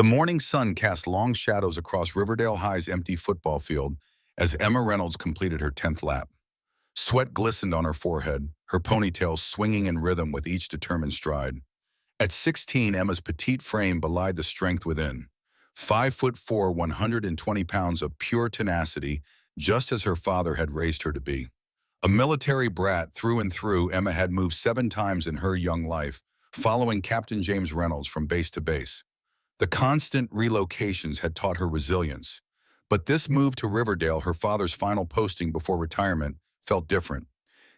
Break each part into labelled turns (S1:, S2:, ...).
S1: The morning sun cast long shadows across Riverdale High's empty football field as Emma Reynolds completed her 10th lap. Sweat glistened on her forehead, her ponytail swinging in rhythm with each determined stride. At 16, Emma's petite frame belied the strength within. 5'4", 120 pounds of pure tenacity, just as her father had raised her to be. A military brat through and through, Emma had moved 7 times in her young life, following Captain James Reynolds from base to base. The constant relocations had taught her resilience. But this move to Riverdale, her father's final posting before retirement, felt different.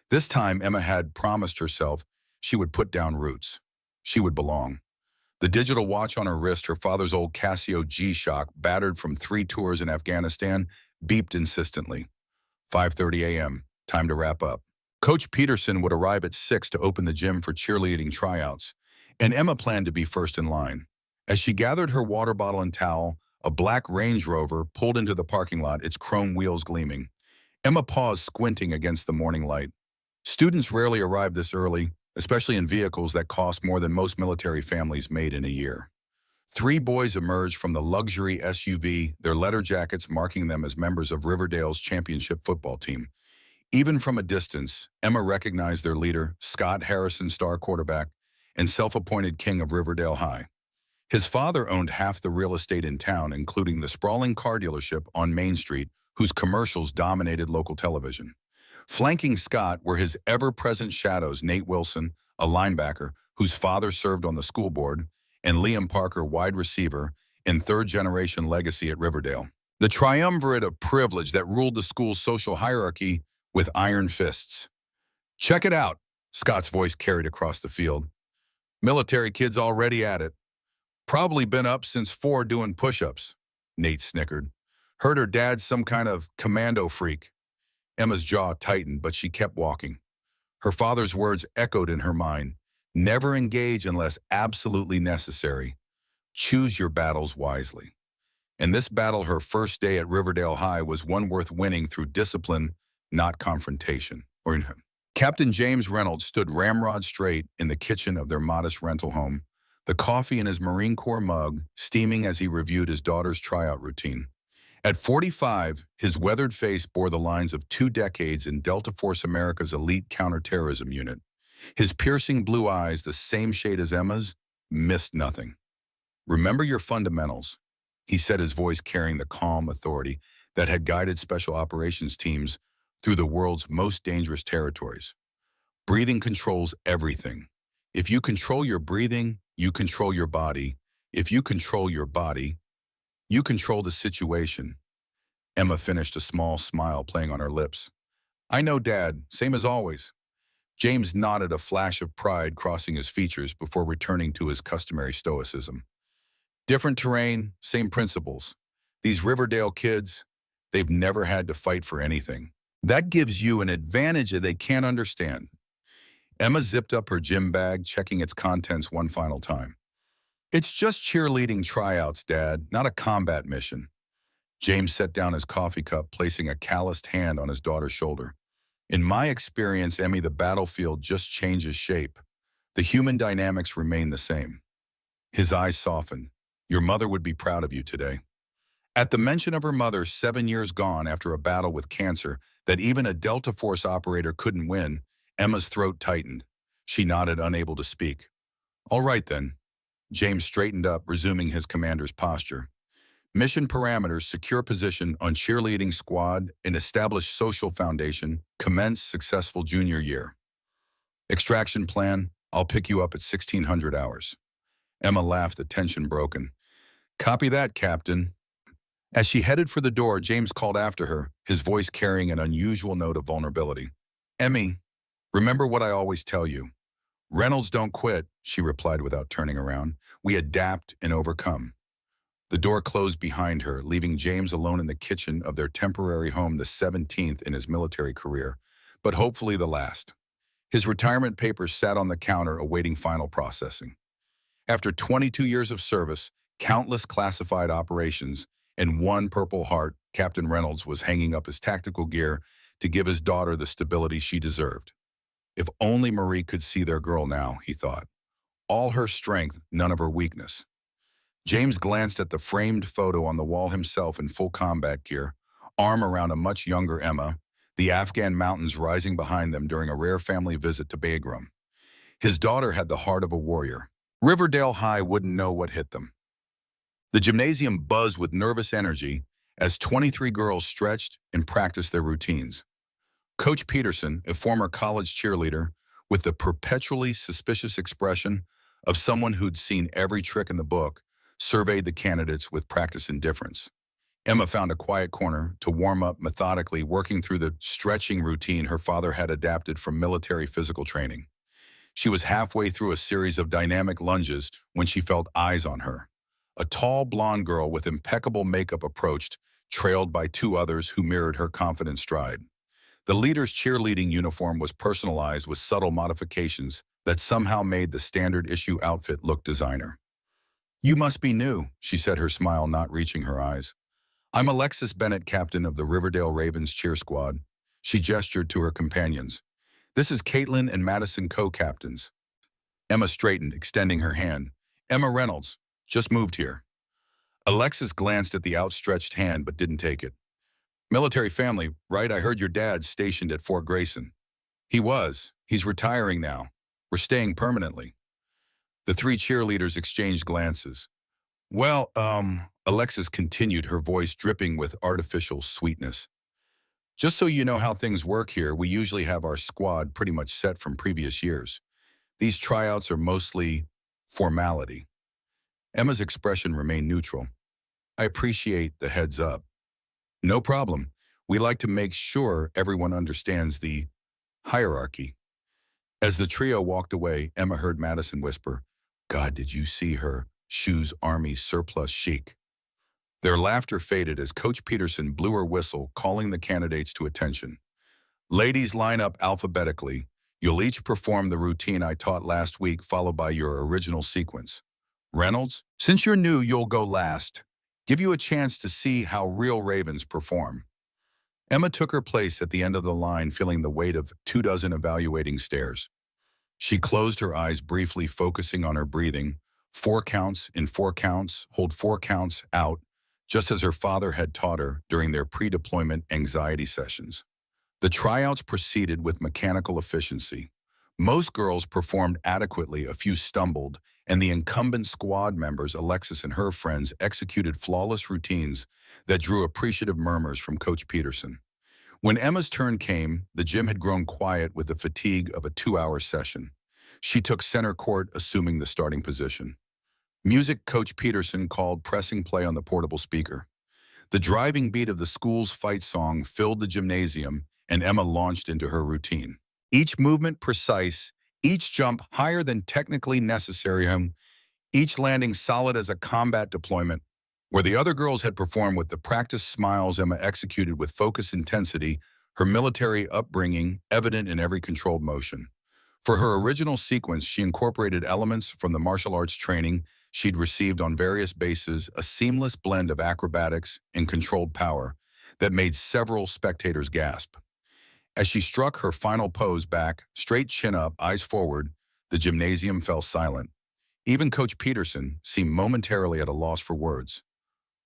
S1: This time, Emma had promised herself she would put down roots. She would belong. The digital watch on her wrist, her father's old Casio G-Shock, battered from 3 tours in Afghanistan, beeped insistently. 5:30 a.m., time to wrap up. Coach Peterson would arrive at 6 to open the gym for cheerleading tryouts, and Emma planned to be first in line. As she gathered her water bottle and towel, a black Range Rover pulled into the parking lot, its chrome wheels gleaming. Emma paused, squinting against the morning light. Students rarely arrived this early, especially in vehicles that cost more than most military families made in a year. 3 boys emerged from the luxury SUV, their leather jackets marking them as members of Riverdale's championship football team. Even from a distance, Emma recognized their leader, Scott Harrison, star quarterback, and self-appointed king of Riverdale High. His father owned half the real estate in town, including the sprawling car dealership on Main Street, whose commercials dominated local television. Flanking Scott were his ever-present shadows, Nate Wilson, a linebacker whose father served on the school board, and Liam Parker, wide receiver, in third-generation legacy at Riverdale. The triumvirate of privilege that ruled the school's social hierarchy with iron fists. "Check it out," Scott's voice carried across the field. "Military kid's already at it. Probably been up since 4 doing push-ups," Nate snickered. "Heard her dad's some kind of commando freak." Emma's jaw tightened, but she kept walking. Her father's words echoed in her mind. Never engage unless absolutely necessary. Choose your battles wisely. And this battle, her first day at Riverdale High, was one worth winning through discipline, not confrontation. Captain James Reynolds stood ramrod straight in the kitchen of their modest rental home, the coffee in his Marine Corps mug steaming as he reviewed his daughter's tryout routine. At 45, his weathered face bore the lines of 2 decades in Delta Force America's elite counterterrorism unit. His piercing blue eyes, the same shade as Emma's, missed nothing. "Remember your fundamentals," he said, his voice carrying the calm authority that had guided special operations teams through the world's most dangerous territories. "Breathing controls everything. If you control your breathing, you control your body. If you control your body, you control the situation." Emma finished, a small smile playing on her lips. "I know, Dad, same as always." James nodded, a flash of pride crossing his features before returning to his customary stoicism. "Different terrain, same principles. These Riverdale kids, they've never had to fight for anything. That gives you an advantage that they can't understand." Emma zipped up her gym bag, checking its contents one final time. "It's just cheerleading tryouts, Dad, not a combat mission." James set down his coffee cup, placing a calloused hand on his daughter's shoulder. "In my experience, Emmy, the battlefield just changes shape. The human dynamics remain the same." His eyes softened. "Your mother would be proud of you today." At the mention of her mother, 7 years gone after a battle with cancer that even a Delta Force operator couldn't win, Emma's throat tightened. She nodded, unable to speak. "All right, then." James straightened up, resuming his commander's posture. "Mission parameters: secure position on cheerleading squad and establish social foundation. Commence successful junior year. Extraction plan: I'll pick you up at 1600 hours." Emma laughed, the tension broken. "Copy that, Captain." As she headed for the door, James called after her, his voice carrying an unusual note of vulnerability. "Emmy, remember what I always tell you. Reynolds don't quit," she replied without turning around. "We adapt and overcome." The door closed behind her, leaving James alone in the kitchen of their temporary home, the 17th in his military career, but hopefully the last. His retirement papers sat on the counter awaiting final processing. After 22 years of service, countless classified operations, and 1 Purple Heart, Captain Reynolds was hanging up his tactical gear to give his daughter the stability she deserved. If only Marie could see their girl now, he thought. All her strength, none of her weakness. James glanced at the framed photo on the wall himself in full combat gear, arm around a much younger Emma, the Afghan mountains rising behind them during a rare family visit to Bagram. His daughter had the heart of a warrior. Riverdale High wouldn't know what hit them. The gymnasium buzzed with nervous energy as 23 girls stretched and practiced their routines. Coach Peterson, a former college cheerleader, with the perpetually suspicious expression of someone who'd seen every trick in the book, surveyed the candidates with practice indifference. Emma found a quiet corner to warm up methodically, working through the stretching routine her father had adapted from military physical training. She was halfway through a series of dynamic lunges when she felt eyes on her. A tall, blonde girl with impeccable makeup approached, trailed by two others who mirrored her confident stride. The leader's cheerleading uniform was personalized with subtle modifications that somehow made the standard issue outfit look designer. "You must be new," she said, her smile not reaching her eyes. "I'm Alexis Bennett, captain of the Riverdale Ravens cheer squad." She gestured to her companions. "This is Caitlin and Madison, co-captains." Emma straightened, extending her hand. "Emma Reynolds, just moved here." Alexis glanced at the outstretched hand but didn't take it. "Military family, right? I heard your dad's stationed at Fort Grayson." "He was. He's retiring now. We're staying permanently." The three cheerleaders exchanged glances. "Well, Alexis continued, her voice dripping with artificial sweetness. "Just so you know how things work here, we usually have our squad pretty much set from previous years. These tryouts are mostly formality." Emma's expression remained neutral. "I appreciate the heads up." "No problem. We like to make sure everyone understands the hierarchy." As the trio walked away, Emma heard Madison whisper, "God, did you see her? Shoes Army surplus chic." Their laughter faded as Coach Peterson blew her whistle, calling the candidates to attention. "Ladies, line up alphabetically. You'll each perform the routine I taught last week, followed by your original sequence. Reynolds, since you're new, you'll go last. Give you a chance to see how real Ravens perform." Emma took her place at the end of the line, feeling the weight of 24 evaluating stares. She closed her eyes briefly, focusing on her breathing. 4 counts in 4 counts, hold 4 counts out, just as her father had taught her during their pre-deployment anxiety sessions. The tryouts proceeded with mechanical efficiency. Most girls performed adequately, a few stumbled, and the incumbent squad members, Alexis and her friends, executed flawless routines that drew appreciative murmurs from Coach Peterson. When Emma's turn came, the gym had grown quiet with the fatigue of a 2-hour session. She took center court, assuming the starting position. Music Coach Peterson called, pressing play on the portable speaker. The driving beat of the school's fight song filled the gymnasium, and Emma launched into her routine. Each movement precise, each jump higher than technically necessary, each landing solid as a combat deployment. Where the other girls had performed with the practice smiles, Emma executed with focused intensity, her military upbringing evident in every controlled motion. For her original sequence, she incorporated elements from the martial arts training she'd received on various bases, a seamless blend of acrobatics and controlled power that made several spectators gasp. As she struck her final pose, back, straight chin up, eyes forward, the gymnasium fell silent. Even Coach Peterson seemed momentarily at a loss for words.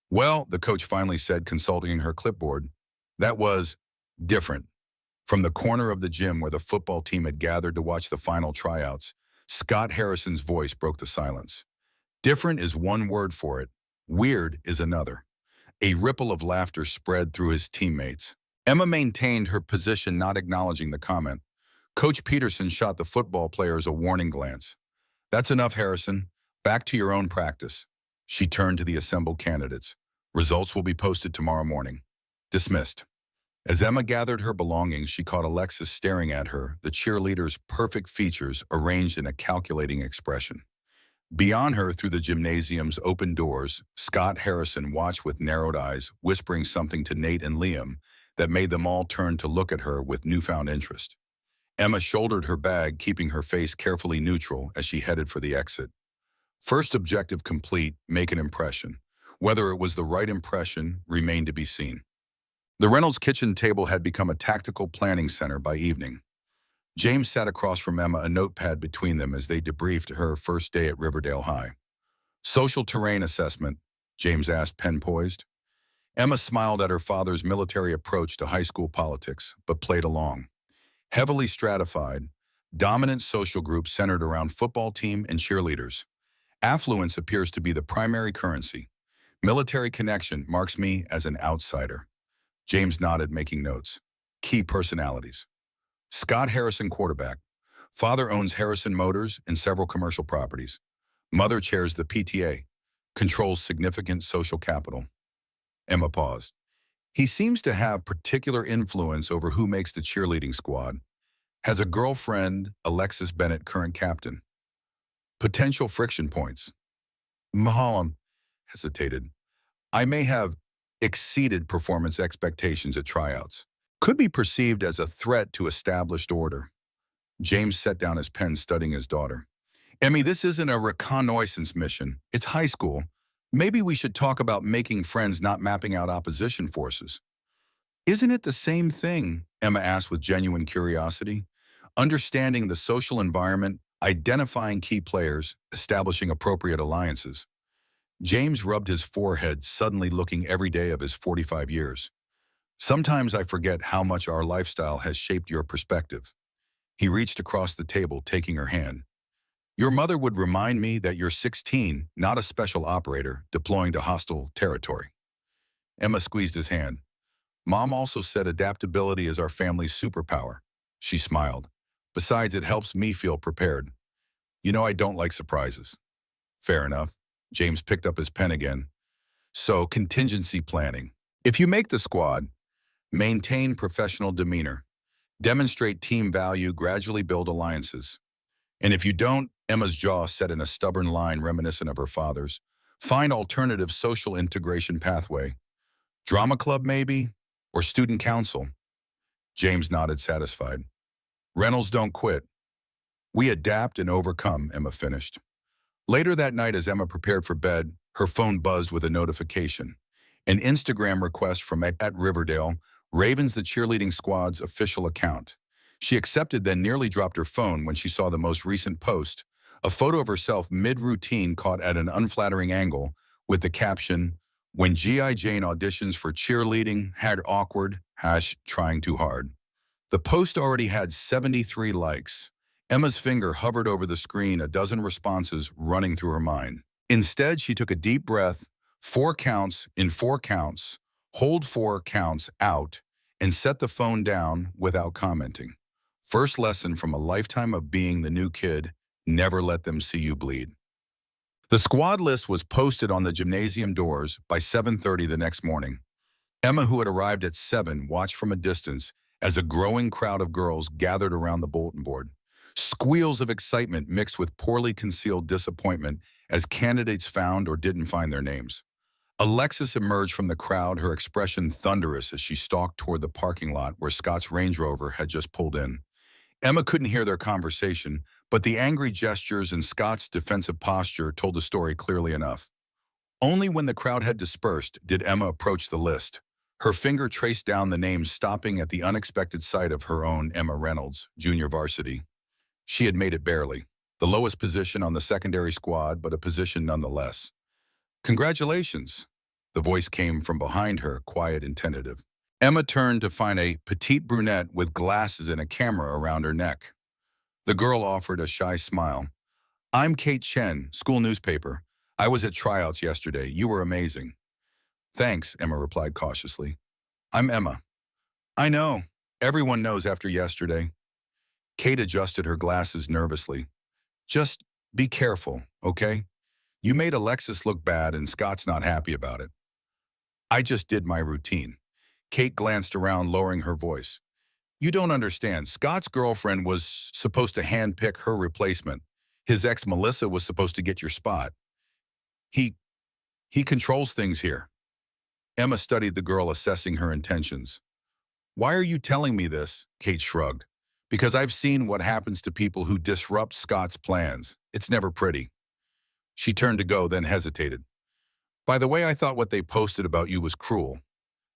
S1: "Well," the coach finally said, consulting her clipboard, "that was different." From the corner of the gym where the football team had gathered to watch the final tryouts, Scott Harrison's voice broke the silence. "Different is one word for it. Weird is another." A ripple of laughter spread through his teammates. Emma maintained her position, not acknowledging the comment. Coach Peterson shot the football players a warning glance. "That's enough, Harrison. Back to your own practice." She turned to the assembled candidates. "Results will be posted tomorrow morning." Dismissed. As Emma gathered her belongings, she caught Alexis staring at her, the cheerleader's perfect features arranged in a calculating expression. Beyond her, through the gymnasium's open doors, Scott Harrison watched with narrowed eyes, whispering something to Nate and Liam that made them all turn to look at her with newfound interest. Emma shouldered her bag, keeping her face carefully neutral as she headed for the exit. First objective complete, make an impression. Whether it was the right impression remained to be seen. The Reynolds kitchen table had become a tactical planning center by evening. James sat across from Emma, a notepad between them as they debriefed her first day at Riverdale High. Social terrain assessment, James asked, pen poised. Emma smiled at her father's military approach to high school politics, but played along. Heavily stratified, dominant social groups centered around football team and cheerleaders. Affluence appears to be the primary currency. Military connection marks me as an outsider. James nodded, making notes. Key personalities. Scott Harrison, quarterback. Father owns Harrison Motors and several commercial properties. Mother chairs the PTA, controls significant social capital. Emma paused. He seems to have particular influence over who makes the cheerleading squad. Has a girlfriend, Alexis Bennett, current captain. Potential friction points. Mahalam hesitated. I may have exceeded performance expectations at tryouts. Could be perceived as a threat to established order. James set down his pen, studying his daughter. Emmy, this isn't a reconnaissance mission. It's high school. Maybe we should talk about making friends, not mapping out opposition forces. Isn't it the same thing? Emma asked with genuine curiosity. Understanding the social environment, identifying key players, establishing appropriate alliances. James rubbed his forehead, suddenly looking every day of his 45 years. Sometimes I forget how much our lifestyle has shaped your perspective. He reached across the table, taking her hand. Your mother would remind me that you're 16, not a special operator, deploying to hostile territory. Emma squeezed his hand. Mom also said adaptability is our family's superpower. She smiled. Besides, it helps me feel prepared. You know I don't like surprises. Fair enough. James picked up his pen again. So, contingency planning. If you make the squad, maintain professional demeanor, demonstrate team value, gradually build alliances. And if you don't, Emma's jaw set in a stubborn line reminiscent of her father's, find alternative social integration pathway. Drama club maybe? Or student council? James nodded, satisfied. Reynolds don't quit. We adapt and overcome, Emma finished. Later that night, as Emma prepared for bed, her phone buzzed with a notification. An Instagram request from at Riverdale, Ravens the cheerleading squad's official account. She accepted, then nearly dropped her phone when she saw the most recent post, a photo of herself mid-routine caught at an unflattering angle with the caption, "When G.I. Jane auditions for cheerleading, had awkward, trying too hard." The post already had 73 likes. Emma's finger hovered over the screen, a dozen responses running through her mind. Instead, she took a deep breath, 4 counts in 4 counts, hold 4 counts out, and set the phone down without commenting. First lesson from a lifetime of being the new kid, never let them see you bleed. The squad list was posted on the gymnasium doors by 7:30 the next morning. Emma, who had arrived at 7, watched from a distance as a growing crowd of girls gathered around the bulletin board. Squeals of excitement mixed with poorly concealed disappointment as candidates found or didn't find their names. Alexis emerged from the crowd, her expression thunderous as she stalked toward the parking lot where Scott's Range Rover had just pulled in. Emma couldn't hear their conversation, but the angry gestures and Scott's defensive posture told the story clearly enough. Only when the crowd had dispersed did Emma approach the list. Her finger traced down the names, stopping at the unexpected sight of her own Emma Reynolds, junior varsity. She had made it barely. The lowest position on the secondary squad, but a position nonetheless. Congratulations. The voice came from behind her, quiet and tentative. Emma turned to find a petite brunette with glasses and a camera around her neck. The girl offered a shy smile. I'm Kate Chen, school newspaper. I was at tryouts yesterday. You were amazing. Thanks, Emma replied cautiously. I'm Emma. I know. Everyone knows after yesterday. Kate adjusted her glasses nervously. Just be careful, okay? You made Alexis look bad and Scott's not happy about it. I just did my routine. Kate glanced around, lowering her voice. You don't understand. Scott's girlfriend was supposed to handpick her replacement. His ex, Melissa, was supposed to get your spot. He controls things here. Emma studied the girl, assessing her intentions. Why are you telling me this? Kate shrugged. Because I've seen what happens to people who disrupt Scott's plans. It's never pretty. She turned to go, then hesitated. By the way, I thought what they posted about you was cruel.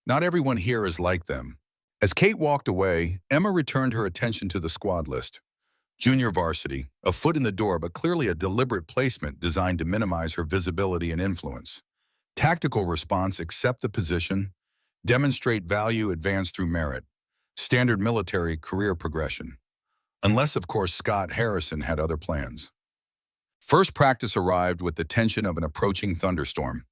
S1: Not everyone here is like them. As Kate walked away, Emma returned her attention to the squad list. Junior varsity, a foot in the door but clearly a deliberate placement designed to minimize her visibility and influence. Tactical response, accept the position. Demonstrate value, advance through merit. Standard military career progression. Unless, of course, Scott Harrison had other plans. First practice arrived with the tension of an approaching thunderstorm.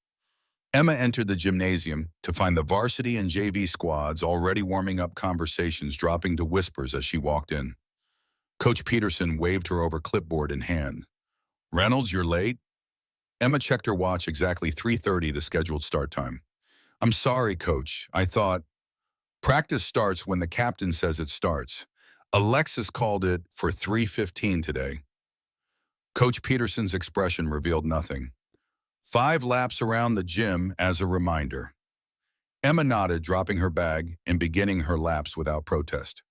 S1: Emma entered the gymnasium to find the varsity and JV squads already warming up, conversations dropping to whispers as she walked in. Coach Peterson waved her over, clipboard in hand. "Reynolds, you're late?" Emma checked her watch, exactly 3:30, the scheduled start time. "I'm sorry, Coach. I thought..." "Practice starts when the captain says it starts. Alexis called it for 3:15 today." Coach Peterson's expression revealed nothing. 5 laps around the gym as a reminder. Emma nodded, dropping her bag and beginning her laps without protest.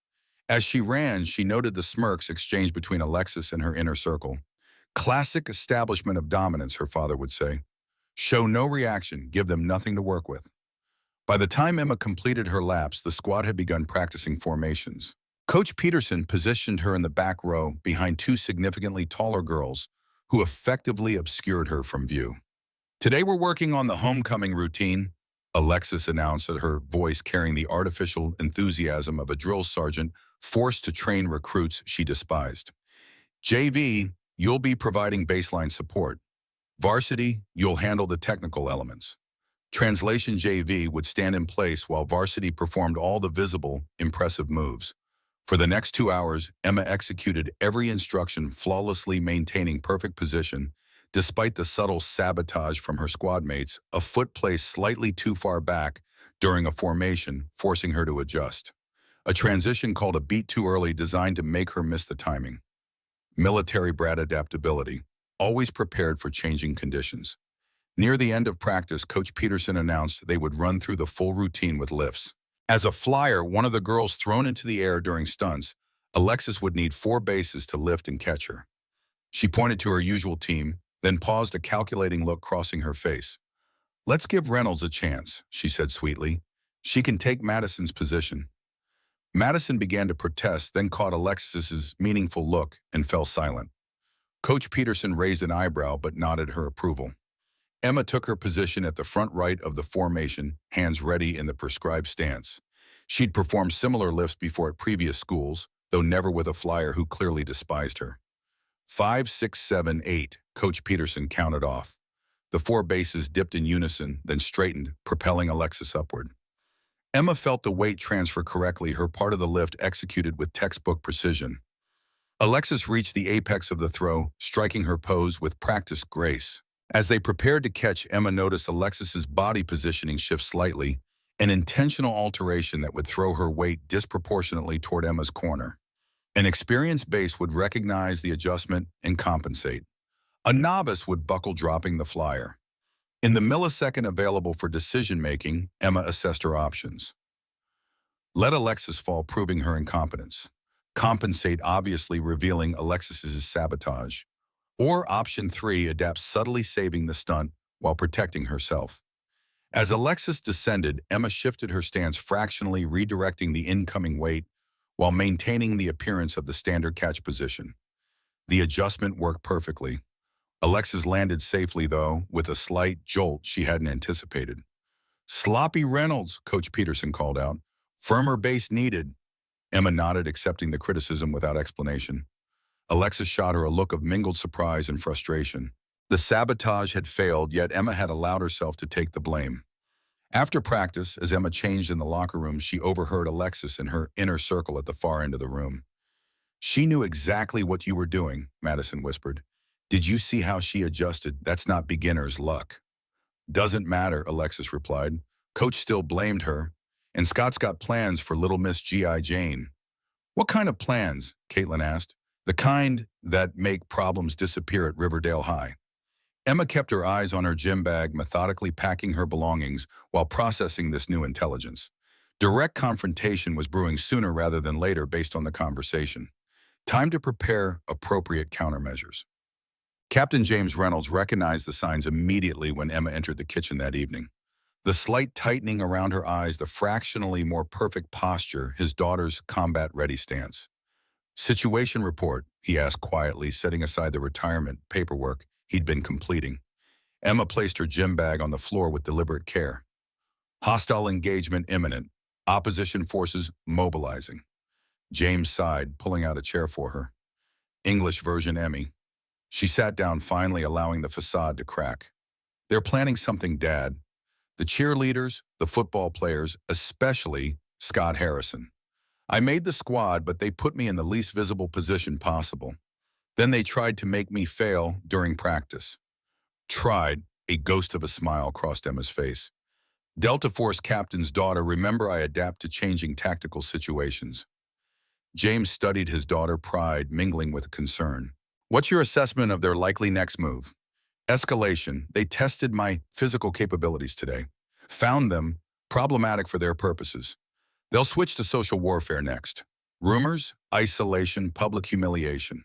S1: As she ran, she noted the smirks exchanged between Alexis and her inner circle. Classic establishment of dominance, her father would say. Show no reaction, give them nothing to work with. By the time Emma completed her laps, the squad had begun practicing formations. Coach Peterson positioned her in the back row behind 2 significantly taller girls who effectively obscured her from view. "Today we're working on the homecoming routine," Alexis announced, her voice carrying the artificial enthusiasm of a drill sergeant forced to train recruits she despised. "JV, you'll be providing baseline support. Varsity, you'll handle the technical elements." Translation: JV would stand in place while varsity performed all the visible, impressive moves. For the next 2 hours, Emma executed every instruction, flawlessly maintaining perfect position, despite the subtle sabotage from her squad mates, a foot placed slightly too far back during a formation, forcing her to adjust. A transition called a beat too early, designed to make her miss the timing. Military brat adaptability, always prepared for changing conditions. Near the end of practice, Coach Peterson announced they would run through the full routine with lifts. As a flyer, one of the girls thrown into the air during stunts, Alexis would need 4 bases to lift and catch her. She pointed to her usual team, then paused, a calculating look crossing her face. "Let's give Reynolds a chance," she said sweetly. "She can take Madison's position." Madison began to protest, then caught Alexis's meaningful look and fell silent. Coach Peterson raised an eyebrow but nodded her approval. Emma took her position at the front right of the formation, hands ready in the prescribed stance. She'd performed similar lifts before at previous schools, though never with a flyer who clearly despised her. 5, 6, 7, 8, Coach Peterson counted off. The 4 bases dipped in unison, then straightened, propelling Alexis upward. Emma felt the weight transfer correctly, her part of the lift executed with textbook precision. Alexis reached the apex of the throw, striking her pose with practiced grace. As they prepared to catch, Emma noticed Alexis's body positioning shift slightly, an intentional alteration that would throw her weight disproportionately toward Emma's corner. An experienced base would recognize the adjustment and compensate. A novice would buckle, dropping the flyer. In the millisecond available for decision-making, Emma assessed her options. Let Alexis fall, proving her incompetence. Compensate, obviously revealing Alexis's sabotage. Or option 3, adapt, subtly saving the stunt while protecting herself. As Alexis descended, Emma shifted her stance fractionally, redirecting the incoming weight while maintaining the appearance of the standard catch position. The adjustment worked perfectly. Alexis landed safely, though, with a slight jolt she hadn't anticipated. "Sloppy Reynolds," Coach Peterson called out. "Firmer base needed." Emma nodded, accepting the criticism without explanation. Alexis shot her a look of mingled surprise and frustration. The sabotage had failed, yet Emma had allowed herself to take the blame. After practice, as Emma changed in the locker room, she overheard Alexis in her inner circle at the far end of the room. "She knew exactly what you were doing," Madison whispered. "Did you see how she adjusted? That's not beginner's luck." "Doesn't matter," Alexis replied. "Coach still blamed her. And Scott's got plans for little Miss G.I. Jane." "What kind of plans?" Caitlin asked. "The kind that make problems disappear at Riverdale High." Emma kept her eyes on her gym bag, methodically packing her belongings while processing this new intelligence. Direct confrontation was brewing sooner rather than later based on the conversation. Time to prepare appropriate countermeasures. Captain James Reynolds recognized the signs immediately when Emma entered the kitchen that evening. The slight tightening around her eyes, the fractionally more perfect posture, his daughter's combat-ready stance. "Situation report," he asked quietly, setting aside the retirement paperwork he'd been completing. Emma placed her gym bag on the floor with deliberate care. Hostile engagement imminent. Opposition forces mobilizing. James sighed, pulling out a chair for her. English version Emmy. She sat down, finally allowing the facade to crack. They're planning something, Dad. The cheerleaders, the football players, especially Scott Harrison. I made the squad, but they put me in the least visible position possible. Then they tried to make me fail during practice. Tried, a ghost of a smile crossed Emma's face. Delta Force captain's daughter, remember I adapt to changing tactical situations. James studied his daughter, pride mingling with concern. What's your assessment of their likely next move? Escalation. They tested my physical capabilities today. Found them problematic for their purposes. They'll switch to social warfare next. Rumors, isolation, public humiliation.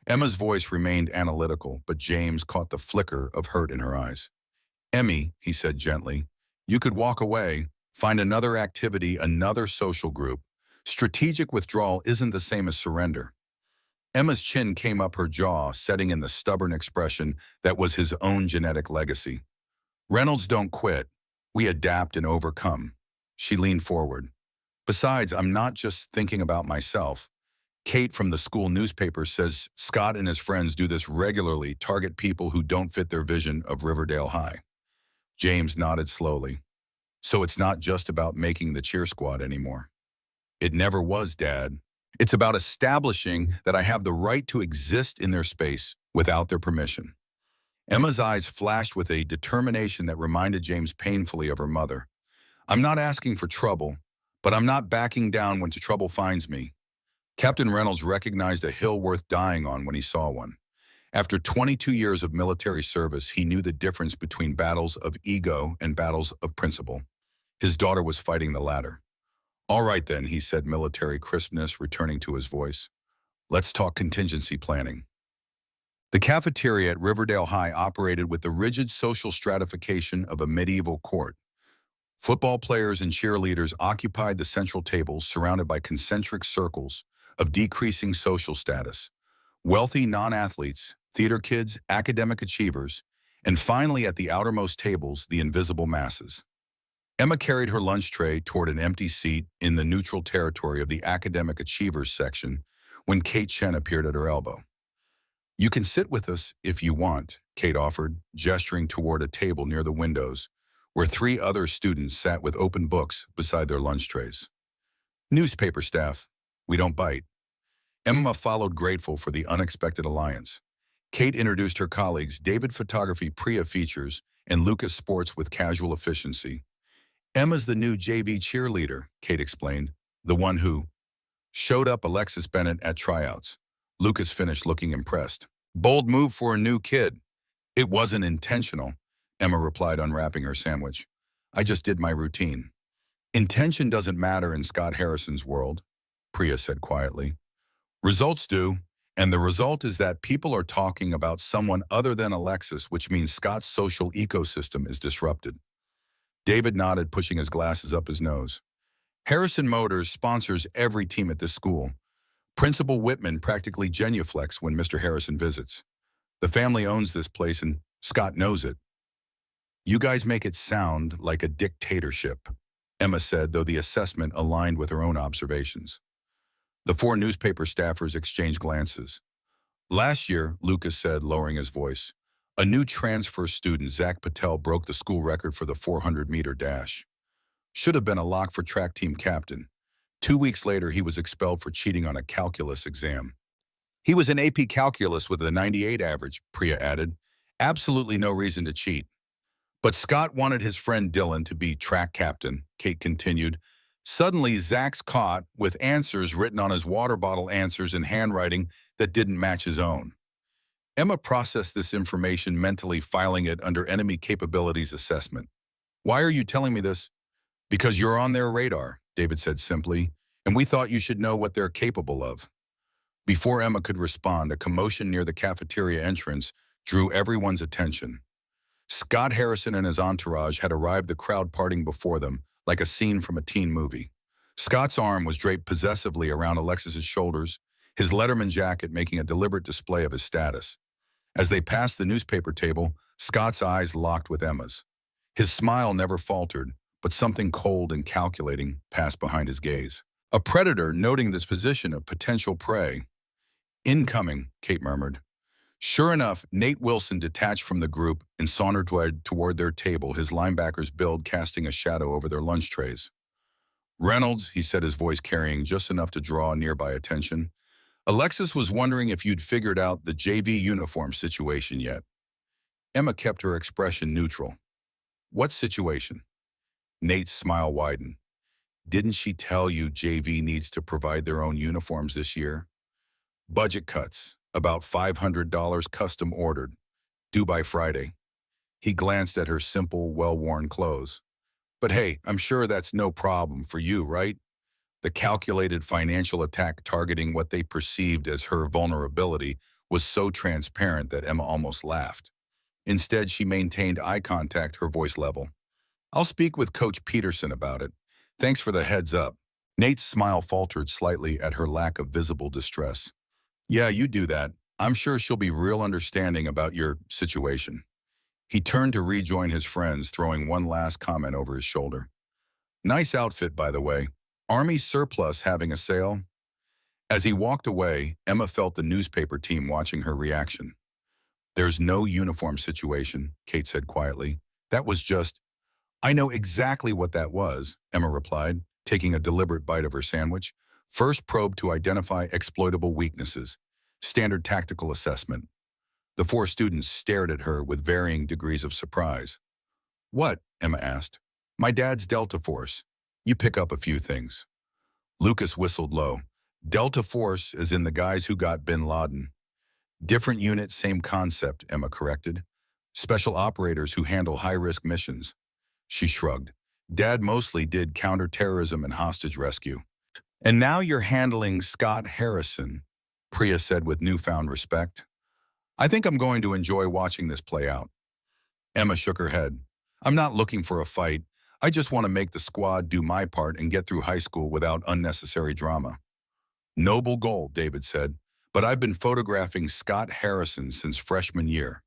S1: Emma's voice remained analytical, but James caught the flicker of hurt in her eyes. Emmy, he said gently, you could walk away, find another activity, another social group. Strategic withdrawal isn't the same as surrender. Emma's chin came up her jaw, setting in the stubborn expression that was his own genetic legacy. Reynolds don't quit. We adapt and overcome. She leaned forward. Besides, I'm not just thinking about myself. Kate from the school newspaper says Scott and his friends do this regularly, target people who don't fit their vision of Riverdale High. James nodded slowly. So it's not just about making the cheer squad anymore. It never was, Dad. It's about establishing that I have the right to exist in their space without their permission. Emma's eyes flashed with a determination that reminded James painfully of her mother. I'm not asking for trouble, but I'm not backing down when trouble finds me. Captain Reynolds recognized a hill worth dying on when he saw one. After 22 years of military service, he knew the difference between battles of ego and battles of principle. His daughter was fighting the latter. All right then, he said, military crispness returning to his voice. Let's talk contingency planning. The cafeteria at Riverdale High operated with the rigid social stratification of a medieval court. Football players and cheerleaders occupied the central tables, surrounded by concentric circles of decreasing social status. Wealthy non-athletes, theater kids, academic achievers, and finally at the outermost tables, the invisible masses. Emma carried her lunch tray toward an empty seat in the neutral territory of the academic achievers section when Kate Chen appeared at her elbow. You can sit with us if you want, Kate offered, gesturing toward a table near the windows, where 3 other students sat with open books beside their lunch trays. Newspaper staff, we don't bite. Emma followed, grateful for the unexpected alliance. Kate introduced her colleagues, David Photography, Priya Features, and Lucas Sports with casual efficiency. Emma's the new JV cheerleader, Kate explained, the one who showed up Alexis Bennett at tryouts. Lucas finished, looking impressed. Bold move for a new kid. It wasn't intentional, Emma replied, unwrapping her sandwich. I just did my routine. Intention doesn't matter in Scott Harrison's world, Priya said quietly. Results do, and the result is that people are talking about someone other than Alexis, which means Scott's social ecosystem is disrupted. David nodded, pushing his glasses up his nose. Harrison Motors sponsors every team at this school. Principal Whitman practically genuflects when Mr. Harrison visits. The family owns this place and Scott knows it. You guys make it sound like a dictatorship, Emma said, though the assessment aligned with her own observations. The 4 newspaper staffers exchanged glances. Last year, Lucas said, lowering his voice, a new transfer student, Zach Patel, broke the school record for the 400-meter dash. Should have been a lock for track team captain. 2 weeks later, he was expelled for cheating on a calculus exam. He was in AP Calculus with a 98 average, Priya added. Absolutely no reason to cheat. But Scott wanted his friend Dylan to be track captain, Kate continued. Suddenly, Zach's caught with answers written on his water bottle answers in handwriting that didn't match his own. Emma processed this information mentally, filing it under enemy capabilities assessment. Why are you telling me this? Because you're on their radar, David said simply, and we thought you should know what they're capable of. Before Emma could respond, a commotion near the cafeteria entrance drew everyone's attention. Scott Harrison and his entourage had arrived, the crowd parting before them, like a scene from a teen movie. Scott's arm was draped possessively around Alexis's shoulders, his Letterman jacket making a deliberate display of his status. As they passed the newspaper table, Scott's eyes locked with Emma's. His smile never faltered, but something cold and calculating passed behind his gaze. A predator noting this position of potential prey. Incoming, Kate murmured. Sure enough, Nate Wilson detached from the group and sauntered toward their table, his linebacker's build casting a shadow over their lunch trays. Reynolds, he said, his voice carrying just enough to draw nearby attention. Alexis was wondering if you'd figured out the JV uniform situation yet. Emma kept her expression neutral. What situation? Nate's smile widened. Didn't she tell you JV needs to provide their own uniforms this year? Budget cuts, about $500 custom ordered, due by Friday. He glanced at her simple, well-worn clothes. But hey, I'm sure that's no problem for you, right? The calculated financial attack targeting what they perceived as her vulnerability was so transparent that Emma almost laughed. Instead, she maintained eye contact, her voice level. I'll speak with Coach Peterson about it. Thanks for the heads up. Nate's smile faltered slightly at her lack of visible distress. Yeah, you do that. I'm sure she'll be real understanding about your situation. He turned to rejoin his friends, throwing one last comment over his shoulder. Nice outfit, by the way. Army surplus having a sale? As he walked away, Emma felt the newspaper team watching her reaction. There's no uniform situation, Kate said quietly. That was just, I know exactly what that was, Emma replied, taking a deliberate bite of her sandwich. First probe to identify exploitable weaknesses. Standard tactical assessment. The four students stared at her with varying degrees of surprise. What? Emma asked. My dad's Delta Force. You pick up a few things. Lucas whistled low. Delta Force is in the guys who got bin Laden. Different unit, same concept, Emma corrected. Special operators who handle high-risk missions. She shrugged. Dad mostly did counterterrorism and hostage rescue. And now you're handling Scott Harrison, Priya said with newfound respect. I think I'm going to enjoy watching this play out. Emma shook her head. I'm not looking for a fight. I just want to make the squad do my part and get through high school without unnecessary drama. Noble goal, David said, but I've been photographing Scott Harrison since freshman year.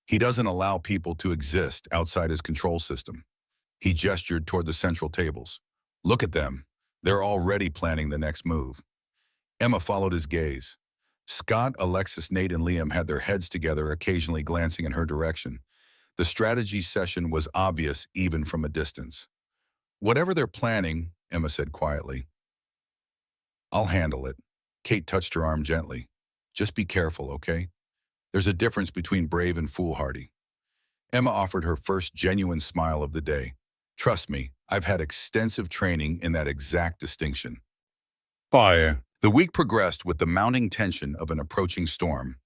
S1: He doesn't allow people to exist outside his control system. He gestured toward the central tables. Look at them. They're already planning the next move. Emma followed his gaze. Scott, Alexis, Nate, and Liam had their heads together, occasionally glancing in her direction. The strategy session was obvious even from a distance. Whatever they're planning, Emma said quietly. I'll handle it. Kate touched her arm gently. Just be careful, okay? There's a difference between brave and foolhardy. Emma offered her first genuine smile of the day. Trust me, I've had extensive training in that exact distinction. Fire. The week progressed with the mounting tension of an approaching storm.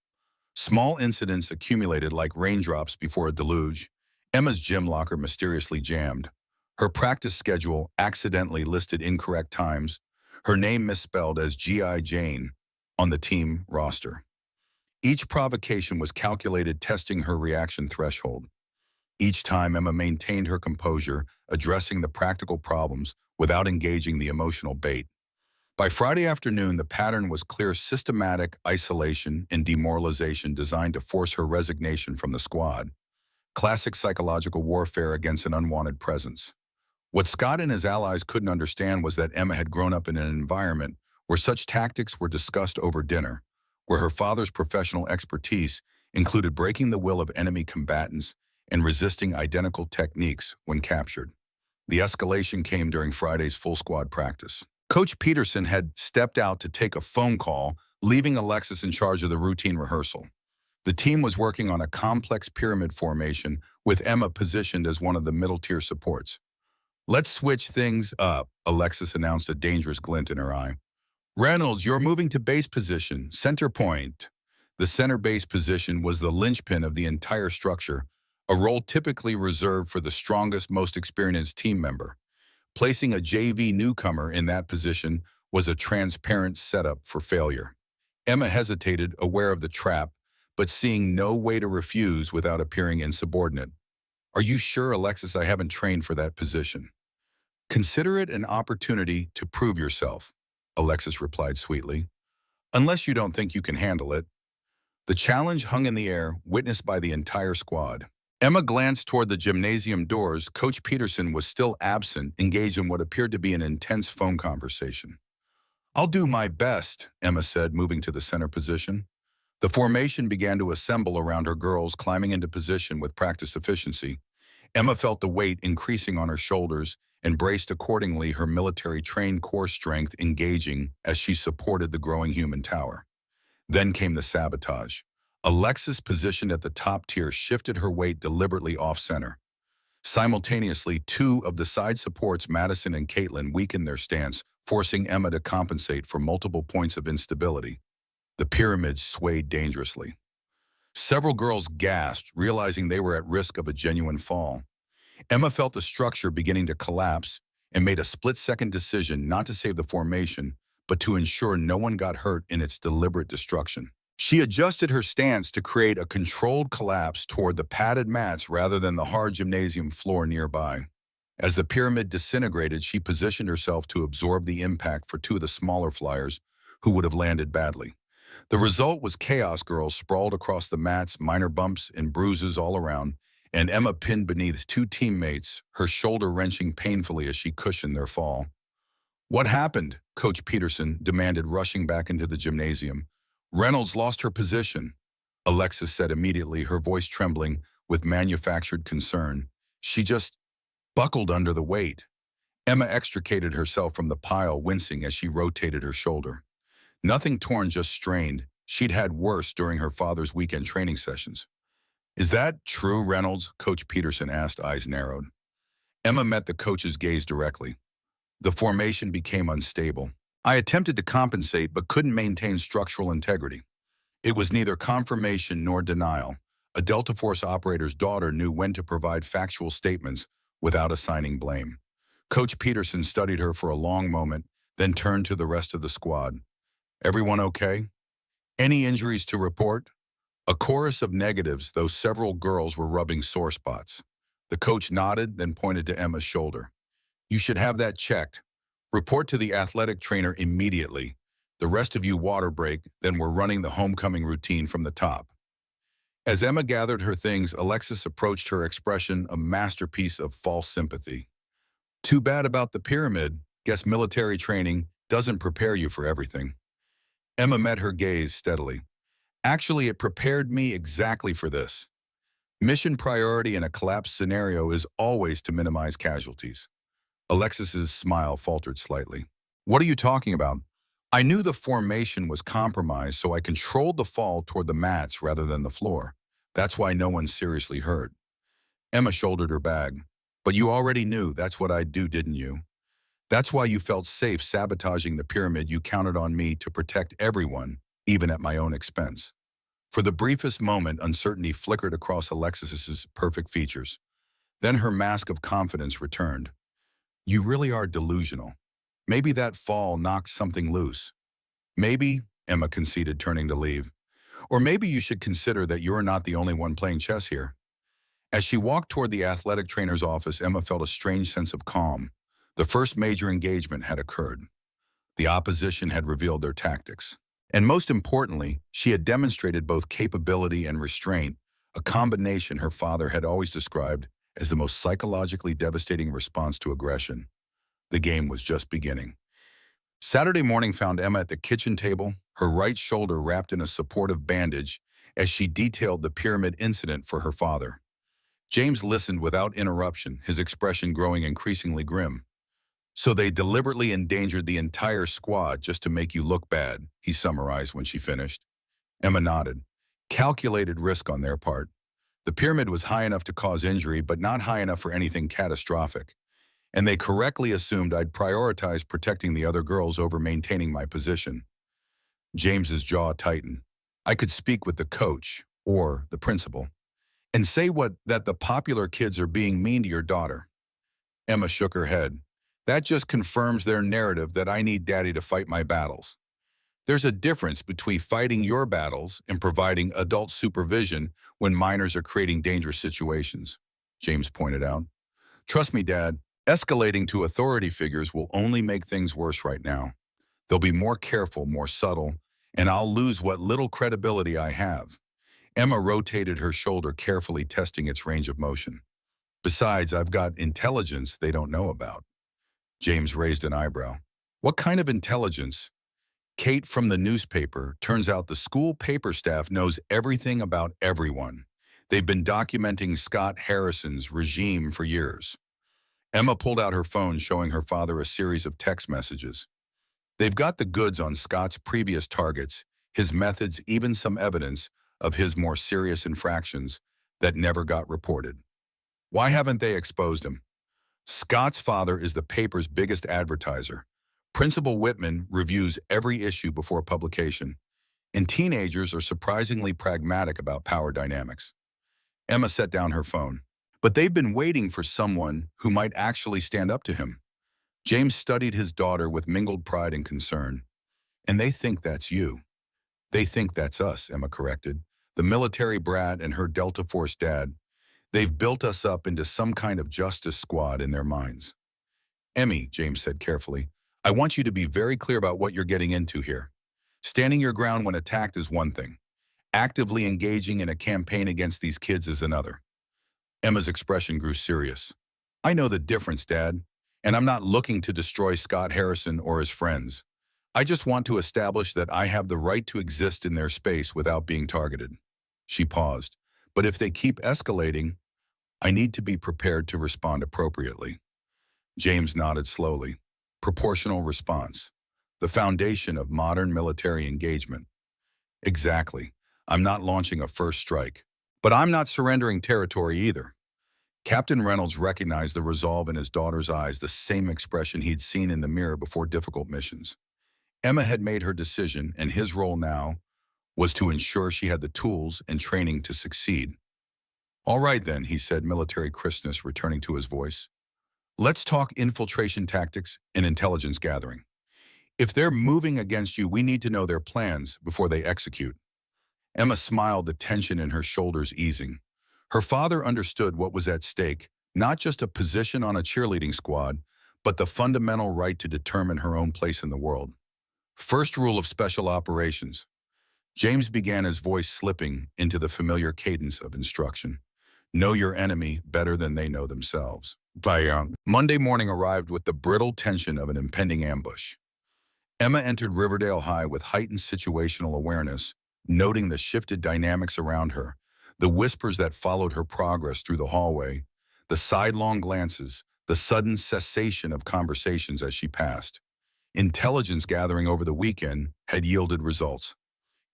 S1: Small incidents accumulated like raindrops before a deluge. Emma's gym locker mysteriously jammed. Her practice schedule accidentally listed incorrect times. Her name misspelled as G.I. Jane on the team roster. Each provocation was calculated, testing her reaction threshold. Each time, Emma maintained her composure, addressing the practical problems without engaging the emotional bait. By Friday afternoon, the pattern was clear: systematic isolation and demoralization designed to force her resignation from the squad. Classic psychological warfare against an unwanted presence. What Scott and his allies couldn't understand was that Emma had grown up in an environment where such tactics were discussed over dinner, where her father's professional expertise included breaking the will of enemy combatants and resisting identical techniques when captured. The escalation came during Friday's full squad practice. Coach Peterson had stepped out to take a phone call, leaving Alexis in charge of the routine rehearsal. The team was working on a complex pyramid formation with Emma positioned as one of the middle-tier supports. Let's switch things up, Alexis announced, a dangerous glint in her eye. Reynolds, you're moving to base position, center point. The center base position was the linchpin of the entire structure, a role typically reserved for the strongest, most experienced team member. Placing a JV newcomer in that position was a transparent setup for failure. Emma hesitated, aware of the trap, but seeing no way to refuse without appearing insubordinate. Are you sure, Alexis? I haven't trained for that position. Consider it an opportunity to prove yourself, Alexis replied sweetly. unless you don't think you can handle it. The challenge hung in the air, witnessed by the entire squad. Emma glanced toward the gymnasium doors. Coach Peterson was still absent, engaged in what appeared to be an intense phone conversation. "I'll do my best," Emma said, moving to the center position. The formation began to assemble around her girls, climbing into position with practiced efficiency. Emma felt the weight increasing on her shoulders and braced accordingly, her military-trained core strength engaging as she supported the growing human tower. Then came the sabotage. Alexis, positioned at the top tier, shifted her weight deliberately off-center. Simultaneously, two of the side supports, Madison and Caitlin, weakened their stance, forcing Emma to compensate for multiple points of instability. The pyramid swayed dangerously. Several girls gasped, realizing they were at risk of a genuine fall. Emma felt the structure beginning to collapse and made a split-second decision not to save the formation, but to ensure no one got hurt in its deliberate destruction. She adjusted her stance to create a controlled collapse toward the padded mats rather than the hard gymnasium floor nearby. As the pyramid disintegrated, she positioned herself to absorb the impact for two of the smaller flyers who would have landed badly. The result was chaos. Girls sprawled across the mats, minor bumps and bruises all around, and Emma pinned beneath two teammates, her shoulder wrenching painfully as she cushioned their fall. "What happened?" Coach Peterson demanded, rushing back into the gymnasium. "Reynolds lost her position," Alexis said immediately, her voice trembling with manufactured concern. "She just buckled under the weight." Emma extricated herself from the pile, wincing as she rotated her shoulder. "Nothing torn, just strained. She'd had worse during her father's weekend training sessions." "Is that true, Reynolds?" Coach Peterson asked, eyes narrowed. Emma met the coach's gaze directly. The formation became unstable. "I attempted to compensate but couldn't maintain structural integrity." It was neither confirmation nor denial. A Delta Force operator's daughter knew when to provide factual statements without assigning blame. Coach Peterson studied her for a long moment, then turned to the rest of the squad. "Everyone okay? Any injuries to report?" A chorus of negatives, though several girls were rubbing sore spots. The coach nodded, then pointed to Emma's shoulder. "You should have that checked. Report to the athletic trainer immediately. The rest of you water break, then we're running the homecoming routine from the top." As Emma gathered her things, Alexis approached her, expression a masterpiece of false sympathy. "Too bad about the pyramid. Guess military training doesn't prepare you for everything." Emma met her gaze steadily. "Actually, it prepared me exactly for this. Mission priority in a collapse scenario is always to minimize casualties." Alexis's smile faltered slightly. "What are you talking about?" "I knew the formation was compromised, so I controlled the fall toward the mats rather than the floor. That's why no one's seriously hurt." Emma shouldered her bag. "But you already knew that's what I'd do, didn't you? That's why you felt safe sabotaging the pyramid. You counted on me to protect everyone, even at my own expense." For the briefest moment, uncertainty flickered across Alexis's perfect features. Then her mask of confidence returned. "You really are delusional. Maybe that fall knocked something loose." "Maybe," Emma conceded, turning to leave. "Or maybe you should consider that you're not the only one playing chess here." As she walked toward the athletic trainer's office, Emma felt a strange sense of calm. The first major engagement had occurred. The opposition had revealed their tactics. And most importantly, she had demonstrated both capability and restraint, a combination her father had always described as the most psychologically devastating response to aggression. The game was just beginning. Saturday morning found Emma at the kitchen table, her right shoulder wrapped in a supportive bandage, as she detailed the pyramid incident for her father. James listened without interruption, his expression growing increasingly grim. "So they deliberately endangered the entire squad just to make you look bad," he summarized when she finished. Emma nodded. "Calculated risk on their part. The pyramid was high enough to cause injury, but not high enough for anything catastrophic. And they correctly assumed I'd prioritize protecting the other girls over maintaining my position." James's jaw tightened. "I could speak with the coach, or the principal, and say that the popular kids are being mean to your daughter." Emma shook her head. "That just confirms their narrative that I need daddy to fight my battles." "There's a difference between fighting your battles and providing adult supervision when minors are creating dangerous situations," James pointed out. "Trust me, Dad, escalating to authority figures will only make things worse right now. They'll be more careful, more subtle, and I'll lose what little credibility I have. Emma rotated her shoulder carefully, testing its range of motion. Besides, I've got intelligence they don't know about. James raised an eyebrow. What kind of intelligence? Kate from the newspaper. Turns out the school paper staff knows everything about everyone. They've been documenting Scott Harrison's regime for years. Emma pulled out her phone, showing her father a series of text messages. They've got the goods on Scott's previous targets, his methods, even some evidence of his more serious infractions that never got reported. Why haven't they exposed him? Scott's father is the paper's biggest advertiser. Principal Whitman reviews every issue before publication, and teenagers are surprisingly pragmatic about power dynamics. Emma set down her phone. But they've been waiting for someone who might actually stand up to him. James studied his daughter with mingled pride and concern. And they think that's you. They think that's us, Emma corrected. The military brat and her Delta Force dad. They've built us up into some kind of justice squad in their minds. Emmy, James said carefully, I want you to be very clear about what you're getting into here. Standing your ground when attacked is one thing. Actively engaging in a campaign against these kids is another. Emma's expression grew serious. I know the difference, Dad, and I'm not looking to destroy Scott Harrison or his friends. I just want to establish that I have the right to exist in their space without being targeted. She paused. But if they keep escalating, I need to be prepared to respond appropriately. James nodded slowly. Proportional response. The foundation of modern military engagement. Exactly. I'm not launching a first strike. But I'm not surrendering territory either. Captain Reynolds recognized the resolve in his daughter's eyes, the same expression he'd seen in the mirror before difficult missions. Emma had made her decision, and his role now was to ensure she had the tools and training to succeed. All right then, he said, military crispness returning to his voice. Let's talk infiltration tactics and intelligence gathering. If they're moving against you, we need to know their plans before they execute. Emma smiled, the tension in her shoulders easing. Her father understood what was at stake, not just a position on a cheerleading squad, but the fundamental right to determine her own place in the world. First rule of special operations. James began, his voice slipping into the familiar cadence of instruction. Know your enemy better than they know themselves. Monday morning arrived with the brittle tension of an impending ambush. Emma entered Riverdale High with heightened situational awareness, noting the shifted dynamics around her, the whispers that followed her progress through the hallway, the sidelong glances, the sudden cessation of conversations as she passed. Intelligence gathering over the weekend had yielded results.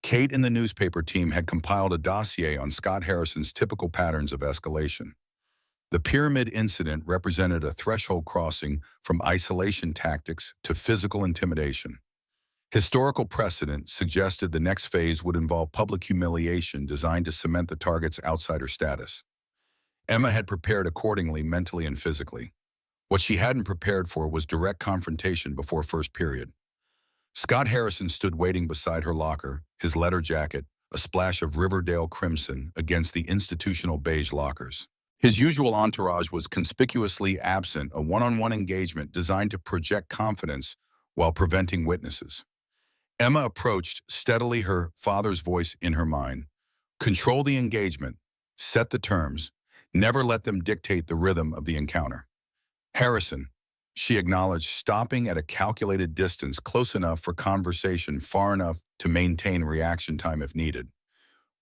S1: Kate and the newspaper team had compiled a dossier on Scott Harrison's typical patterns of escalation. The pyramid incident represented a threshold crossing from isolation tactics to physical intimidation. Historical precedent suggested the next phase would involve public humiliation designed to cement the target's outsider status. Emma had prepared accordingly, mentally and physically. What she hadn't prepared for was direct confrontation before first period. Scott Harrison stood waiting beside her locker, his leather jacket, a splash of Riverdale crimson against the institutional beige lockers. His usual entourage was conspicuously absent, a one-on-one engagement designed to project confidence while preventing witnesses. Emma approached steadily, her father's voice in her mind. Control the engagement, set the terms, never let them dictate the rhythm of the encounter. Harrison, she acknowledged, stopping at a calculated distance, close enough for conversation, far enough to maintain reaction time if needed.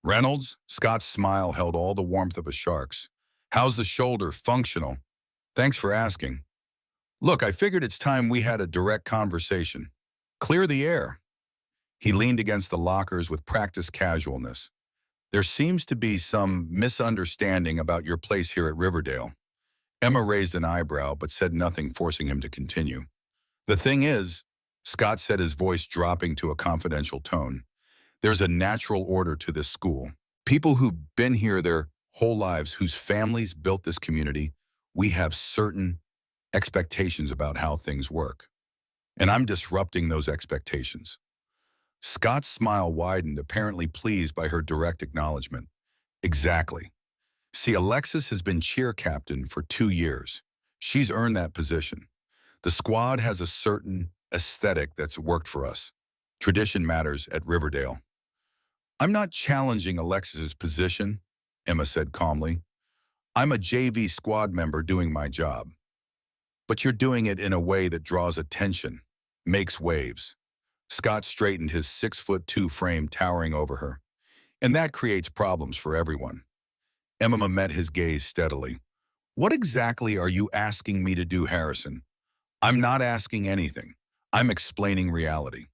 S1: Reynolds, Scott's smile held all the warmth of a shark's. How's the shoulder? Functional. Thanks for asking. Look, I figured it's time we had a direct conversation. Clear the air. He leaned against the lockers with practiced casualness. There seems to be some misunderstanding about your place here at Riverdale. Emma raised an eyebrow but said nothing, forcing him to continue. The thing is, Scott said, his voice dropping to a confidential tone, there's a natural order to this school. People who've been here their whole lives, whose families built this community, we have certain expectations about how things work. And I'm disrupting those expectations. Scott's smile widened, apparently pleased by her direct acknowledgement. Exactly. See, Alexis has been cheer captain for 2 years. She's earned that position. The squad has a certain aesthetic that's worked for us. Tradition matters at Riverdale. I'm not challenging Alexis's position, Emma said calmly. I'm a JV squad member doing my job. But you're doing it in a way that draws attention, makes waves. Scott straightened his 6'2" frame towering over her. And that creates problems for everyone. Emma met his gaze steadily. What exactly are you asking me to do, Harrison? I'm not asking anything. I'm explaining reality.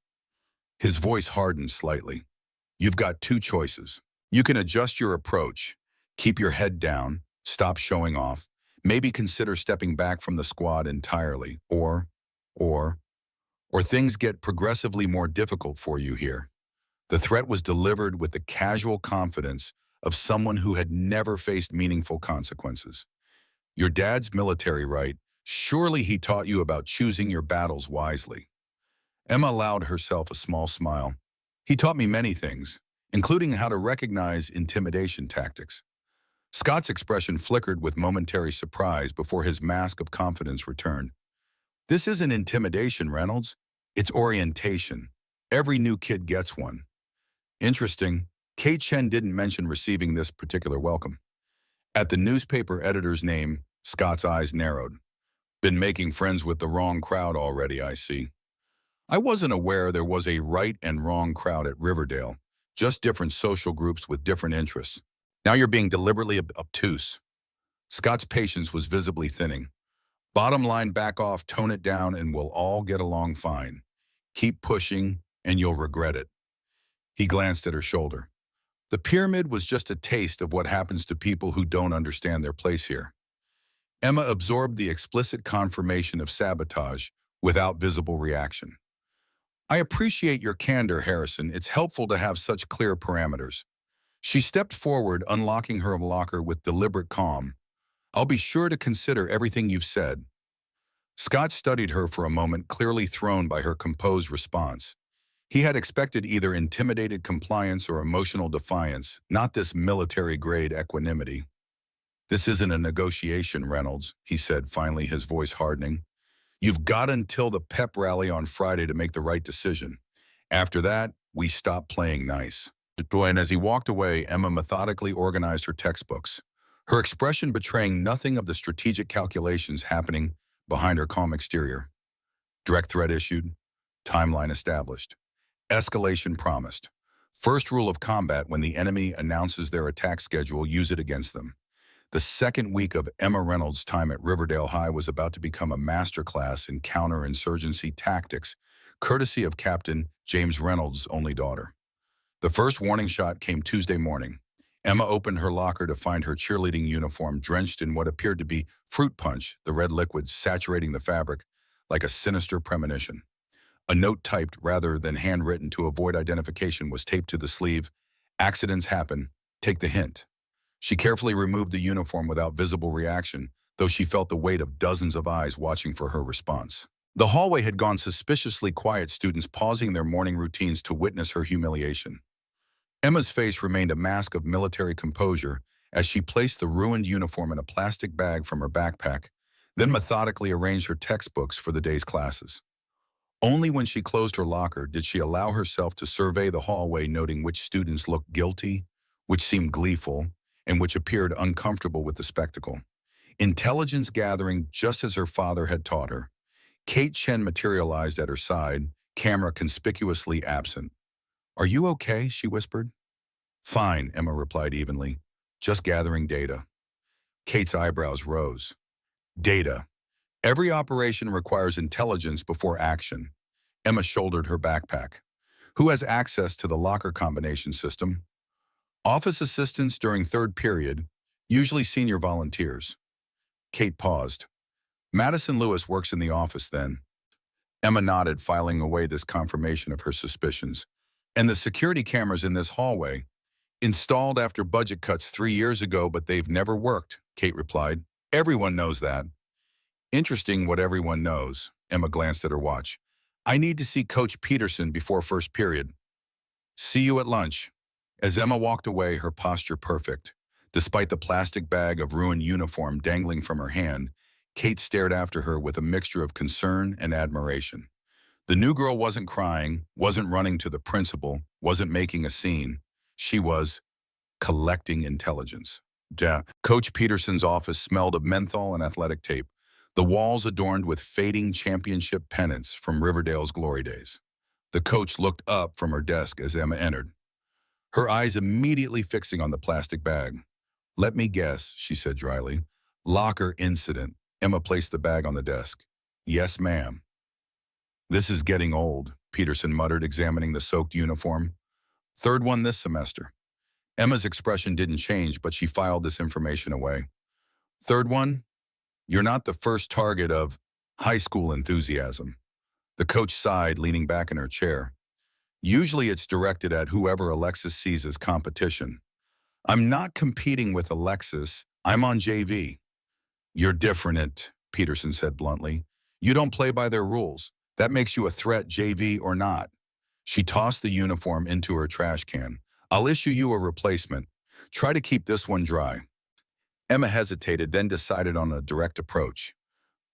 S1: His voice hardened slightly. You've got two choices. You can adjust your approach, keep your head down, stop showing off, maybe consider stepping back from the squad entirely, or things get progressively more difficult for you here. The threat was delivered with the casual confidence of someone who had never faced meaningful consequences. Your dad's military, right? Surely he taught you about choosing your battles wisely. Emma allowed herself a small smile. He taught me many things, including how to recognize intimidation tactics. Scott's expression flickered with momentary surprise before his mask of confidence returned. This isn't intimidation, Reynolds. It's orientation. Every new kid gets one. Interesting, Kate Chen didn't mention receiving this particular welcome. At the newspaper editor's name, Scott's eyes narrowed. Been making friends with the wrong crowd already, I see. I wasn't aware there was a right and wrong crowd at Riverdale, just different social groups with different interests. Now you're being deliberately obtuse. Scott's patience was visibly thinning. Bottom line, back off, tone it down, and we'll all get along fine. Keep pushing, and you'll regret it. He glanced at her shoulder. The pyramid was just a taste of what happens to people who don't understand their place here. Emma absorbed the explicit confirmation of sabotage without visible reaction. I appreciate your candor, Harrison. It's helpful to have such clear parameters. She stepped forward, unlocking her locker with deliberate calm. I'll be sure to consider everything you've said. Scott studied her for a moment, clearly thrown by her composed response. He had expected either intimidated compliance or emotional defiance, not this military-grade equanimity. This isn't a negotiation, Reynolds, he said, finally, his voice hardening. You've got until the pep rally on Friday to make the right decision. After that, we stop playing nice. And as he walked away, Emma methodically organized her textbooks, her expression betraying nothing of the strategic calculations happening behind her calm exterior. Direct threat issued, timeline established, escalation promised. First rule of combat: when the enemy announces their attack schedule, use it against them. The second week of Emma Reynolds' time at Riverdale High was about to become a masterclass in counterinsurgency tactics, courtesy of Captain James Reynolds' only daughter. The first warning shot came Tuesday morning. Emma opened her locker to find her cheerleading uniform drenched in what appeared to be fruit punch, the red liquid saturating the fabric like a sinister premonition. A note typed rather than handwritten to avoid identification was taped to the sleeve. Accidents happen. Take the hint. She carefully removed the uniform without visible reaction, though she felt the weight of dozens of eyes watching for her response. The hallway had gone suspiciously quiet, students pausing their morning routines to witness her humiliation. Emma's face remained a mask of military composure as she placed the ruined uniform in a plastic bag from her backpack, then methodically arranged her textbooks for the day's classes. Only when she closed her locker did she allow herself to survey the hallway, noting which students looked guilty, which seemed gleeful, and which appeared uncomfortable with the spectacle. Intelligence gathering just as her father had taught her. Kate Chen materialized at her side, camera conspicuously absent. Are you okay? She whispered. Fine, Emma replied evenly. Just gathering data. Kate's eyebrows rose. Data. Every operation requires intelligence before action. Emma shouldered her backpack. Who has access to the locker combination system? Office assistants during third period, usually senior volunteers. Kate paused. Madison Lewis works in the office then. Emma nodded, filing away this confirmation of her suspicions. And the security cameras in this hallway, installed after budget cuts 3 years ago, but they've never worked, Kate replied. Everyone knows that. Interesting what everyone knows. Emma glanced at her watch. I need to see Coach Peterson before first period. See you at lunch. As Emma walked away, her posture perfect. Despite the plastic bag of ruined uniform dangling from her hand, Kate stared after her with a mixture of concern and admiration. The new girl wasn't crying, wasn't running to the principal, wasn't making a scene. She was collecting intelligence. Yeah. Coach Peterson's office smelled of menthol and athletic tape, the walls adorned with fading championship pennants from Riverdale's glory days. The coach looked up from her desk as Emma entered, her eyes immediately fixing on the plastic bag. "Let me guess," she said dryly. "Locker incident." Emma placed the bag on the desk. "Yes, ma'am." "This is getting old," Peterson muttered, examining the soaked uniform. "Third one this semester." Emma's expression didn't change, but she filed this information away. "Third one? You're not the first target of high school enthusiasm." The coach sighed, leaning back in her chair. "Usually it's directed at whoever Alexis sees as competition. I'm not competing with Alexis. I'm on JV." "You're different," Peterson said bluntly. "You don't play by their rules. That makes you a threat, JV or not." She tossed the uniform into her trash can. "I'll issue you a replacement. Try to keep this one dry." Emma hesitated, then decided on a direct approach.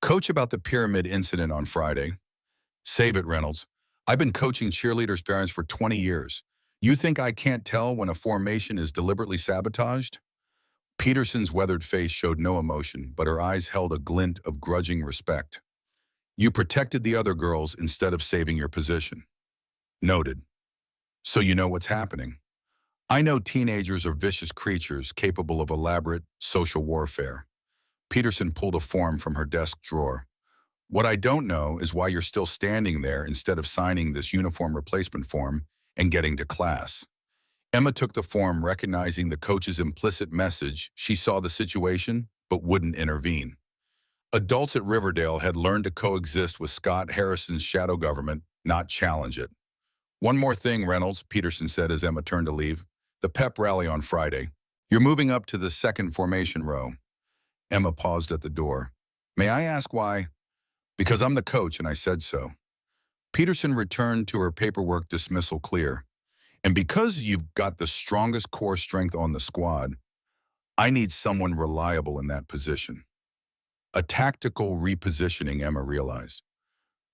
S1: "Coach, about the pyramid incident on Friday." "Save it, Reynolds. I've been coaching cheerleaders' parents for 20 years. You think I can't tell when a formation is deliberately sabotaged?" Peterson's weathered face showed no emotion, but her eyes held a glint of grudging respect. "You protected the other girls instead of saving your position." "Noted. So you know what's happening." "I know teenagers are vicious creatures capable of elaborate social warfare." Peterson pulled a form from her desk drawer. "What I don't know is why you're still standing there instead of signing this uniform replacement form and getting to class." Emma took the form, recognizing the coach's implicit message. She saw the situation, but wouldn't intervene. Adults at Riverdale had learned to coexist with Scott Harrison's shadow government, not challenge it. "One more thing, Reynolds," Peterson said as Emma turned to leave. "The pep rally on Friday. You're moving up to the second formation row." Emma paused at the door. "May I ask why?" "Because I'm the coach and I said so." Peterson returned to her paperwork dismissal clear. "And because you've got the strongest core strength on the squad, I need someone reliable in that position." A tactical repositioning, Emma realized.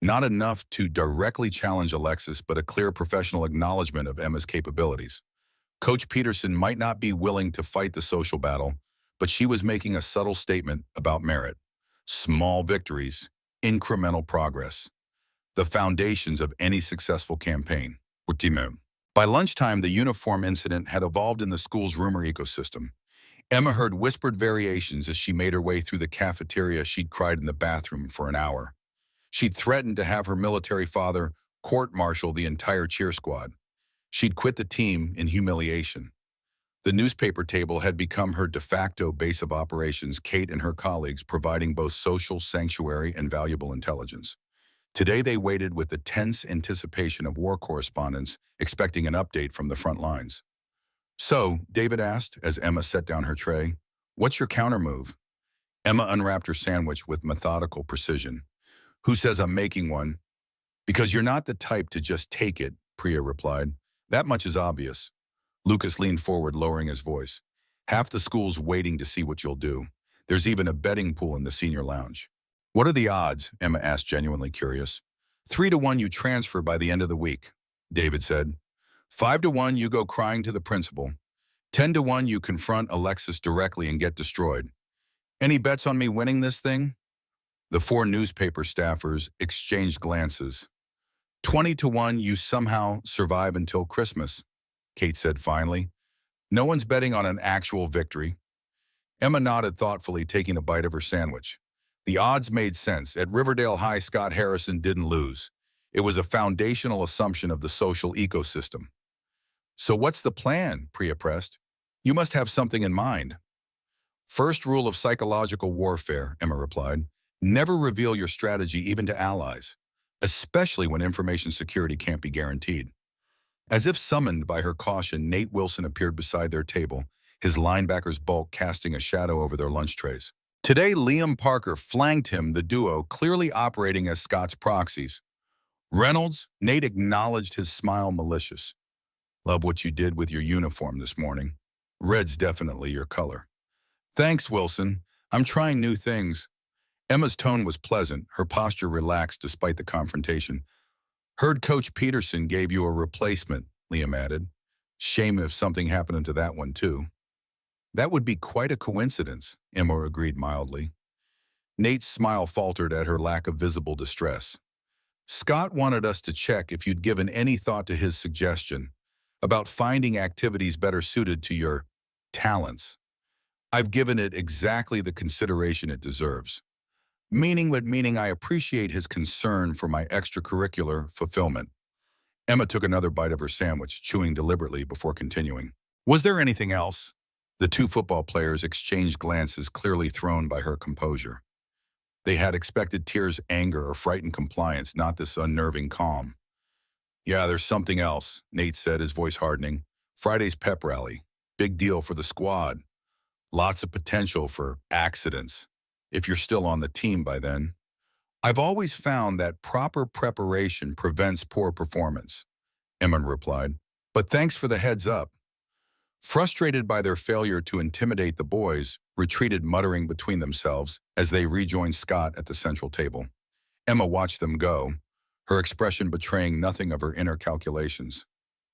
S1: Not enough to directly challenge Alexis, but a clear professional acknowledgement of Emma's capabilities. Coach Peterson might not be willing to fight the social battle, but she was making a subtle statement about merit. Small victories, incremental progress. The foundations of any successful campaign. By lunchtime, the uniform incident had evolved in the school's rumor ecosystem. Emma heard whispered variations as she made her way through the cafeteria. She'd cried in the bathroom for an hour. She'd threatened to have her military father court-martial the entire cheer squad. She'd quit the team in humiliation. The newspaper table had become her de facto base of operations, Kate and her colleagues providing both social sanctuary and valuable intelligence. Today they waited with the tense anticipation of war correspondents, expecting an update from the front lines. "So," David asked as Emma set down her tray, "what's your countermove?" Emma unwrapped her sandwich with methodical precision. "Who says I'm making one?" "Because you're not the type to just take it," Priya replied. "That much is obvious." Lucas leaned forward, lowering his voice. "Half the school's waiting to see what you'll do. There's even a betting pool in the senior lounge." "What are the odds?" Emma asked, genuinely curious. 3-1 you transfer by the end of the week," David said. 5-1 you go crying to the principal. 10-1 you confront Alexis directly and get destroyed. Any bets on me winning this thing?" The four newspaper staffers exchanged glances. 20-1 you somehow survive until Christmas," Kate said finally. "No one's betting on an actual victory." Emma nodded thoughtfully, taking a bite of her sandwich. The odds made sense. At Riverdale High, Scott Harrison didn't lose. It was a foundational assumption of the social ecosystem. "So what's the plan?" Priya pressed. "You must have something in mind." "First rule of psychological warfare," Emma replied. "Never reveal your strategy even to allies, especially when information security can't be guaranteed." As if summoned by her caution, Nate Wilson appeared beside their table, his linebacker's bulk casting a shadow over their lunch trays. Today, Liam Parker flanked him, the duo clearly operating as Scott's proxies. "Reynolds," Nate acknowledged, his smile malicious. "Love what you did with your uniform this morning. Red's definitely your color." "Thanks, Wilson. I'm trying new things." Emma's tone was pleasant, her posture relaxed despite the confrontation. Heard Coach Peterson gave you a replacement, Liam added. Shame if something happened to that one, too. That would be quite a coincidence, Emma agreed mildly. Nate's smile faltered at her lack of visible distress. Scott wanted us to check if you'd given any thought to his suggestion about finding activities better suited to your talents. I've given it exactly the consideration it deserves. Meaning I appreciate his concern for my extracurricular fulfillment. Emma took another bite of her sandwich, chewing deliberately before continuing. Was there anything else? The two football players exchanged glances, clearly thrown by her composure. They had expected tears, anger, or frightened compliance, not this unnerving calm. Yeah, there's something else, Nate said, his voice hardening. Friday's pep rally. Big deal for the squad. Lots of potential for accidents, if you're still on the team by then. I've always found that proper preparation prevents poor performance, Emma replied. But thanks for the heads up. Frustrated by their failure to intimidate the boys, retreated muttering between themselves as they rejoined Scott at the central table. Emma watched them go, her expression betraying nothing of her inner calculations.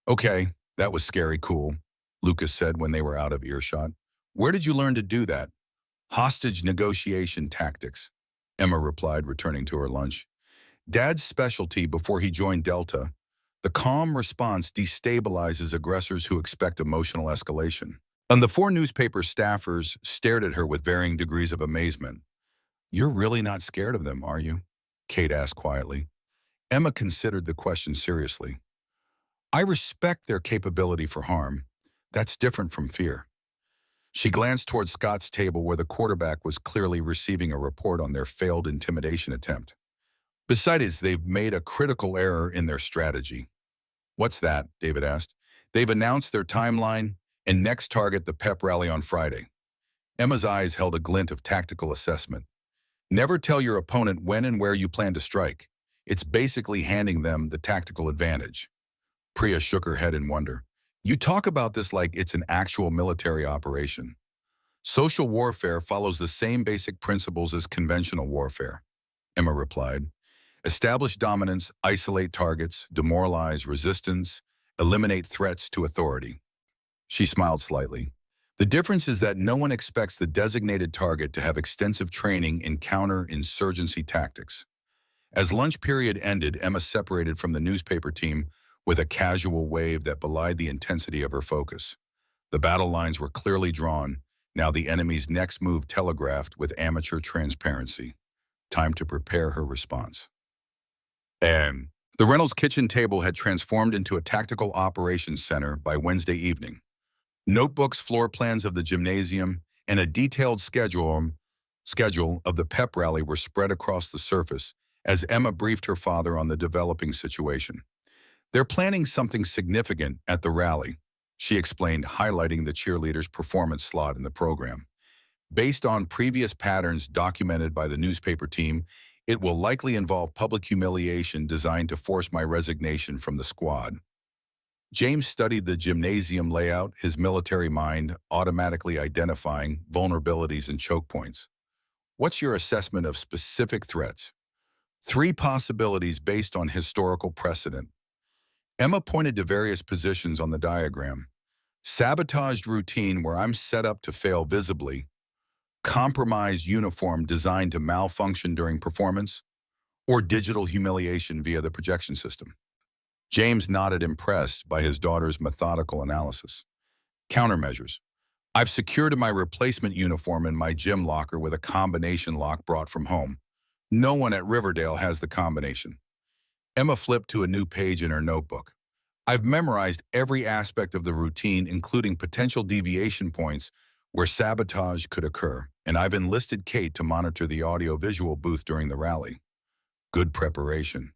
S1: Okay, that was scary cool, Lucas said when they were out of earshot. Where did you learn to do that? Hostage negotiation tactics, Emma replied, returning to her lunch. Dad's specialty before he joined Delta. The calm response destabilizes aggressors who expect emotional escalation. And the four newspaper staffers stared at her with varying degrees of amazement. You're really not scared of them, are you? Kate asked quietly. Emma considered the question seriously. I respect their capability for harm. That's different from fear. She glanced toward Scott's table where the quarterback was clearly receiving a report on their failed intimidation attempt. Besides, they've made a critical error in their strategy. What's that? David asked. They've announced their timeline and next target the pep rally on Friday. Emma's eyes held a glint of tactical assessment. Never tell your opponent when and where you plan to strike. It's basically handing them the tactical advantage. Priya shook her head in wonder. You talk about this like it's an actual military operation. Social warfare follows the same basic principles as conventional warfare, Emma replied. Establish dominance, isolate targets, demoralize resistance, eliminate threats to authority. She smiled slightly. The difference is that no one expects the designated target to have extensive training in counter-insurgency tactics. As lunch period ended, Emma separated from the newspaper team with a casual wave that belied the intensity of her focus. The battle lines were clearly drawn, now the enemy's next move telegraphed with amateur transparency. Time to prepare her response. And the Reynolds kitchen table had transformed into a tactical operations center by Wednesday evening. Notebooks, floor plans of the gymnasium, and a detailed schedule of the pep rally were spread across the surface as Emma briefed her father on the developing situation. They're planning something significant at the rally, she explained, highlighting the cheerleaders' performance slot in the program. Based on previous patterns documented by the newspaper team, it will likely involve public humiliation designed to force my resignation from the squad. James studied the gymnasium layout, his military mind automatically identifying vulnerabilities and choke points. What's your assessment of specific threats? 3 possibilities based on historical precedent. Emma pointed to various positions on the diagram. Sabotaged routine where I'm set up to fail visibly. Compromised uniform designed to malfunction during performance, or digital humiliation via the projection system. James nodded, impressed by his daughter's methodical analysis. Countermeasures. I've secured my replacement uniform in my gym locker with a combination lock brought from home. No one at Riverdale has the combination. Emma flipped to a new page in her notebook. I've memorized every aspect of the routine, including potential deviation points where sabotage could occur, and I've enlisted Kate to monitor the audio-visual booth during the rally. Good preparation.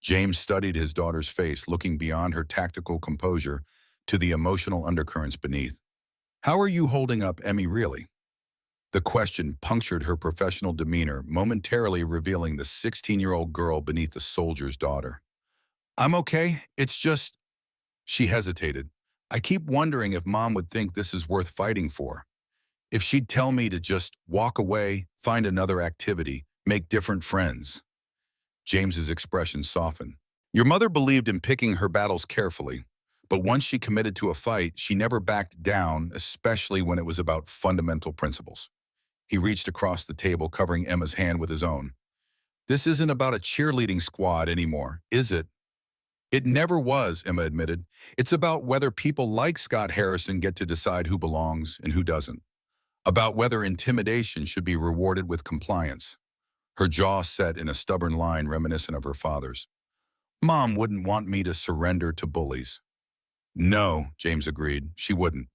S1: James studied his daughter's face, looking beyond her tactical composure to the emotional undercurrents beneath. How are you holding up, Emmy, really? The question punctured her professional demeanor, momentarily revealing the 16-year-old girl beneath the soldier's daughter. I'm okay, it's just... She hesitated. I keep wondering if Mom would think this is worth fighting for. If she'd tell me to just walk away, find another activity, make different friends. James's expression softened. Your mother believed in picking her battles carefully, but once she committed to a fight, she never backed down, especially when it was about fundamental principles. He reached across the table, covering Emma's hand with his own. This isn't about a cheerleading squad anymore, is it? It never was, Emma admitted. It's about whether people like Scott Harrison get to decide who belongs and who doesn't. About whether intimidation should be rewarded with compliance. Her jaw set in a stubborn line reminiscent of her father's. Mom wouldn't want me to surrender to bullies. No, James agreed, she wouldn't.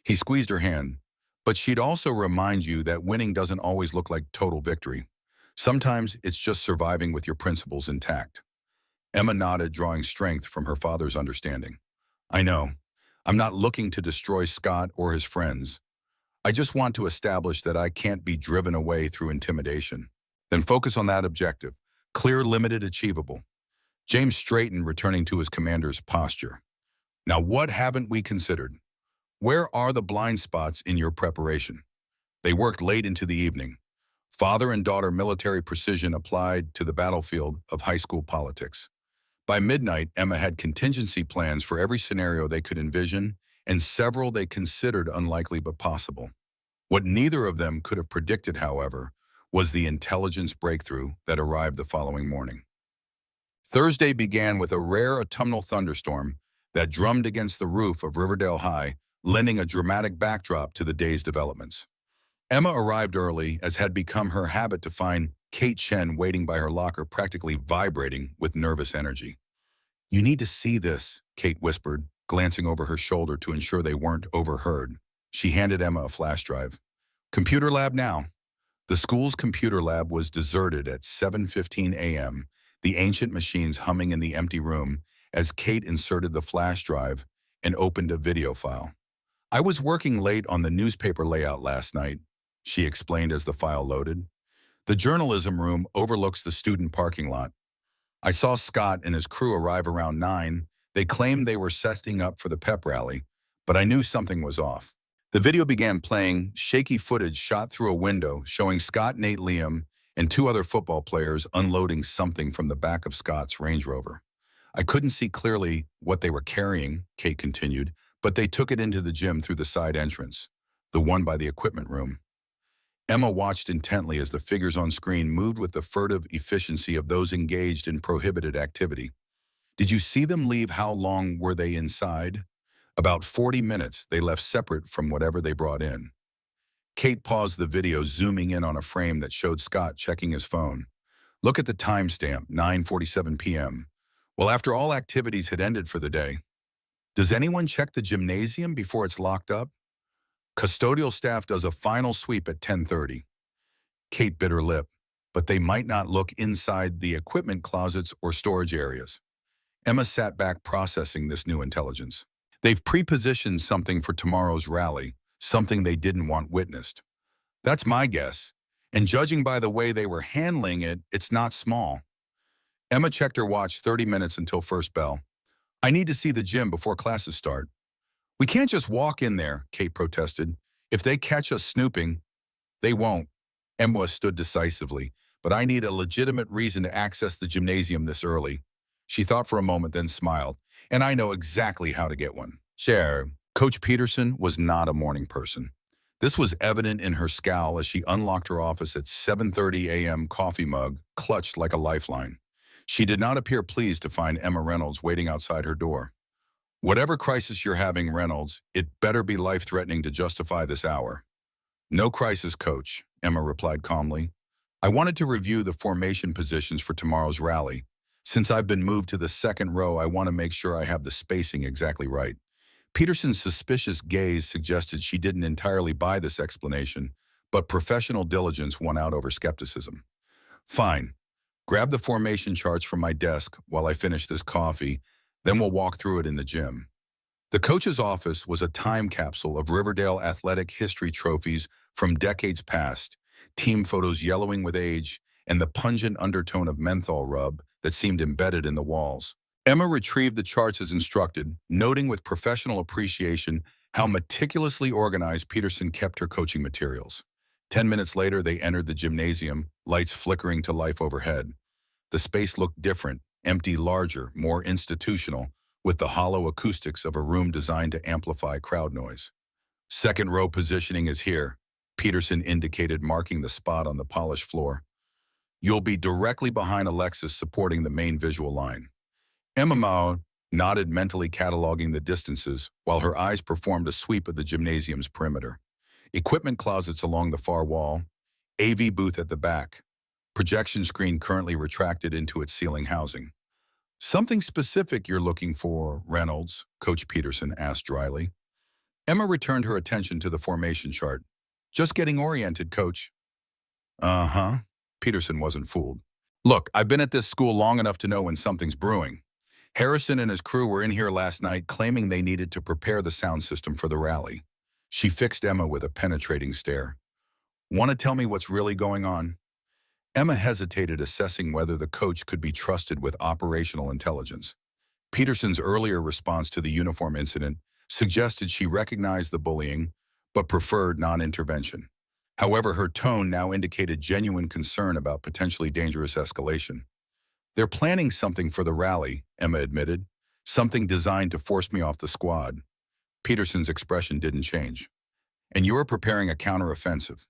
S1: He squeezed her hand. But she'd also remind you that winning doesn't always look like total victory. Sometimes it's just surviving with your principles intact. Emma nodded, drawing strength from her father's understanding. I know. I'm not looking to destroy Scott or his friends. I just want to establish that I can't be driven away through intimidation. Then focus on that objective. Clear, limited, achievable. James straightened, returning to his commander's posture. Now, what haven't we considered? Where are the blind spots in your preparation? They worked late into the evening. Father and daughter military precision applied to the battlefield of high school politics. By midnight, Emma had contingency plans for every scenario they could envision, and several they considered unlikely but possible. What neither of them could have predicted, however, was the intelligence breakthrough that arrived the following morning. Thursday began with a rare autumnal thunderstorm that drummed against the roof of Riverdale High, lending a dramatic backdrop to the day's developments. Emma arrived early, as had become her habit, to find Kate Chen waiting by her locker, practically vibrating with nervous energy. You need to see this, Kate whispered, glancing over her shoulder to ensure they weren't overheard. She handed Emma a flash drive. Computer lab now. The school's computer lab was deserted at 7:15 a.m., the ancient machines humming in the empty room as Kate inserted the flash drive and opened a video file. I was working late on the newspaper layout last night, she explained as the file loaded. The journalism room overlooks the student parking lot. I saw Scott and his crew arrive around 9. They claimed they were setting up for the pep rally, but I knew something was off. The video began playing, shaky footage shot through a window showing Scott, Nate, Liam, and 2 other football players unloading something from the back of Scott's Range Rover. I couldn't see clearly what they were carrying, Kate continued, but they took it into the gym through the side entrance, the one by the equipment room. Emma watched intently as the figures on screen moved with the furtive efficiency of those engaged in prohibited activity. Did you see them leave? How long were they inside? About 40 minutes. They left separate from whatever they brought in. Kate paused the video, zooming in on a frame that showed Scott checking his phone. Look at the timestamp, 9:47 p.m. Well, after all activities had ended for the day. Does anyone check the gymnasium before it's locked up? Custodial staff does a final sweep at 10:30. Kate bit her lip, but they might not look inside the equipment closets or storage areas. Emma sat back, processing this new intelligence. They've pre-positioned something for tomorrow's rally, something they didn't want witnessed. That's my guess, and judging by the way they were handling it, it's not small. Emma checked her watch. 30 minutes until first bell. I need to see the gym before classes start. We can't just walk in there, Kate protested. If they catch us snooping, they won't. Emma stood decisively, but I need a legitimate reason to access the gymnasium this early. She thought for a moment, then smiled. And I know exactly how to get one. Sure. Coach Peterson was not a morning person. This was evident in her scowl as she unlocked her office at 7:30 a.m. coffee mug, clutched like a lifeline. She did not appear pleased to find Emma Reynolds waiting outside her door. Whatever crisis you're having, Reynolds, it better be life-threatening to justify this hour. No crisis, Coach, Emma replied calmly. I wanted to review the formation positions for tomorrow's rally. Since I've been moved to the second row, I want to make sure I have the spacing exactly right. Peterson's suspicious gaze suggested she didn't entirely buy this explanation, but professional diligence won out over skepticism. Fine. Grab the formation charts from my desk while I finish this coffee, then we'll walk through it in the gym. The coach's office was a time capsule of Riverdale athletic history trophies from decades past, team photos yellowing with age, and the pungent undertone of menthol rub that seemed embedded in the walls. Emma retrieved the charts as instructed, noting with professional appreciation how meticulously organized Peterson kept her coaching materials. 10 minutes later, they entered the gymnasium, lights flickering to life overhead. The space looked different, empty larger, more institutional, with the hollow acoustics of a room designed to amplify crowd noise. Second row positioning is here, Peterson indicated, marking the spot on the polished floor. You'll be directly behind Alexis, supporting the main visual line. Emma Mao nodded, mentally cataloging the distances, while her eyes performed a sweep of the gymnasium's perimeter. Equipment closets along the far wall, AV booth at the back, projection screen currently retracted into its ceiling housing. Something specific you're looking for, Reynolds? Coach Peterson asked dryly. Emma returned her attention to the formation chart. Just getting oriented, Coach. Uh-huh. Peterson wasn't fooled. Look, I've been at this school long enough to know when something's brewing. Harrison and his crew were in here last night claiming they needed to prepare the sound system for the rally. She fixed Emma with a penetrating stare. Want to tell me what's really going on? Emma hesitated, assessing whether the coach could be trusted with operational intelligence. Peterson's earlier response to the uniform incident suggested she recognized the bullying, but preferred non-intervention. However, her tone now indicated genuine concern about potentially dangerous escalation. They're planning something for the rally, Emma admitted. Something designed to force me off the squad. Peterson's expression didn't change. And you're preparing a counteroffensive.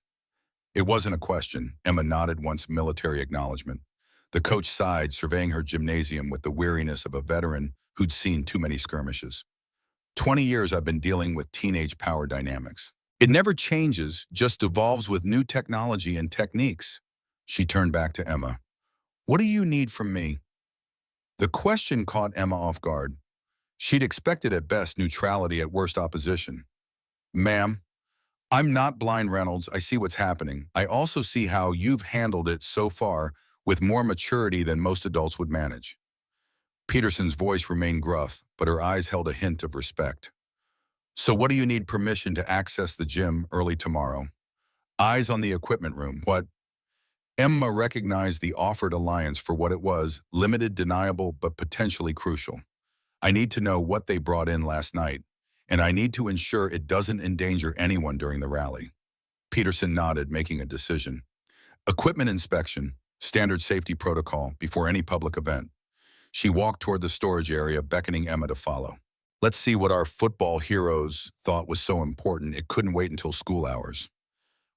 S1: It wasn't a question, Emma nodded once military acknowledgement. The coach sighed, surveying her gymnasium with the weariness of a veteran who'd seen too many skirmishes. 20 years I've been dealing with teenage power dynamics. It never changes, just evolves with new technology and techniques. She turned back to Emma. What do you need from me? The question caught Emma off guard. She'd expected at best neutrality, at worst opposition. Ma'am, I'm not blind, Reynolds. I see what's happening. I also see how you've handled it so far with more maturity than most adults would manage. Peterson's voice remained gruff, but her eyes held a hint of respect. So what do you need permission to access the gym early tomorrow? Eyes on the equipment room. What? Emma recognized the offered alliance for what it was, limited, deniable, but potentially crucial. I need to know what they brought in last night, and I need to ensure it doesn't endanger anyone during the rally. Peterson nodded, making a decision. Equipment inspection, standard safety protocol, before any public event. She walked toward the storage area, beckoning Emma to follow. Let's see what our football heroes thought was so important it couldn't wait until school hours.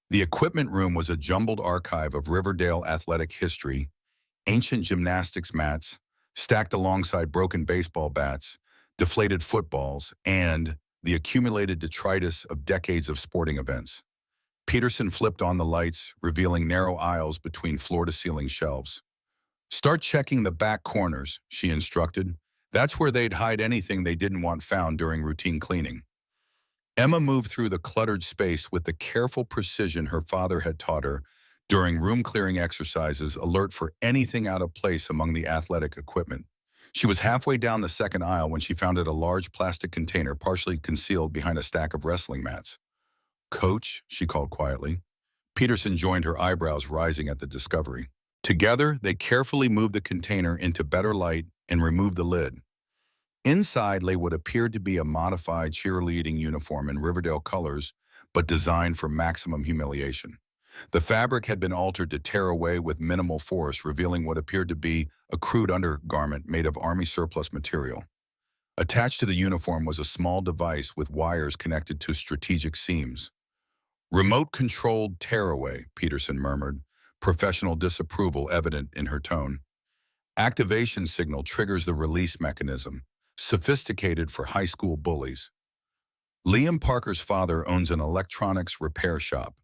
S1: The equipment room was a jumbled archive of Riverdale athletic history, ancient gymnastics mats, stacked alongside broken baseball bats, deflated footballs, and the accumulated detritus of decades of sporting events. Peterson flipped on the lights, revealing narrow aisles between floor-to-ceiling shelves. Start checking the back corners, she instructed. That's where they'd hide anything they didn't want found during routine cleaning. Emma moved through the cluttered space with the careful precision her father had taught her during room-clearing exercises, alert for anything out of place among the athletic equipment. She was halfway down the second aisle when she found a large plastic container partially concealed behind a stack of wrestling mats. Coach, she called quietly. Peterson joined, her eyebrows rising at the discovery. Together, they carefully moved the container into better light and removed the lid. Inside lay what appeared to be a modified cheerleading uniform in Riverdale colors, but designed for maximum humiliation. The fabric had been altered to tear away with minimal force, revealing what appeared to be a crude undergarment made of army surplus material. Attached to the uniform was a small device with wires connected to strategic seams. Remote-controlled tearaway, Peterson murmured, professional disapproval evident in her tone. Activation signal triggers the release mechanism, sophisticated for high school bullies. Liam Parker's father owns an electronics repair shop,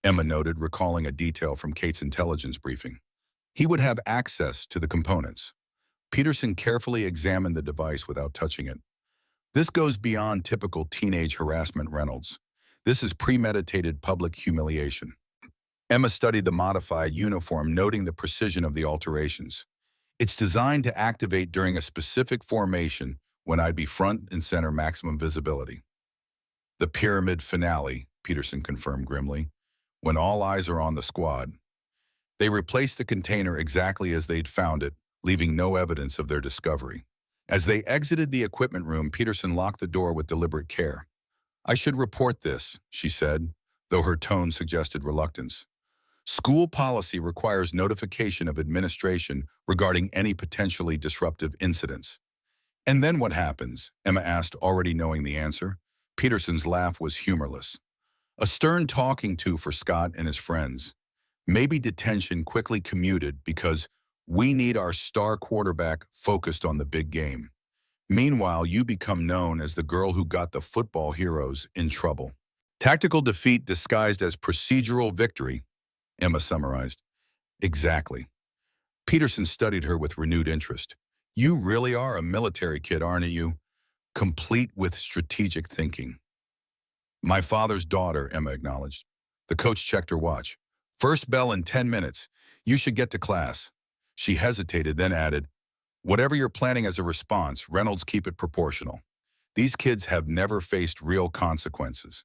S1: Emma noted, recalling a detail from Kate's intelligence briefing. He would have access to the components. Peterson carefully examined the device without touching it. This goes beyond typical teenage harassment, Reynolds. This is premeditated public humiliation. Emma studied the modified uniform, noting the precision of the alterations. It's designed to activate during a specific formation when I'd be front and center, maximum visibility. The pyramid finale, Peterson confirmed grimly, when all eyes are on the squad. They replaced the container exactly as they'd found it, leaving no evidence of their discovery. As they exited the equipment room, Peterson locked the door with deliberate care. I should report this, she said, though her tone suggested reluctance. School policy requires notification of administration regarding any potentially disruptive incidents. And then what happens? Emma asked, already knowing the answer. Peterson's laugh was humorless. A stern talking to for Scott and his friends. Maybe detention quickly commuted because we need our star quarterback focused on the big game. Meanwhile, you become known as the girl who got the football heroes in trouble. Tactical defeat disguised as procedural victory, Emma summarized. Exactly. Peterson studied her with renewed interest. You really are a military kid, aren't you? Complete with strategic thinking. My father's daughter, Emma acknowledged. The coach checked her watch. First bell in 10 minutes. You should get to class. She hesitated, then added, whatever you're planning as a response, Reynolds, keep it proportional. These kids have never faced real consequences.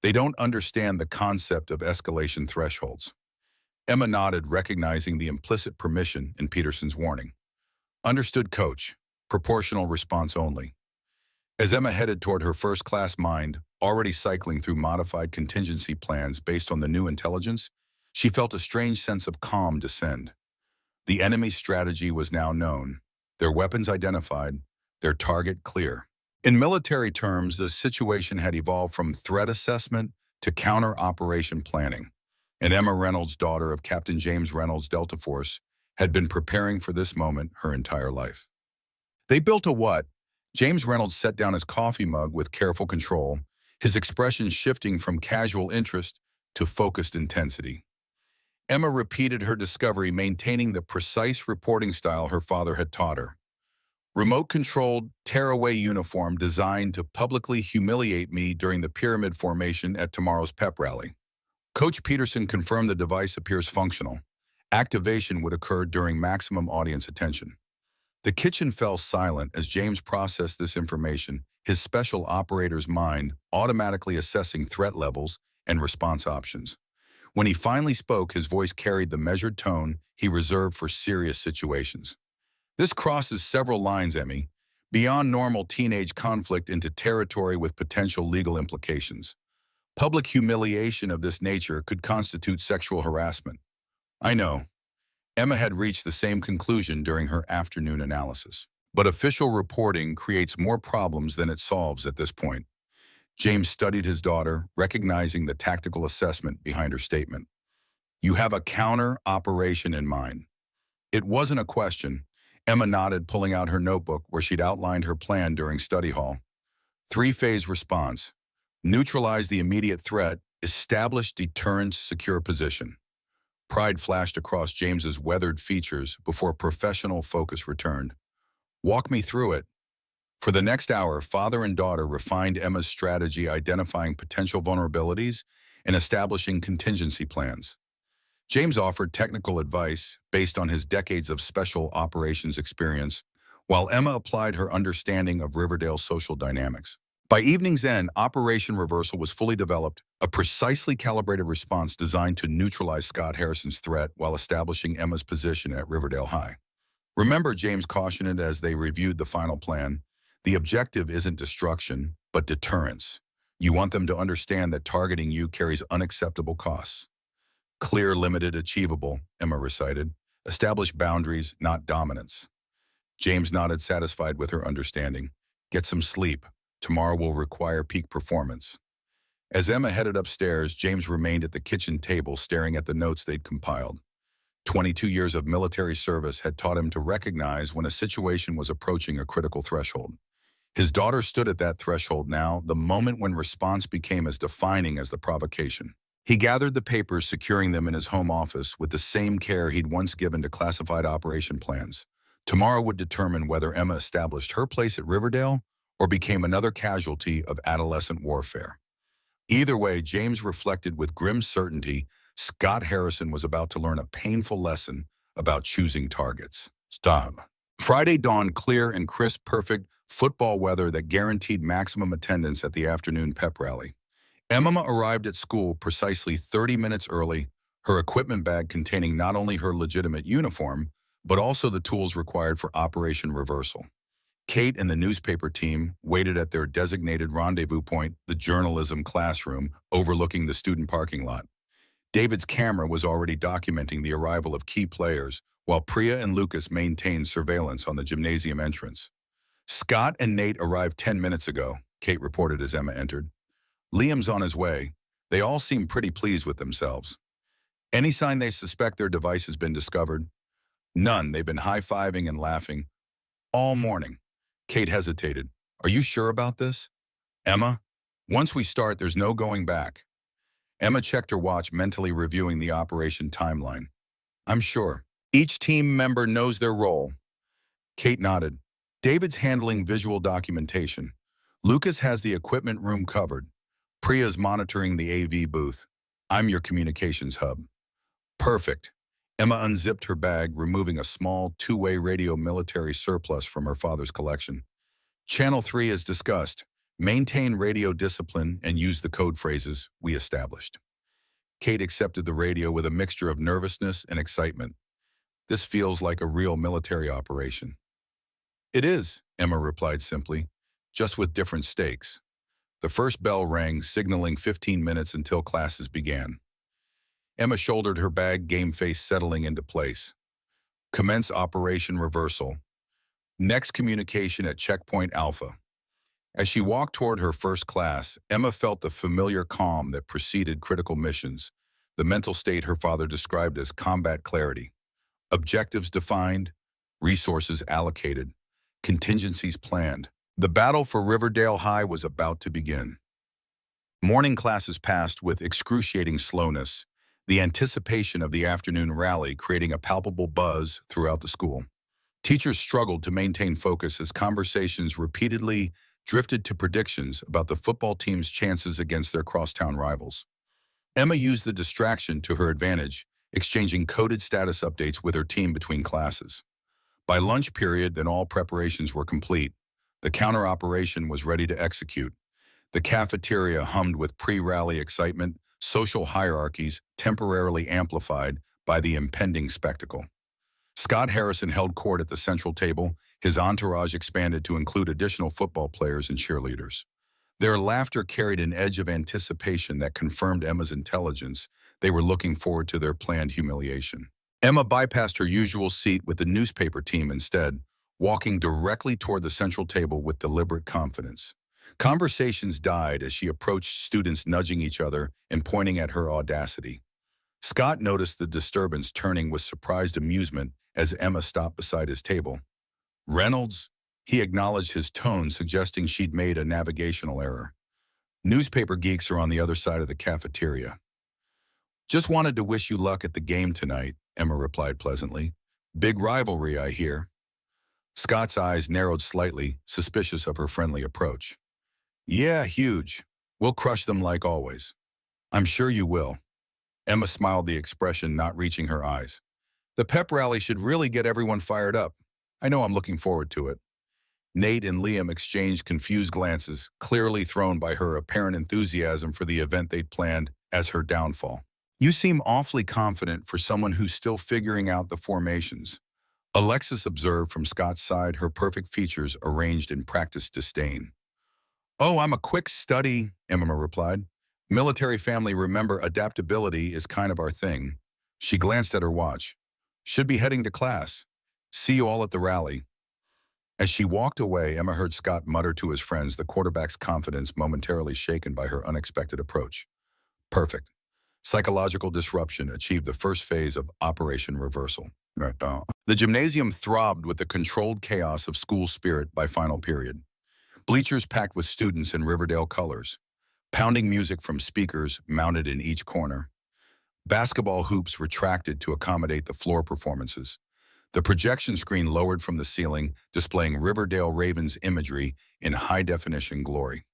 S1: They don't understand the concept of escalation thresholds. Emma nodded, recognizing the implicit permission in Peterson's warning. Understood, coach. Proportional response only. As Emma headed toward her first-class mind, already cycling through modified contingency plans based on the new intelligence, she felt a strange sense of calm descend. The enemy's strategy was now known, their weapons identified, their target clear. In military terms, the situation had evolved from threat assessment to counter-operation planning, and Emma Reynolds, daughter of Captain James Reynolds, Delta Force, had been preparing for this moment her entire life. They built a what? James Reynolds set down his coffee mug with careful control, his expression shifting from casual interest to focused intensity. Emma repeated her discovery, maintaining the precise reporting style her father had taught her. Remote-controlled, tearaway uniform designed to publicly humiliate me during the pyramid formation at tomorrow's pep rally. Coach Peterson confirmed the device appears functional. Activation would occur during maximum audience attention. The kitchen fell silent as James processed this information, his special operator's mind automatically assessing threat levels and response options. When he finally spoke, his voice carried the measured tone he reserved for serious situations. This crosses several lines, Emmy, beyond normal teenage conflict into territory with potential legal implications. Public humiliation of this nature could constitute sexual harassment. I know. Emma had reached the same conclusion during her afternoon analysis. But official reporting creates more problems than it solves at this point. James studied his daughter, recognizing the tactical assessment behind her statement. You have a counter-operation in mind. It wasn't a question. Emma nodded, pulling out her notebook where she'd outlined her plan during study hall. Three-phase response. Neutralize the immediate threat. Establish deterrence, secure position. Pride flashed across James's weathered features before professional focus returned. Walk me through it. For the next hour, father and daughter refined Emma's strategy, identifying potential vulnerabilities and establishing contingency plans. James offered technical advice based on his decades of special operations experience, while Emma applied her understanding of Riverdale's social dynamics. By evening's end, Operation Reversal was fully developed, a precisely calibrated response designed to neutralize Scott Harrison's threat while establishing Emma's position at Riverdale High. Remember, James cautioned as they reviewed the final plan, the objective isn't destruction, but deterrence. You want them to understand that targeting you carries unacceptable costs. Clear, limited, achievable, Emma recited. Establish boundaries, not dominance. James nodded, satisfied with her understanding. Get some sleep. Tomorrow will require peak performance. As Emma headed upstairs, James remained at the kitchen table staring at the notes they'd compiled. 22 years of military service had taught him to recognize when a situation was approaching a critical threshold. His daughter stood at that threshold now, the moment when response became as defining as the provocation. He gathered the papers, securing them in his home office with the same care he'd once given to classified operation plans. Tomorrow would determine whether Emma established her place at Riverdale or became another casualty of adolescent warfare. Either way, James reflected with grim certainty, Scott Harrison was about to learn a painful lesson about choosing targets. Stop. Friday dawned clear and crisp, perfect football weather that guaranteed maximum attendance at the afternoon pep rally. Emma arrived at school precisely 30 minutes early, her equipment bag containing not only her legitimate uniform, but also the tools required for Operation Reversal. Kate and the newspaper team waited at their designated rendezvous point, the journalism classroom, overlooking the student parking lot. David's camera was already documenting the arrival of key players, while Priya and Lucas maintained surveillance on the gymnasium entrance. Scott and Nate arrived 10 minutes ago, Kate reported as Emma entered. Liam's on his way. They all seem pretty pleased with themselves. Any sign they suspect their device has been discovered? None. They've been high-fiving and laughing all morning. Kate hesitated. Are you sure about this? Emma? Once we start, there's no going back. Emma checked her watch, mentally reviewing the operation timeline. I'm sure. Each team member knows their role. Kate nodded. David's handling visual documentation. Lucas has the equipment room covered. Priya's monitoring the AV booth. I'm your communications hub. Perfect. Emma unzipped her bag, removing a small two-way radio military surplus from her father's collection. Channel 3 as discussed. Maintain radio discipline and use the code phrases we established. Kate accepted the radio with a mixture of nervousness and excitement. This feels like a real military operation. It is, Emma replied simply, just with different stakes. The first bell rang, signaling 15 minutes until classes began. Emma shouldered her bag, game face settling into place. Commence Operation Reversal. Next communication at Checkpoint Alpha. As she walked toward her first class, Emma felt the familiar calm that preceded critical missions, the mental state her father described as combat clarity. Objectives defined, resources allocated, contingencies planned. The battle for Riverdale High was about to begin. Morning classes passed with excruciating slowness, the anticipation of the afternoon rally creating a palpable buzz throughout the school. Teachers struggled to maintain focus as conversations repeatedly drifted to predictions about the football team's chances against their crosstown rivals. Emma used the distraction to her advantage, exchanging coded status updates with her team between classes. By lunch period, then all preparations were complete. The counter-operation was ready to execute. The cafeteria hummed with pre-rally excitement, social hierarchies temporarily amplified by the impending spectacle. Scott Harrison held court at the central table, his entourage expanded to include additional football players and cheerleaders. Their laughter carried an edge of anticipation that confirmed Emma's intelligence. They were looking forward to their planned humiliation. Emma bypassed her usual seat with the newspaper team instead, walking directly toward the central table with deliberate confidence. Conversations died as she approached students nudging each other and pointing at her audacity. Scott noticed the disturbance, turning with surprised amusement as Emma stopped beside his table. Reynolds? He acknowledged his tone, suggesting she'd made a navigational error. Newspaper geeks are on the other side of the cafeteria. Just wanted to wish you luck at the game tonight, Emma replied pleasantly. Big rivalry, I hear. Scott's eyes narrowed slightly, suspicious of her friendly approach. Yeah, huge. We'll crush them like always. I'm sure you will. Emma smiled, the expression not reaching her eyes. The pep rally should really get everyone fired up. I know I'm looking forward to it. Nate and Liam exchanged confused glances, clearly thrown by her apparent enthusiasm for the event they'd planned as her downfall. You seem awfully confident for someone who's still figuring out the formations. Alexis observed from Scott's side, her perfect features arranged in practiced disdain. Oh, I'm a quick study, Emma replied. Military family, remember, adaptability is kind of our thing. She glanced at her watch. Should be heading to class. See you all at the rally. As she walked away, Emma heard Scott mutter to his friends, the quarterback's confidence momentarily shaken by her unexpected approach. Perfect. Psychological disruption achieved the first phase of Operation Reversal. The gymnasium throbbed with the controlled chaos of school spirit by final period. Bleachers packed with students in Riverdale colors. Pounding music from speakers mounted in each corner. Basketball hoops retracted to accommodate the floor performances. The projection screen lowered from the ceiling, displaying Riverdale Ravens imagery in high-definition glory.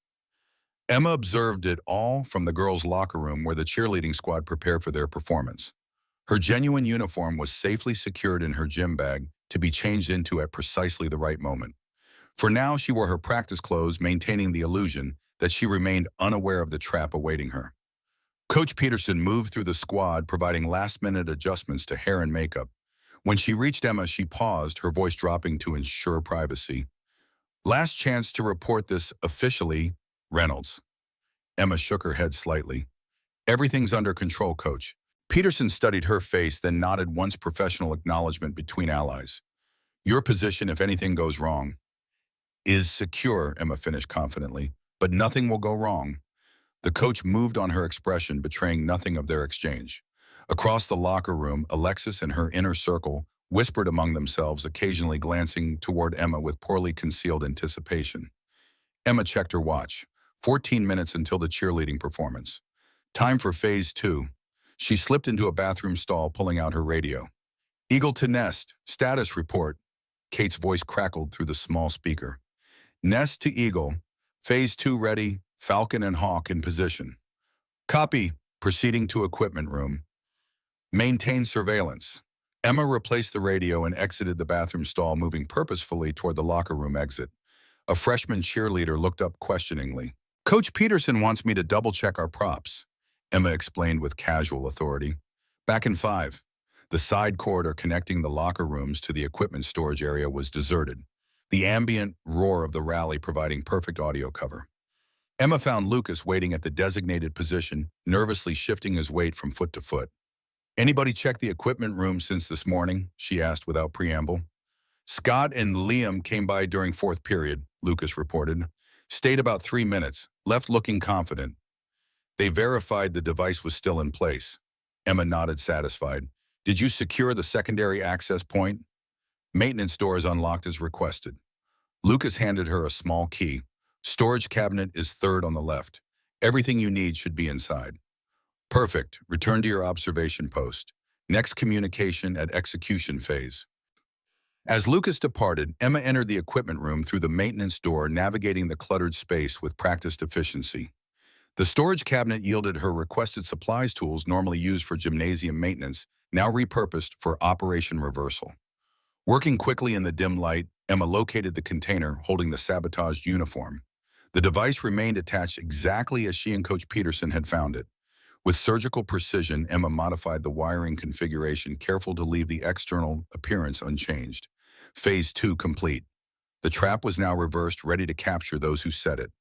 S1: Emma observed it all from the girls' locker room where the cheerleading squad prepared for their performance. Her genuine uniform was safely secured in her gym bag to be changed into at precisely the right moment. For now, she wore her practice clothes, maintaining the illusion that she remained unaware of the trap awaiting her. Coach Peterson moved through the squad, providing last-minute adjustments to hair and makeup. When she reached Emma, she paused, her voice dropping to ensure privacy. Last chance to report this officially, Reynolds. Emma shook her head slightly. Everything's under control, Coach. Peterson studied her face, then nodded once professional acknowledgement between allies. Your position, if anything goes wrong, is secure, Emma finished confidently, but nothing will go wrong. The coach moved on her expression, betraying nothing of their exchange. Across the locker room, Alexis and her inner circle whispered among themselves, occasionally glancing toward Emma with poorly concealed anticipation. Emma checked her watch. 14 minutes until the cheerleading performance. Time for phase 2. She slipped into a bathroom stall, pulling out her radio. Eagle to nest. Status report. Kate's voice crackled through the small speaker. Nest to Eagle. Phase 2 ready. Falcon and Hawk in position. Copy. Proceeding to equipment room. Maintain surveillance. Emma replaced the radio and exited the bathroom stall, moving purposefully toward the locker room exit. A freshman cheerleader looked up questioningly. Coach Peterson wants me to double-check our props, Emma explained with casual authority. Back in 5. The side corridor connecting the locker rooms to the equipment storage area was deserted, the ambient roar of the rally providing perfect audio cover. Emma found Lucas waiting at the designated position, nervously shifting his weight from foot to foot. Anybody check the equipment room since this morning? She asked without preamble. Scott and Liam came by during 4th period, Lucas reported. Stayed about 3 minutes, left looking confident. They verified the device was still in place. Emma nodded, satisfied. Did you secure the secondary access point? Maintenance door is unlocked as requested. Lucas handed her a small key. Storage cabinet is 3rd on the left. Everything you need should be inside. Perfect. Return to your observation post. Next communication at execution phase. As Lucas departed, Emma entered the equipment room through the maintenance door, navigating the cluttered space with practiced efficiency. The storage cabinet yielded her requested supplies, tools normally used for gymnasium maintenance, now repurposed for operation reversal. Working quickly in the dim light, Emma located the container holding the sabotaged uniform. The device remained attached exactly as she and Coach Peterson had found it. With surgical precision, Emma modified the wiring configuration, careful to leave the external appearance unchanged. Phase 2 complete. The trap was now reversed, ready to capture those who set it.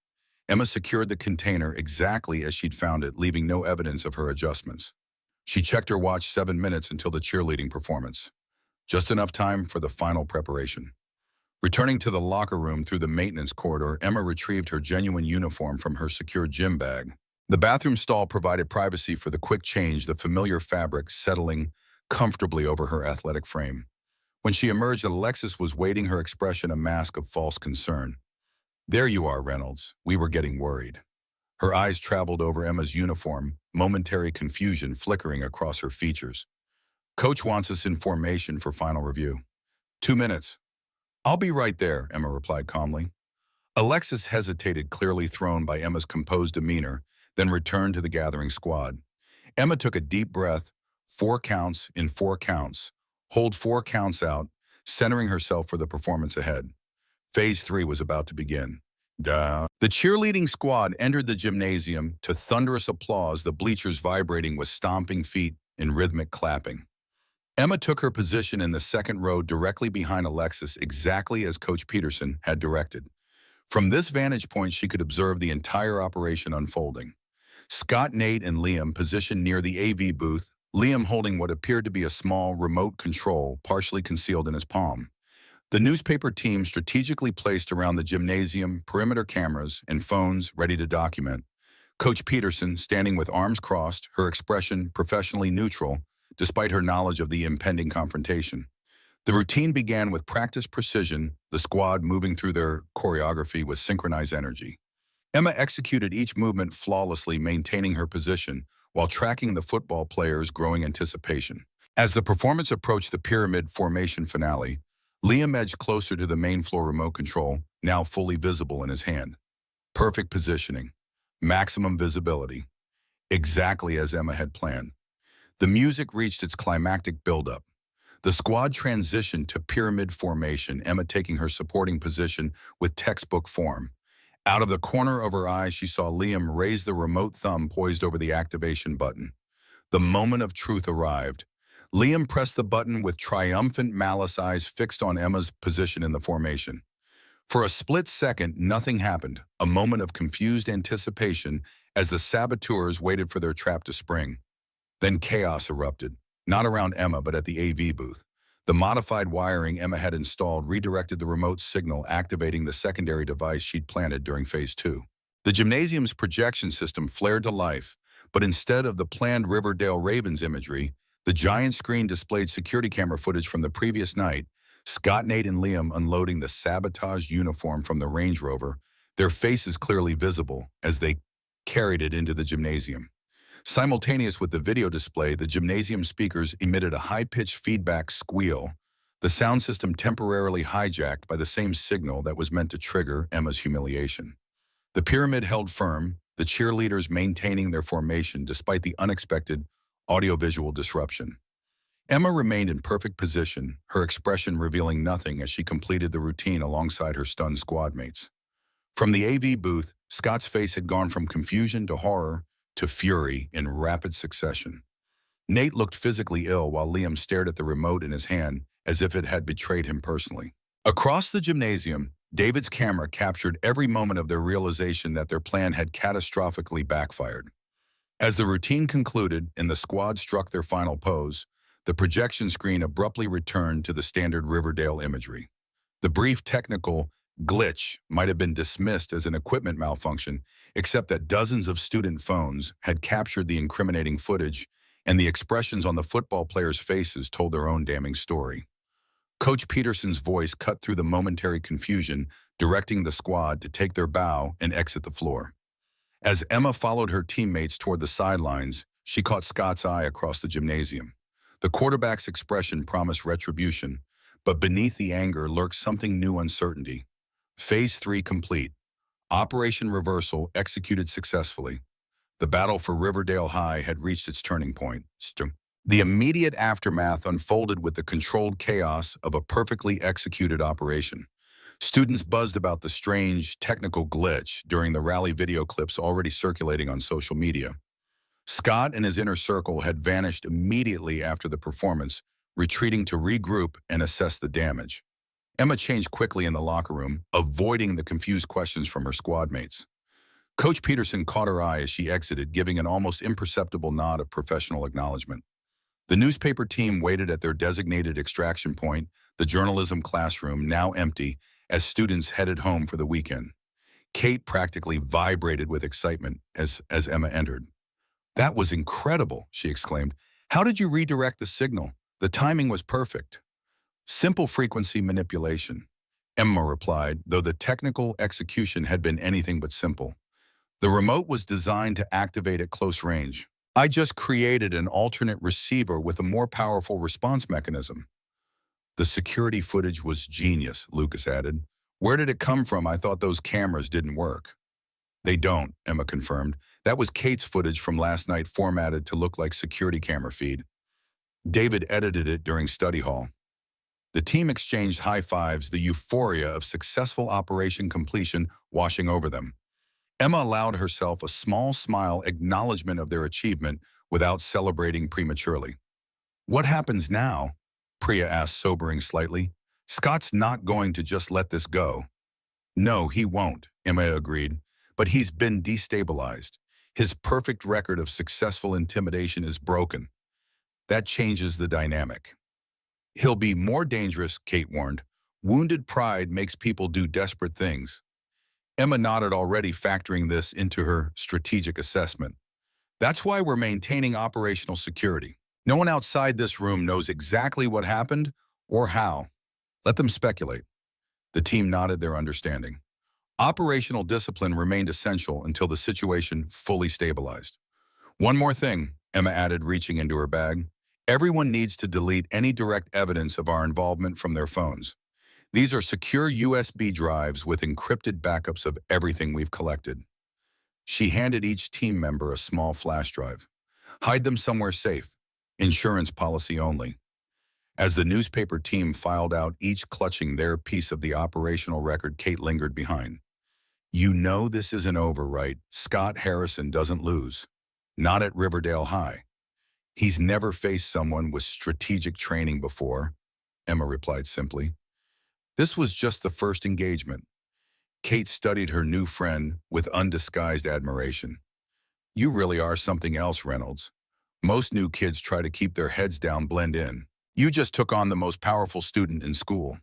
S1: Emma secured the container exactly as she'd found it, leaving no evidence of her adjustments. She checked her watch. 7 minutes until the cheerleading performance. Just enough time for the final preparation. Returning to the locker room through the maintenance corridor, Emma retrieved her genuine uniform from her secure gym bag. The bathroom stall provided privacy for the quick change, the familiar fabric settling comfortably over her athletic frame. When she emerged, Alexis was waiting, her expression a mask of false concern. There you are, Reynolds. We were getting worried. Her eyes traveled over Emma's uniform, momentary confusion flickering across her features. Coach wants us in formation for final review. 2 minutes. I'll be right there, Emma replied calmly. Alexis hesitated, clearly thrown by Emma's composed demeanor, then returned to the gathering squad. Emma took a deep breath, 4 counts in 4 counts. Hold 4 counts out, centering herself for the performance ahead. Phase 3 was about to begin. Duh. The cheerleading squad entered the gymnasium to thunderous applause, the bleachers vibrating with stomping feet and rhythmic clapping. Emma took her position in the 2nd row directly behind Alexis, exactly as Coach Peterson had directed. From this vantage point, she could observe the entire operation unfolding. Scott, Nate, and Liam positioned near the AV booth, Liam holding what appeared to be a small remote control partially concealed in his palm. The newspaper team strategically placed around the gymnasium, perimeter cameras and phones ready to document. Coach Peterson standing with arms crossed, her expression professionally neutral, despite her knowledge of the impending confrontation. The routine began with practiced precision, the squad moving through their choreography with synchronized energy. Emma executed each movement flawlessly, maintaining her position while tracking the football players' growing anticipation. As the performance approached the pyramid formation finale, Liam edged closer to the main floor remote control, now fully visible in his hand. Perfect positioning, maximum visibility, exactly as Emma had planned. The music reached its climactic buildup. The squad transitioned to pyramid formation, Emma taking her supporting position with textbook form. Out of the corner of her eye, she saw Liam raise the remote thumb poised over the activation button. The moment of truth arrived. Liam pressed the button with triumphant malice, eyes fixed on Emma's position in the formation. For a split second, nothing happened, a moment of confused anticipation as the saboteurs waited for their trap to spring. Then chaos erupted, not around Emma but at the AV booth. The modified wiring Emma had installed redirected the remote signal, activating the secondary device she'd planted during Phase 2. The gymnasium's projection system flared to life, but instead of the planned Riverdale Ravens imagery, the giant screen displayed security camera footage from the previous night. Scott, Nate, and Liam unloading the sabotaged uniform from the Range Rover, their faces clearly visible as they carried it into the gymnasium. Simultaneous with the video display, the gymnasium speakers emitted a high-pitched feedback squeal, the sound system temporarily hijacked by the same signal that was meant to trigger Emma's humiliation. The pyramid held firm, the cheerleaders maintaining their formation despite the unexpected audiovisual disruption. Emma remained in perfect position, her expression revealing nothing as she completed the routine alongside her stunned squad mates. From the AV booth, Scott's face had gone from confusion to horror to fury in rapid succession. Nate looked physically ill while Liam stared at the remote in his hand as if it had betrayed him personally. Across the gymnasium, David's camera captured every moment of their realization that their plan had catastrophically backfired. As the routine concluded and the squad struck their final pose, the projection screen abruptly returned to the standard Riverdale imagery. The brief technical glitch might have been dismissed as an equipment malfunction, except that dozens of student phones had captured the incriminating footage, and the expressions on the football players' faces told their own damning story. Coach Peterson's voice cut through the momentary confusion, directing the squad to take their bow and exit the floor. As Emma followed her teammates toward the sidelines, she caught Scott's eye across the gymnasium. The quarterback's expression promised retribution, but beneath the anger lurked something new: uncertainty. Phase 3 complete. Operation Reversal executed successfully. The battle for Riverdale High had reached its turning point. The immediate aftermath unfolded with the controlled chaos of a perfectly executed operation. Students buzzed about the strange technical glitch during the rally video clips already circulating on social media. Scott and his inner circle had vanished immediately after the performance, retreating to regroup and assess the damage. Emma changed quickly in the locker room, avoiding the confused questions from her squad mates. Coach Peterson caught her eye as she exited, giving an almost imperceptible nod of professional acknowledgement. The newspaper team waited at their designated extraction point, the journalism classroom now empty, as students headed home for the weekend. Kate practically vibrated with excitement as Emma entered. "That was incredible," she exclaimed. "How did you redirect the signal? The timing was perfect." "Simple frequency manipulation," Emma replied, though the technical execution had been anything but simple. The remote was designed to activate at close range. I just created an alternate receiver with a more powerful response mechanism. "The security footage was genius," Lucas added. "Where did it come from? I thought those cameras didn't work." "They don't," Emma confirmed. "That was Kate's footage from last night, formatted to look like security camera feed. David edited it during study hall." The team exchanged high fives, the euphoria of successful operation completion washing over them. Emma allowed herself a small smile, acknowledgement of their achievement, without celebrating prematurely. "What happens now?" Priya asked, sobering slightly. "Scott's not going to just let this go." "No, he won't," Emma agreed, "but he's been destabilized. His perfect record of successful intimidation is broken. That changes the dynamic." "He'll be more dangerous," Kate warned. "Wounded pride makes people do desperate things." Emma nodded, already factoring this into her strategic assessment. "That's why we're maintaining operational security. No one outside this room knows exactly what happened or how. Let them speculate." The team nodded their understanding. Operational discipline remained essential until the situation fully stabilized. "One more thing," Emma added, reaching into her bag. "Everyone needs to delete any direct evidence of our involvement from their phones. These are secure USB drives with encrypted backups of everything we've collected." She handed each team member a small flash drive. "Hide them somewhere safe. Insurance policy only." As the newspaper team filed out, each clutching their piece of the operational record, Kate lingered behind. "You know this isn't over, right? Scott Harrison doesn't lose. Not at Riverdale High. He's never faced someone with strategic training before," Emma replied simply. This was just the first engagement. Kate studied her new friend with undisguised admiration. "You really are something else, Reynolds. Most new kids try to keep their heads down, blend in. You just took on the most powerful student in school.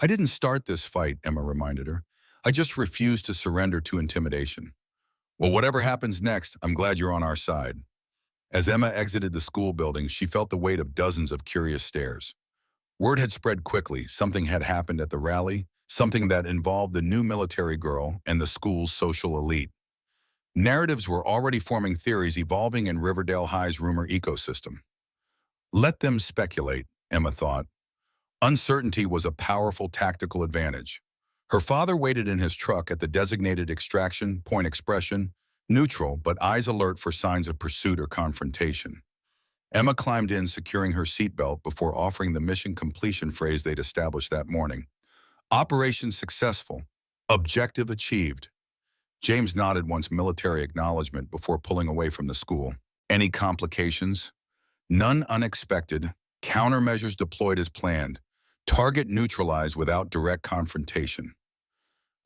S1: I didn't start this fight, Emma reminded her. I just refused to surrender to intimidation. Well, whatever happens next, I'm glad you're on our side. As Emma exited the school building, she felt the weight of dozens of curious stares. Word had spread quickly. Something had happened at the rally, something that involved the new military girl and the school's social elite. Narratives were already forming, theories evolving in Riverdale High's rumor ecosystem. Let them speculate, Emma thought. Uncertainty was a powerful tactical advantage. Her father waited in his truck at the designated extraction point, expression neutral but eyes alert for signs of pursuit or confrontation. Emma climbed in, securing her seatbelt before offering the mission completion phrase they'd established that morning. Operation successful. Objective achieved. James nodded once military acknowledgement before pulling away from the school. Any complications? None unexpected. Countermeasures deployed as planned. Target neutralized without direct confrontation.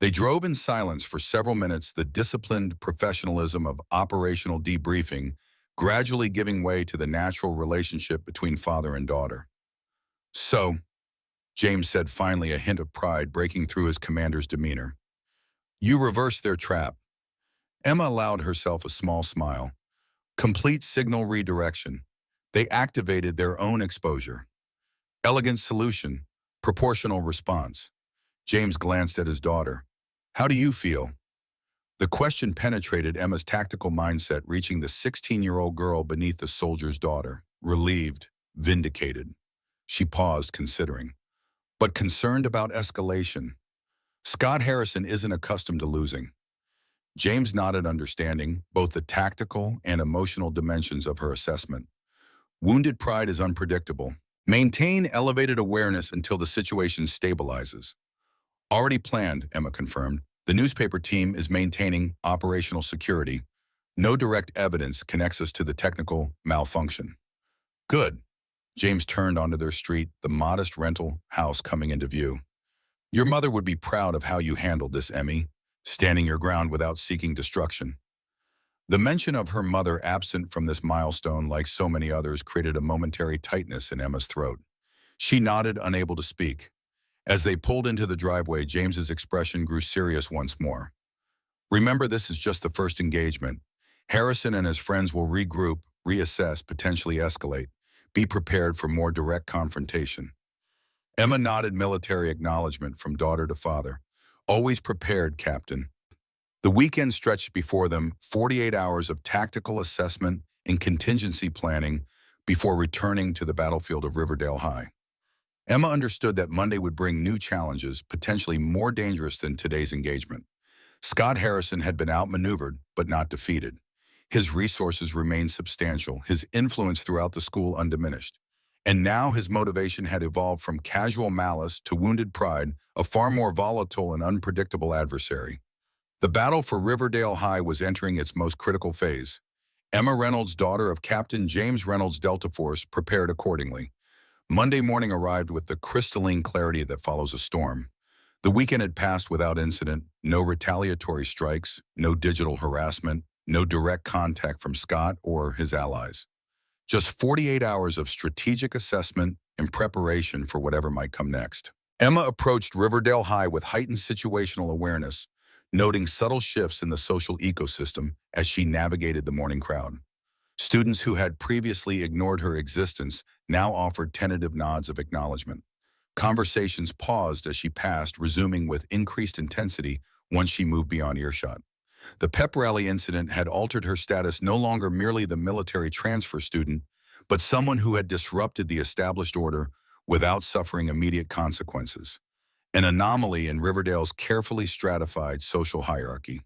S1: They drove in silence for several minutes, the disciplined professionalism of operational debriefing gradually giving way to the natural relationship between father and daughter. So, James said finally, a hint of pride breaking through his commander's demeanor. You reversed their trap. Emma allowed herself a small smile. Complete signal redirection. They activated their own exposure. Elegant solution. Proportional response. James glanced at his daughter. How do you feel? The question penetrated Emma's tactical mindset, reaching the 16-year-old girl beneath the soldier's daughter. Relieved, vindicated. She paused, considering. But concerned about escalation. Scott Harrison isn't accustomed to losing. James nodded, understanding both the tactical and emotional dimensions of her assessment. Wounded pride is unpredictable. Maintain elevated awareness until the situation stabilizes. Already planned, Emma confirmed. The newspaper team is maintaining operational security. No direct evidence connects us to the technical malfunction. Good. James turned onto their street, the modest rental house coming into view. Your mother would be proud of how you handled this, Emmy, standing your ground without seeking destruction. The mention of her mother absent from this milestone, like so many others, created a momentary tightness in Emma's throat. She nodded, unable to speak. As they pulled into the driveway, James's expression grew serious once more. Remember, this is just the first engagement. Harrison and his friends will regroup, reassess, potentially escalate. Be prepared for more direct confrontation. Emma nodded military acknowledgement from daughter to father. Always prepared, Captain. The weekend stretched before them, 48 hours of tactical assessment and contingency planning before returning to the battlefield of Riverdale High. Emma understood that Monday would bring new challenges, potentially more dangerous than today's engagement. Scott Harrison had been outmaneuvered, but not defeated. His resources remained substantial, his influence throughout the school undiminished. And now his motivation had evolved from casual malice to wounded pride, a far more volatile and unpredictable adversary. The battle for Riverdale High was entering its most critical phase. Emma Reynolds, daughter of Captain James Reynolds, Delta Force, prepared accordingly. Monday morning arrived with the crystalline clarity that follows a storm. The weekend had passed without incident, no retaliatory strikes, no digital harassment, no direct contact from Scott or his allies. Just 48 hours of strategic assessment and preparation for whatever might come next. Emma approached Riverdale High with heightened situational awareness, noting subtle shifts in the social ecosystem as she navigated the morning crowd. Students who had previously ignored her existence now offered tentative nods of acknowledgement. Conversations paused as she passed, resuming with increased intensity once she moved beyond earshot. The pep rally incident had altered her status, no longer merely the military transfer student, but someone who had disrupted the established order without suffering immediate consequences. An anomaly in Riverdale's carefully stratified social hierarchy.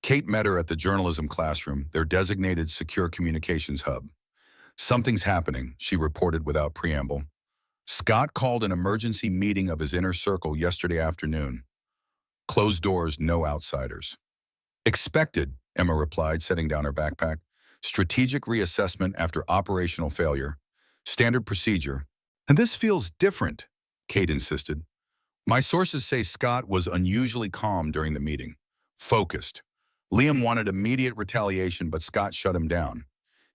S1: Kate met her at the journalism classroom, their designated secure communications hub. Something's happening, she reported without preamble. Scott called an emergency meeting of his inner circle yesterday afternoon. Closed doors, no outsiders. Expected, Emma replied, setting down her backpack. Strategic reassessment after operational failure. Standard procedure. And this feels different, Kate insisted. My sources say Scott was unusually calm during the meeting. Focused. Liam wanted immediate retaliation, but Scott shut him down.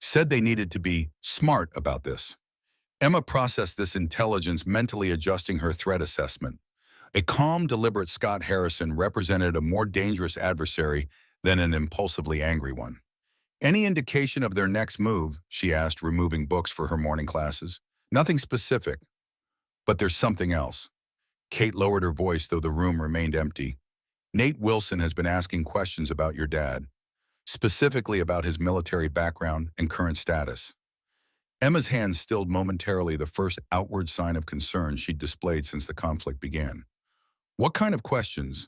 S1: said they needed to be smart about this. Emma processed this intelligence, mentally adjusting her threat assessment. A calm, deliberate Scott Harrison represented a more dangerous adversary than an impulsively angry one. Any indication of their next move, she asked, removing books for her morning classes. Nothing specific, but there's something else. Kate lowered her voice, though the room remained empty. Nate Wilson has been asking questions about your dad, specifically about his military background and current status. Emma's hand stilled momentarily, the first outward sign of concern she'd displayed since the conflict began. What kind of questions?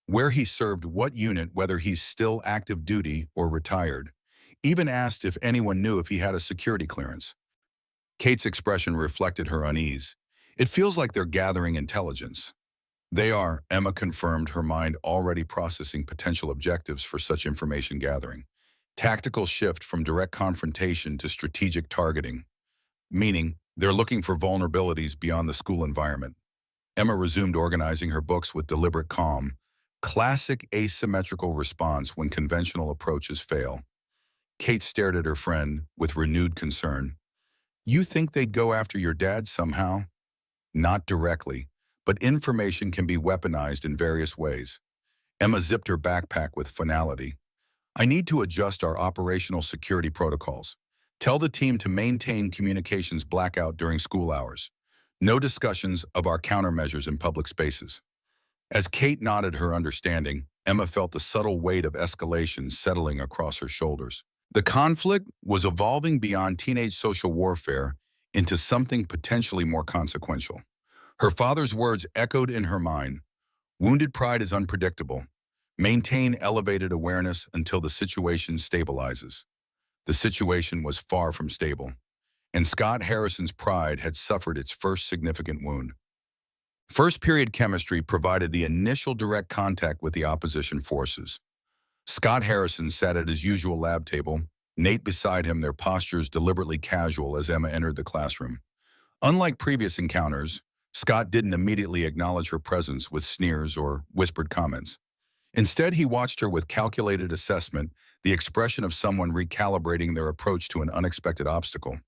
S1: Where he served, what unit, whether he's still active duty or retired. Even asked if anyone knew if he had a security clearance. Kate's expression reflected her unease. It feels like they're gathering intelligence. They are, Emma confirmed, her mind already processing potential objectives for such information gathering. Tactical shift from direct confrontation to strategic targeting, meaning they're looking for vulnerabilities beyond the school environment. Emma resumed organizing her books with deliberate calm. Classic asymmetrical response when conventional approaches fail. Kate stared at her friend with renewed concern. You think they'd go after your dad somehow? Not directly, but information can be weaponized in various ways. Emma zipped her backpack with finality. I need to adjust our operational security protocols. Tell the team to maintain communications blackout during school hours. No discussions of our countermeasures in public spaces. As Kate nodded her understanding, Emma felt the subtle weight of escalation settling across her shoulders. The conflict was evolving beyond teenage social warfare into something potentially more consequential. Her father's words echoed in her mind. Wounded pride is unpredictable. Maintain elevated awareness until the situation stabilizes. The situation was far from stable, and Scott Harrison's pride had suffered its first significant wound. First period chemistry provided the initial direct contact with the opposition forces. Scott Harrison sat at his usual lab table, Nate beside him, their postures deliberately casual as Emma entered the classroom. Unlike previous encounters, Scott didn't immediately acknowledge her presence with sneers or whispered comments. Instead, he watched her with calculated assessment, the expression of someone recalibrating their approach to an unexpected obstacle.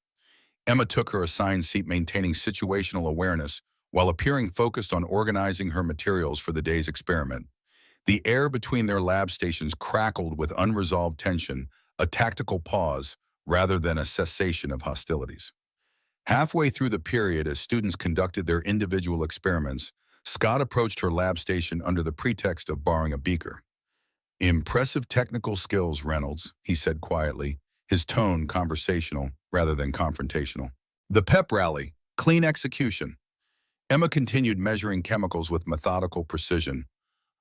S1: Emma took her assigned seat, maintaining situational awareness while appearing focused on organizing her materials for the day's experiment. The air between their lab stations crackled with unresolved tension, a tactical pause rather than a cessation of hostilities. Halfway through the period, as students conducted their individual experiments, Scott approached her lab station under the pretext of borrowing a beaker. Impressive technical skills, Reynolds, he said quietly, his tone conversational rather than confrontational. The pep rally, clean execution. Emma continued measuring chemicals with methodical precision.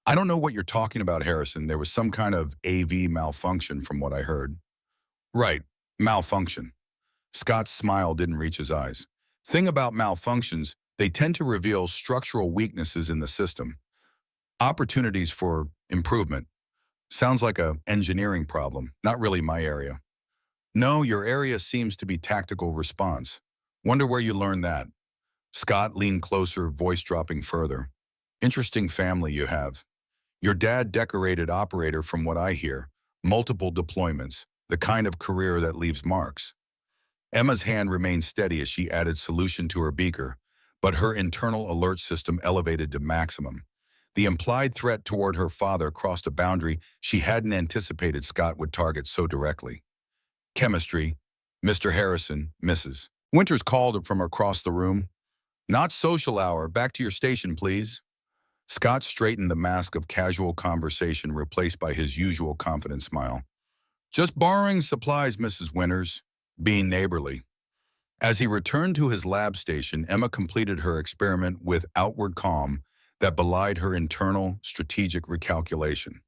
S1: I don't know what you're talking about, Harrison. There was some kind of AV malfunction from what I heard. Right, malfunction. Scott's smile didn't reach his eyes. Thing about malfunctions, they tend to reveal structural weaknesses in the system. Opportunities for improvement. Sounds like an engineering problem, not really my area. No, your area seems to be tactical response. Wonder where you learned that. Scott leaned closer, voice dropping further. Interesting family you have. Your dad decorated operator from what I hear. Multiple deployments, the kind of career that leaves marks. Emma's hand remained steady as she added solution to her beaker, but her internal alert system elevated to maximum. The implied threat toward her father crossed a boundary she hadn't anticipated Scott would target so directly. Chemistry, Mr. Harrison, Mrs. Winters called from across the room. Not social hour, back to your station, please. Scott straightened the mask of casual conversation replaced by his usual confident smile. Just borrowing supplies, Mrs. Winters, being neighborly. As he returned to his lab station, Emma completed her experiment with outward calm that belied her internal strategic recalculation.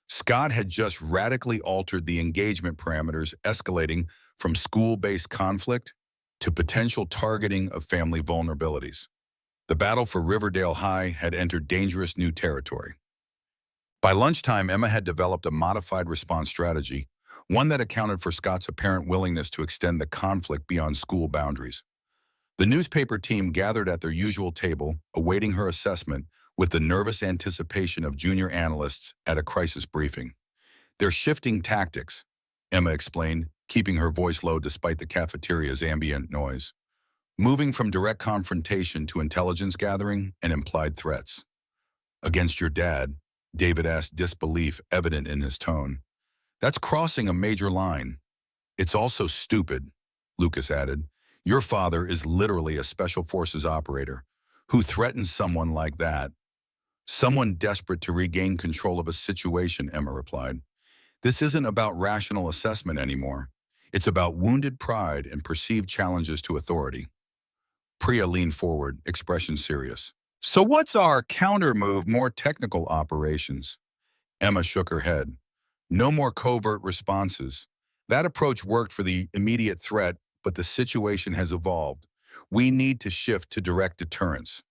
S1: Scott had just radically altered the engagement parameters, escalating from school-based conflict to potential targeting of family vulnerabilities. The battle for Riverdale High had entered dangerous new territory. By lunchtime, Emma had developed a modified response strategy, one that accounted for Scott's apparent willingness to extend the conflict beyond school boundaries. The newspaper team gathered at their usual table, awaiting her assessment with the nervous anticipation of junior analysts at a crisis briefing. They're shifting tactics, Emma explained, keeping her voice low despite the cafeteria's ambient noise. Moving from direct confrontation to intelligence gathering and implied threats. Against your dad, David asked, disbelief evident in his tone. That's crossing a major line. It's also stupid, Lucas added. Your father is literally a special forces operator. Who threatens someone like that? Someone desperate to regain control of a situation, Emma replied. This isn't about rational assessment anymore. It's about wounded pride and perceived challenges to authority. Priya leaned forward, expression serious. So what's our counter move, more technical operations? Emma shook her head. No more covert responses. That approach worked for the immediate threat, but the situation has evolved. We need to shift to direct deterrence.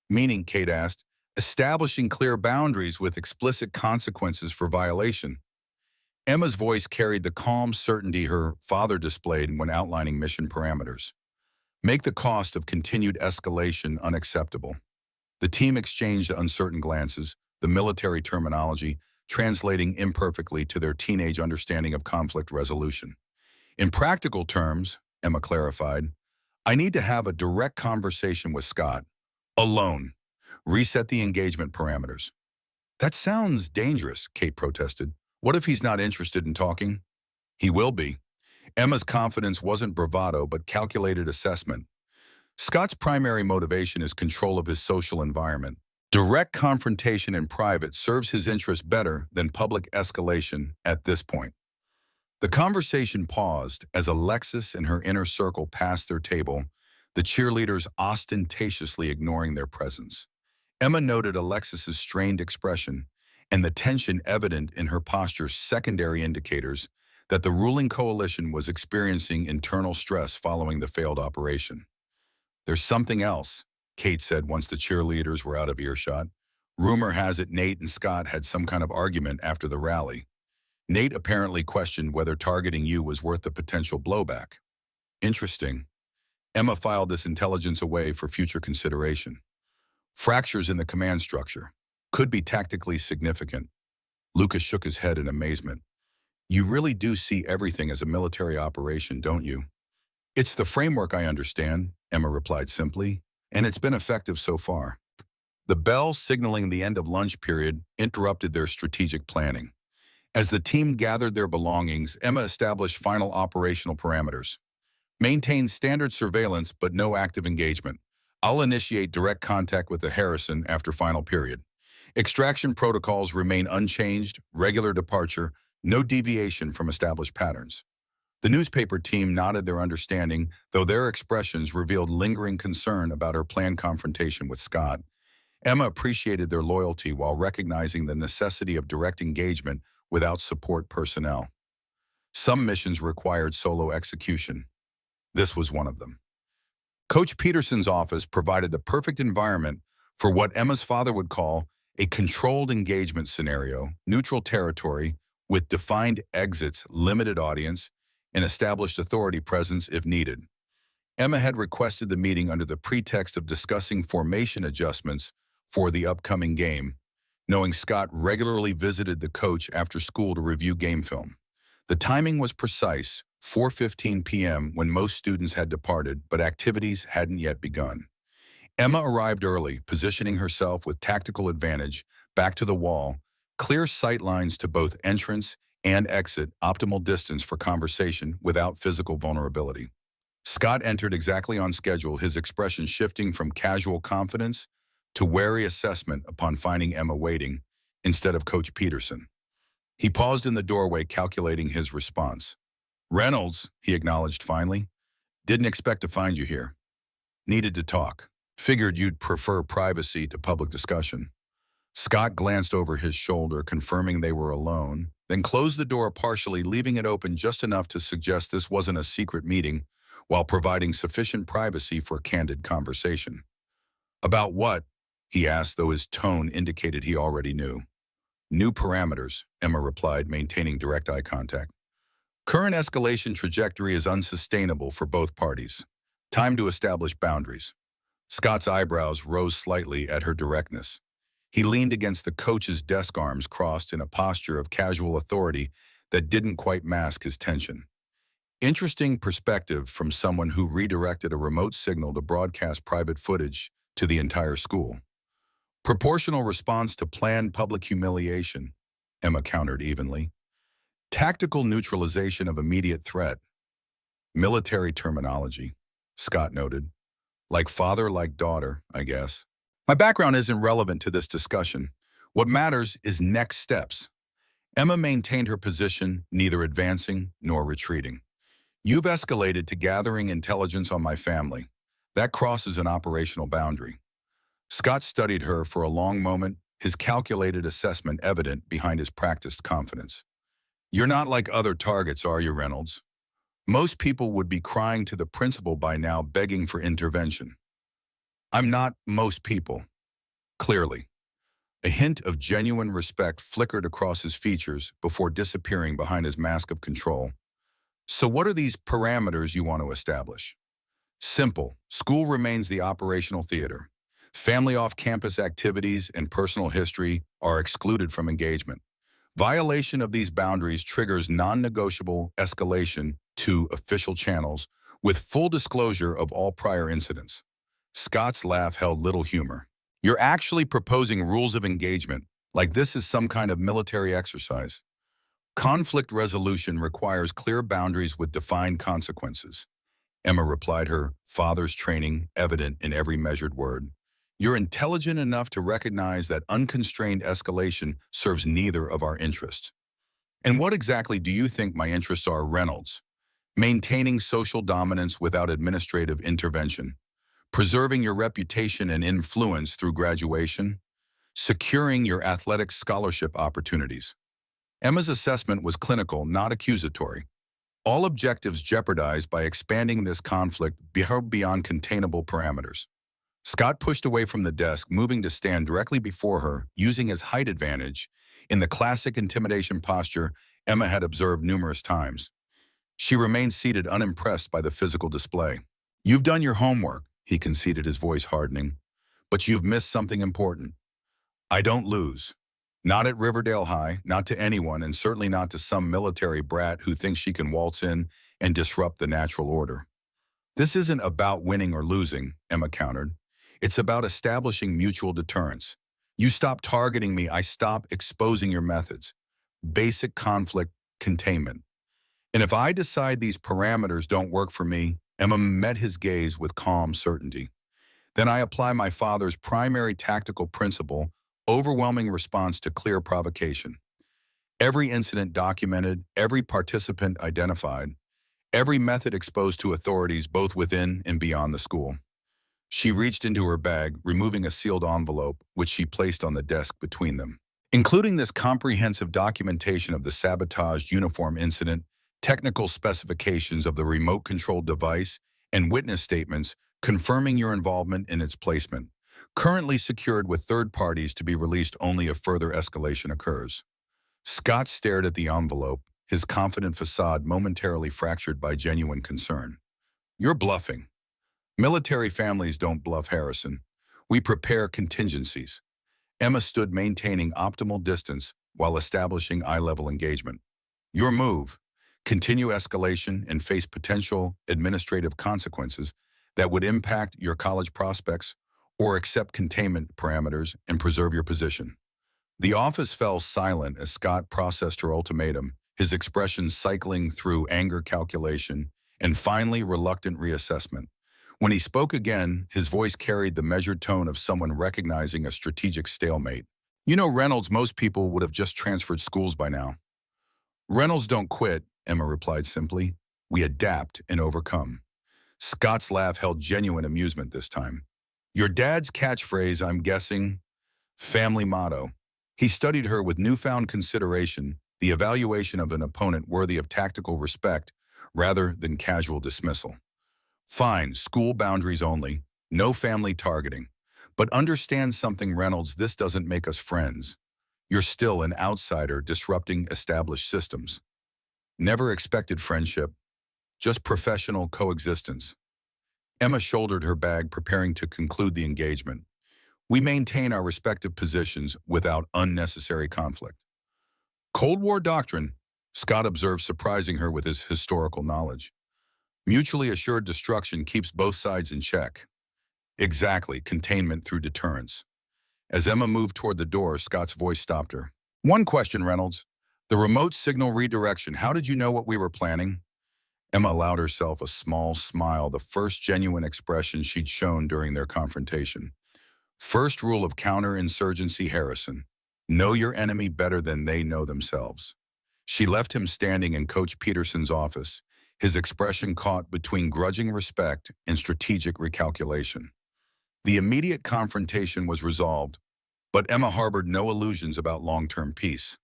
S1: Meaning, Kate asked, establishing clear boundaries with explicit consequences for violation. Emma's voice carried the calm certainty her father displayed when outlining mission parameters. Make the cost of continued escalation unacceptable. The team exchanged uncertain glances, the military terminology translating imperfectly to their teenage understanding of conflict resolution. In practical terms, Emma clarified, I need to have a direct conversation with Scott. Alone. Reset the engagement parameters. That sounds dangerous, Kate protested. What if he's not interested in talking? He will be. Emma's confidence wasn't bravado but calculated assessment. Scott's primary motivation is control of his social environment. Direct confrontation in private serves his interests better than public escalation at this point. The conversation paused as Alexis and her inner circle passed their table, the cheerleaders ostentatiously ignoring their presence. Emma noted Alexis's strained expression and the tension evident in her posture, secondary indicators that the ruling coalition was experiencing internal stress following the failed operation. There's something else, Kate said once the cheerleaders were out of earshot. Rumor has it Nate and Scott had some kind of argument after the rally. Nate apparently questioned whether targeting you was worth the potential blowback. Interesting. Emma filed this intelligence away for future consideration. Fractures in the command structure. Could be tactically significant. Lucas shook his head in amazement. You really do see everything as a military operation, don't you? It's the framework I understand, Emma replied simply, and it's been effective so far. The bell signaling the end of lunch period interrupted their strategic planning. As the team gathered their belongings, Emma established final operational parameters. Maintain standard surveillance but no active engagement. I'll initiate direct contact with the Harrison after final period. Extraction protocols remain unchanged, regular departure, no deviation from established patterns. The newspaper team nodded their understanding, though their expressions revealed lingering concern about her planned confrontation with Scott. Emma appreciated their loyalty while recognizing the necessity of direct engagement without support personnel. Some missions required solo execution. This was one of them. Coach Peterson's office provided the perfect environment for what Emma's father would call a controlled engagement scenario, neutral territory with defined exits, limited audience, and established authority presence if needed. Emma had requested the meeting under the pretext of discussing formation adjustments for the upcoming game, knowing Scott regularly visited the coach after school to review game film. The timing was precise, 4:15 p.m. when most students had departed, but activities hadn't yet begun. Emma arrived early, positioning herself with tactical advantage, back to the wall, clear sight lines to both entrance and exit, optimal distance for conversation without physical vulnerability. Scott entered exactly on schedule, his expression shifting from casual confidence to wary assessment upon finding Emma waiting instead of Coach Peterson. He paused in the doorway, calculating his response. Reynolds, he acknowledged finally, didn't expect to find you here. Needed to talk. Figured you'd prefer privacy to public discussion. Scott glanced over his shoulder, confirming they were alone, then closed the door partially, leaving it open just enough to suggest this wasn't a secret meeting, while providing sufficient privacy for candid conversation. About what? He asked, though his tone indicated he already knew. New parameters, Emma replied, maintaining direct eye contact. Current escalation trajectory is unsustainable for both parties. Time to establish boundaries. Scott's eyebrows rose slightly at her directness. He leaned against the coach's desk, arms crossed in a posture of casual authority that didn't quite mask his tension. Interesting perspective from someone who redirected a remote signal to broadcast private footage to the entire school. Proportional response to planned public humiliation, Emma countered evenly. Tactical neutralization of immediate threat, military terminology, Scott noted. Like father, like daughter, I guess. My background isn't relevant to this discussion. What matters is next steps. Emma maintained her position, neither advancing nor retreating. You've escalated to gathering intelligence on my family. That crosses an operational boundary. Scott studied her for a long moment, his calculated assessment evident behind his practiced confidence. You're not like other targets, are you, Reynolds? Most people would be crying to the principal by now, begging for intervention. I'm not most people, clearly. A hint of genuine respect flickered across his features before disappearing behind his mask of control. So what are these parameters you want to establish? Simple. School remains the operational theater. Family off-campus activities and personal history are excluded from engagement. Violation of these boundaries triggers non-negotiable escalation to official channels with full disclosure of all prior incidents. Scott's laugh held little humor. You're actually proposing rules of engagement, like this is some kind of military exercise. Conflict resolution requires clear boundaries with defined consequences. Emma replied, her father's training evident in every measured word. You're intelligent enough to recognize that unconstrained escalation serves neither of our interests. And what exactly do you think my interests are, Reynolds? Maintaining social dominance without administrative intervention, preserving your reputation and influence through graduation, securing your athletic scholarship opportunities. Emma's assessment was clinical, not accusatory. All objectives jeopardized by expanding this conflict beyond containable parameters. Scott pushed away from the desk, moving to stand directly before her, using his height advantage in the classic intimidation posture Emma had observed numerous times. She remained seated, unimpressed by the physical display. You've done your homework, he conceded, his voice hardening, but you've missed something important. I don't lose. Not at Riverdale High, not to anyone, and certainly not to some military brat who thinks she can waltz in and disrupt the natural order. This isn't about winning or losing, Emma countered. It's about establishing mutual deterrence. You stop targeting me, I stop exposing your methods. Basic conflict containment. And if I decide these parameters don't work for me, Emma met his gaze with calm certainty. Then I apply my father's primary tactical principle, overwhelming response to clear provocation. Every incident documented, every participant identified, every method exposed to authorities both within and beyond the school. She reached into her bag, removing a sealed envelope, which she placed on the desk between them. Including this comprehensive documentation of the sabotaged uniform incident, technical specifications of the remote-controlled device, and witness statements confirming your involvement in its placement, currently secured with third parties to be released only if further escalation occurs. Scott stared at the envelope, his confident facade momentarily fractured by genuine concern. You're bluffing. Military families don't bluff, Harrison. We prepare contingencies. Emma stood maintaining optimal distance while establishing eye-level engagement. Your move, continue escalation and face potential administrative consequences that would impact your college prospects, or accept containment parameters and preserve your position. The office fell silent as Scott processed her ultimatum, his expression cycling through anger, calculation, and finally reluctant reassessment. When he spoke again, his voice carried the measured tone of someone recognizing a strategic stalemate. You know, Reynolds, most people would have just transferred schools by now. Reynolds don't quit, Emma replied simply. We adapt and overcome. Scott's laugh held genuine amusement this time. Your dad's catchphrase, I'm guessing, family motto. He studied her with newfound consideration, the evaluation of an opponent worthy of tactical respect rather than casual dismissal. Fine, school boundaries only, no family targeting. But understand something, Reynolds, this doesn't make us friends. You're still an outsider disrupting established systems. Never expected friendship, just professional coexistence. Emma shouldered her bag, preparing to conclude the engagement. We maintain our respective positions without unnecessary conflict. Cold War doctrine, Scott observed, surprising her with his historical knowledge. Mutually assured destruction keeps both sides in check. Exactly, containment through deterrence. As Emma moved toward the door, Scott's voice stopped her. One question, Reynolds. The remote signal redirection, how did you know what we were planning? Emma allowed herself a small smile, the first genuine expression she'd shown during their confrontation. First rule of counterinsurgency, Harrison. Know your enemy better than they know themselves. She left him standing in Coach Peterson's office, his expression caught between grudging respect and strategic recalculation. The immediate confrontation was resolved, but Emma harbored no illusions about long-term peace.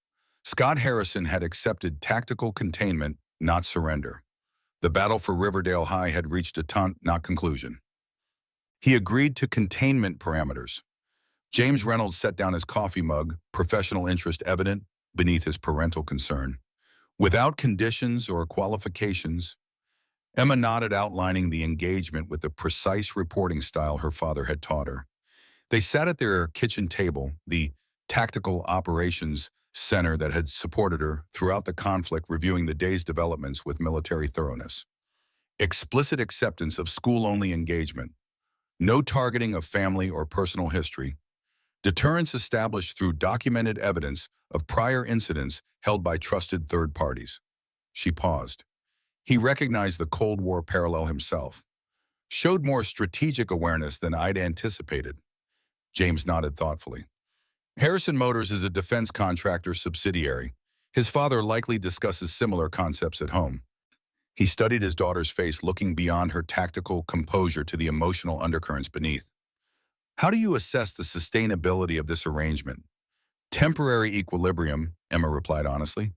S1: Scott Harrison had accepted tactical containment, not surrender. The battle for Riverdale High had reached a taunt, not conclusion. He agreed to containment parameters. James Reynolds set down his coffee mug, professional interest evident beneath his parental concern. Without conditions or qualifications, Emma nodded, outlining the engagement with the precise reporting style her father had taught her. They sat at their kitchen table, the tactical operations center that had supported her throughout the conflict, reviewing the day's developments with military thoroughness. Explicit acceptance of school-only engagement. No targeting of family or personal history. Deterrence established through documented evidence of prior incidents held by trusted third parties. She paused. He recognized the Cold War parallel himself. Showed more strategic awareness than I'd anticipated. James nodded thoughtfully. Harrison Motors is a defense contractor subsidiary. His father likely discusses similar concepts at home. He studied his daughter's face, looking beyond her tactical composure to the emotional undercurrents beneath. How do you assess the sustainability of this arrangement? Temporary equilibrium, Emma replied honestly.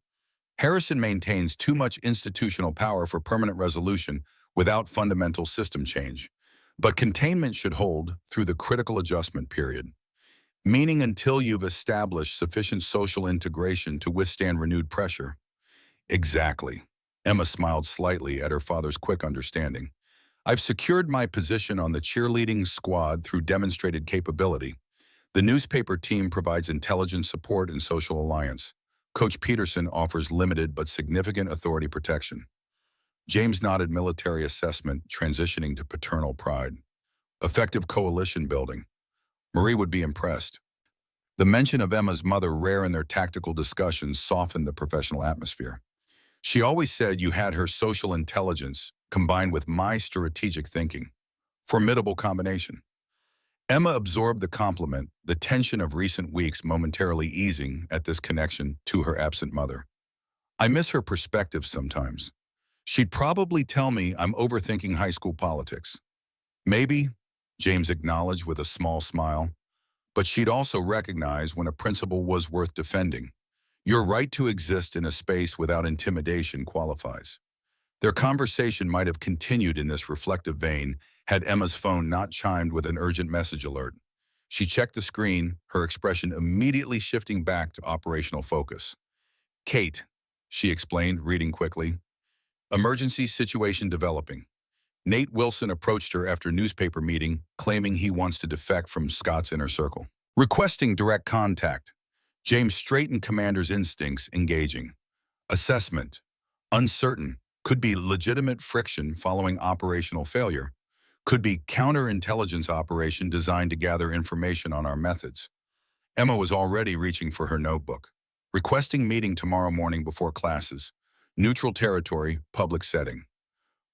S1: Harrison maintains too much institutional power for permanent resolution without fundamental system change. But containment should hold through the critical adjustment period, meaning until you've established sufficient social integration to withstand renewed pressure. Exactly. Emma smiled slightly at her father's quick understanding. I've secured my position on the cheerleading squad through demonstrated capability. The newspaper team provides intelligence support and social alliance. Coach Peterson offers limited but significant authority protection. James nodded, military assessment transitioning to paternal pride. Effective coalition building. Marie would be impressed. The mention of Emma's mother, rare in their tactical discussions, softened the professional atmosphere. She always said you had her social intelligence combined with my strategic thinking. Formidable combination. Emma absorbed the compliment, the tension of recent weeks momentarily easing at this connection to her absent mother. I miss her perspective sometimes. She'd probably tell me I'm overthinking high school politics. Maybe, James acknowledged with a small smile, but she'd also recognize when a principle was worth defending. Your right to exist in a space without intimidation qualifies. Their conversation might have continued in this reflective vein had Emma's phone not chimed with an urgent message alert. She checked the screen, her expression immediately shifting back to operational focus. Kate, she explained, reading quickly. Emergency situation developing. Nate Wilson approached her after newspaper meeting, claiming he wants to defect from Scott's inner circle. Requesting direct contact. James straightened commander's instincts, engaging. Assessment. Uncertain. Could be legitimate friction following operational failure. Could be counterintelligence operation designed to gather information on our methods. Emma was already reaching for her notebook. Requesting meeting tomorrow morning before classes. Neutral territory, public setting.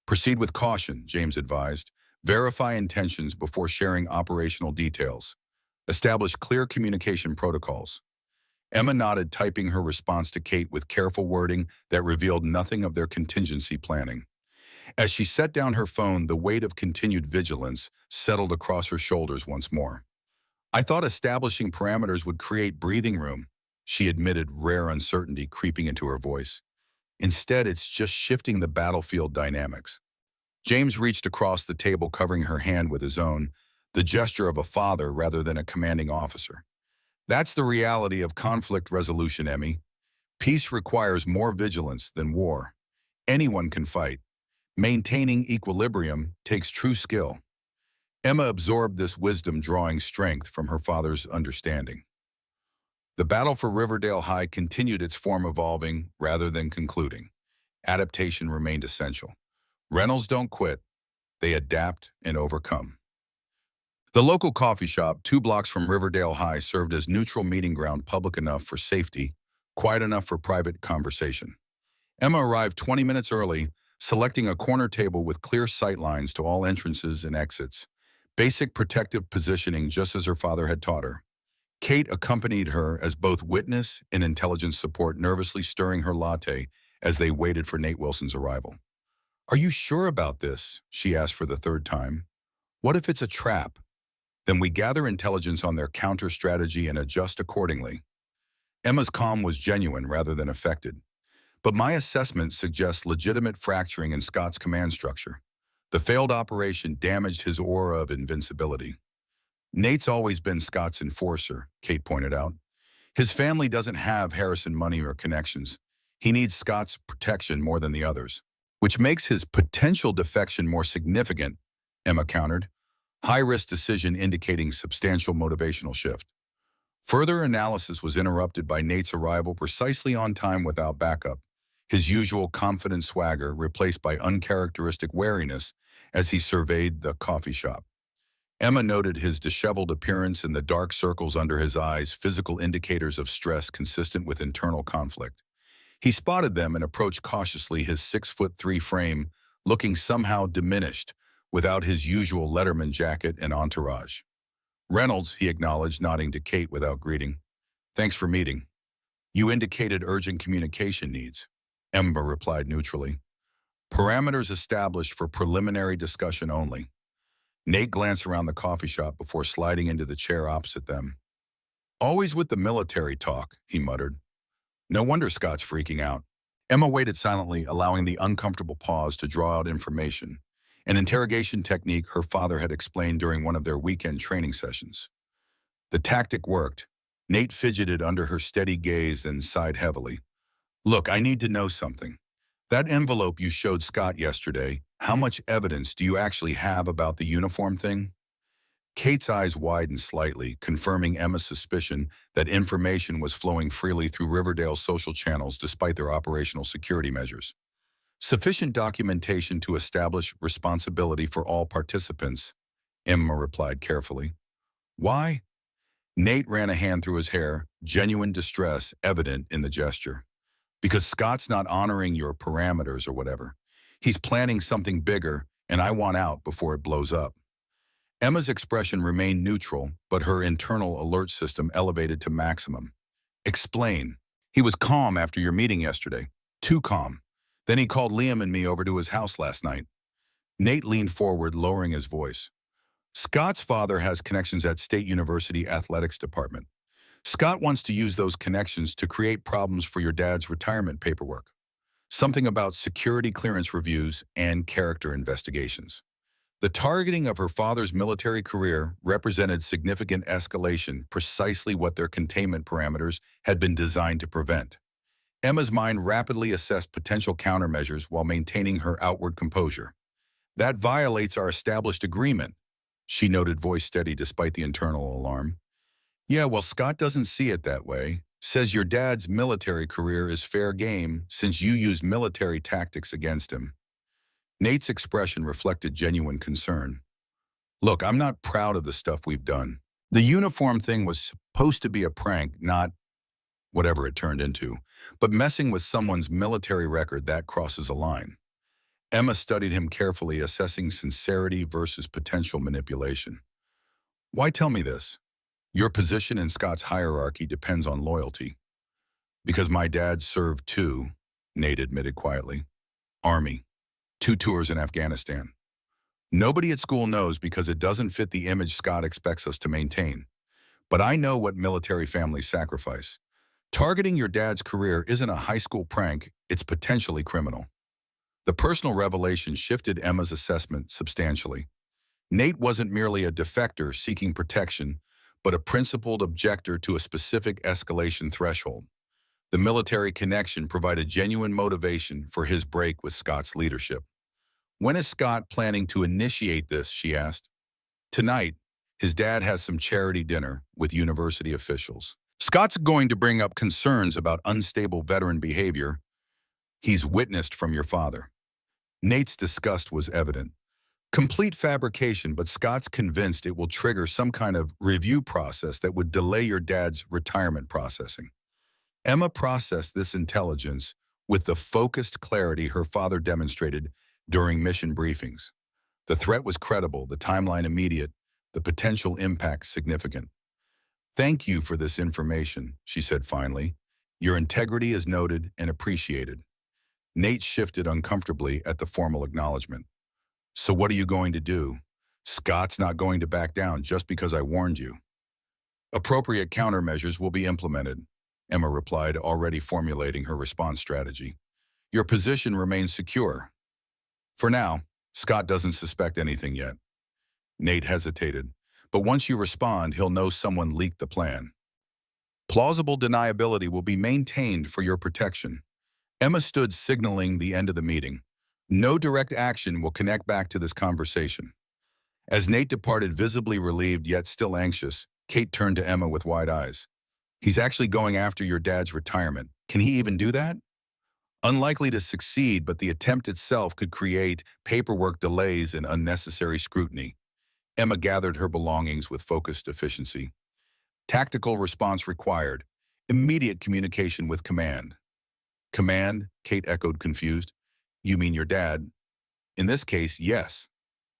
S1: Proceed with caution, James advised. Verify intentions before sharing operational details. Establish clear communication protocols. Emma nodded, typing her response to Kate with careful wording that revealed nothing of their contingency planning. As she set down her phone, the weight of continued vigilance settled across her shoulders once more. I thought establishing parameters would create breathing room, she admitted, rare uncertainty creeping into her voice. Instead, it's just shifting the battlefield dynamics. James reached across the table, covering her hand with his own, the gesture of a father rather than a commanding officer. That's the reality of conflict resolution, Emmy. Peace requires more vigilance than war. Anyone can fight. Maintaining equilibrium takes true skill. Emma absorbed this wisdom, drawing strength from her father's understanding. The battle for Riverdale High continued its form evolving rather than concluding. Adaptation remained essential. Reynolds don't quit, they adapt and overcome. The local coffee shop, 2 blocks from Riverdale High, served as neutral meeting ground, public enough for safety, quiet enough for private conversation. Emma arrived 20 minutes early, selecting a corner table with clear sight lines to all entrances and exits. Basic protective positioning, just as her father had taught her. Kate accompanied her as both witness and intelligence support, nervously stirring her latte as they waited for Nate Wilson's arrival. "Are you sure about this?" she asked for the third time. "What if it's a trap? Then we gather intelligence on their counter strategy and adjust accordingly." Emma's calm was genuine rather than affected. "But my assessment suggests legitimate fracturing in Scott's command structure. The failed operation damaged his aura of invincibility." "Nate's always been Scott's enforcer," Kate pointed out. "His family doesn't have Harrison money or connections. He needs Scott's protection more than the others, which makes his potential defection more significant," Emma countered. "High-risk decision indicating substantial motivational shift." Further analysis was interrupted by Nate's arrival precisely on time without backup, his usual confident swagger replaced by uncharacteristic wariness as he surveyed the coffee shop. Emma noted his disheveled appearance and the dark circles under his eyes, physical indicators of stress consistent with internal conflict. He spotted them and approached cautiously, his 6'3" frame looking somehow diminished without his usual Letterman jacket and entourage. "Reynolds," he acknowledged, nodding to Kate without greeting. "Thanks for meeting." "You indicated urgent communication needs," Emma replied neutrally. "Parameters established for preliminary discussion only." Nate glanced around the coffee shop before sliding into the chair opposite them. "Always with the military talk," he muttered. "No wonder Scott's freaking out." Emma waited silently, allowing the uncomfortable pause to draw out information, an interrogation technique her father had explained during one of their weekend training sessions. The tactic worked. Nate fidgeted under her steady gaze and sighed heavily. "Look, I need to know something. That envelope you showed Scott yesterday, how much evidence do you actually have about the uniform thing?" Kate's eyes widened slightly, confirming Emma's suspicion that information was flowing freely through Riverdale's social channels despite their operational security measures. "Sufficient documentation to establish responsibility for all participants," Emma replied carefully. "Why?" Nate ran a hand through his hair, genuine distress evident in the gesture. "Because Scott's not honoring your parameters or whatever. He's planning something bigger, and I want out before it blows up." Emma's expression remained neutral, but her internal alert system elevated to maximum. "Explain." "He was calm after your meeting yesterday. Too calm. Then he called Liam and me over to his house last night." Nate leaned forward, lowering his voice. "Scott's father has connections at State University Athletics Department. Scott wants to use those connections to create problems for your dad's retirement paperwork. Something about security clearance reviews and character investigations." The targeting of her father's military career represented significant escalation, precisely what their containment parameters had been designed to prevent. Emma's mind rapidly assessed potential countermeasures while maintaining her outward composure. "That violates our established agreement," she noted, voice steady despite the internal alarm. "Yeah, well, Scott doesn't see it that way. Says your dad's military career is fair game since you used military tactics against him." Nate's expression reflected genuine concern. "Look, I'm not proud of the stuff we've done. The uniform thing was supposed to be a prank, not whatever it turned into. But messing with someone's military record, that crosses a line." Emma studied him carefully, assessing sincerity versus potential manipulation. "Why tell me this?" "Your position in Scott's hierarchy depends on loyalty." "Because my dad served too," Nate admitted quietly. "Army. 2 tours in Afghanistan. Nobody at school knows because it doesn't fit the image Scott expects us to maintain. But I know what military families sacrifice. Targeting your dad's career isn't a high school prank, it's potentially criminal." The personal revelation shifted Emma's assessment substantially. Nate wasn't merely a defector seeking protection, but a principled objector to a specific escalation threshold. The military connection provided genuine motivation for his break with Scott's leadership. "When is Scott planning to initiate this?" she asked. "Tonight. His dad has some charity dinner with university officials. Scott's going to bring up concerns about unstable veteran behavior he's witnessed from your father. Nate's disgust was evident. Complete fabrication, but Scott's convinced it will trigger some kind of review process that would delay your dad's retirement processing. Emma processed this intelligence with the focused clarity her father demonstrated during mission briefings. The threat was credible, the timeline immediate, the potential impact significant. "Thank you for this information," she said finally. "Your integrity is noted and appreciated." Nate shifted uncomfortably at the formal acknowledgement. "So what are you going to do?" "Scott's not going to back down just because I warned you." "Appropriate countermeasures will be implemented," Emma replied, already formulating her response strategy. "Your position remains secure. For now, Scott doesn't suspect anything yet." Nate hesitated. "But once you respond, he'll know someone leaked the plan." "Plausible deniability will be maintained for your protection." Emma stood, signaling the end of the meeting. "No direct action will connect back to this conversation." As Nate departed, visibly relieved yet still anxious, Kate turned to Emma with wide eyes. "He's actually going after your dad's retirement. Can he even do that?" "Unlikely to succeed, but the attempt itself could create paperwork delays and unnecessary scrutiny." Emma gathered her belongings with focused efficiency. "Tactical response required. Immediate communication with command." "Command?" Kate echoed, confused. "You mean your dad?" "In this case, yes."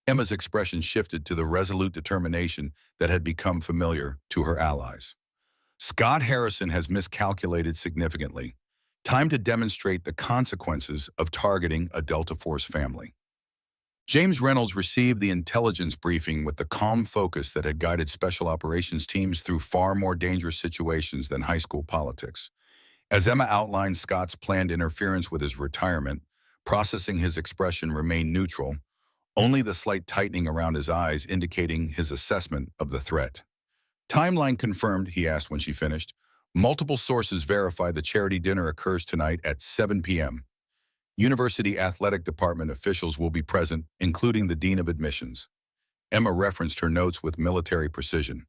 S1: Emma's expression shifted to the resolute determination that had become familiar to her allies. "Scott Harrison has miscalculated significantly. Time to demonstrate the consequences of targeting a Delta Force family." James Reynolds received the intelligence briefing with the calm focus that had guided special operations teams through far more dangerous situations than high school politics. As Emma outlined Scott's planned interference with his retirement, processing his expression remained neutral, only the slight tightening around his eyes indicating his assessment of the threat. "Timeline confirmed," he asked when she finished. "Multiple sources verify the charity dinner occurs tonight at 7 p.m. University Athletic Department officials will be present, including the Dean of Admissions." Emma referenced her notes with military precision.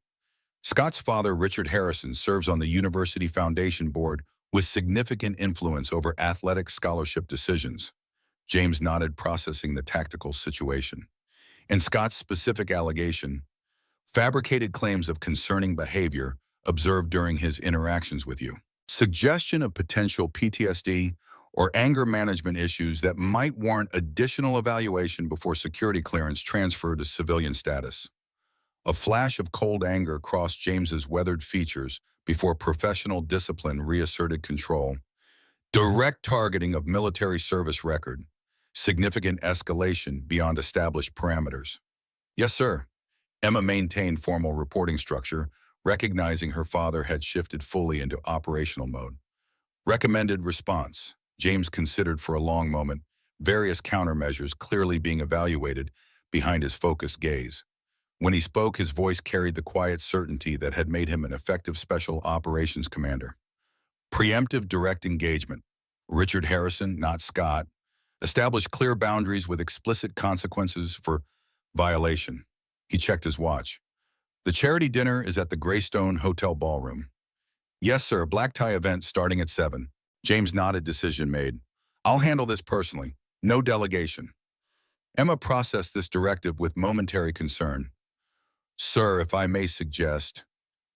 S1: "Scott's father, Richard Harrison, serves on the University Foundation Board with significant influence over athletic scholarship decisions." James nodded, processing the tactical situation. "And Scott's specific allegation, fabricated claims of concerning behavior observed during his interactions with you. Suggestion of potential PTSD or anger management issues that might warrant additional evaluation before security clearance transfer to civilian status." A flash of cold anger crossed James's weathered features before professional discipline reasserted control. "Direct targeting of military service record. Significant escalation beyond established parameters." "Yes, sir." Emma maintained formal reporting structure, recognizing her father had shifted fully into operational mode. "Recommended response." James considered for a long moment, various countermeasures clearly being evaluated behind his focused gaze. When he spoke, his voice carried the quiet certainty that had made him an effective special operations commander. "Preemptive direct engagement. Richard Harrison, not Scott. Establish clear boundaries with explicit consequences for violation." He checked his watch. "The charity dinner is at the Greystone Hotel Ballroom." "Yes, sir. Black tie event starting at 7. James nodded, decision made. "I'll handle this personally. No delegation." Emma processed this directive with momentary concern. "Sir, if I may suggest,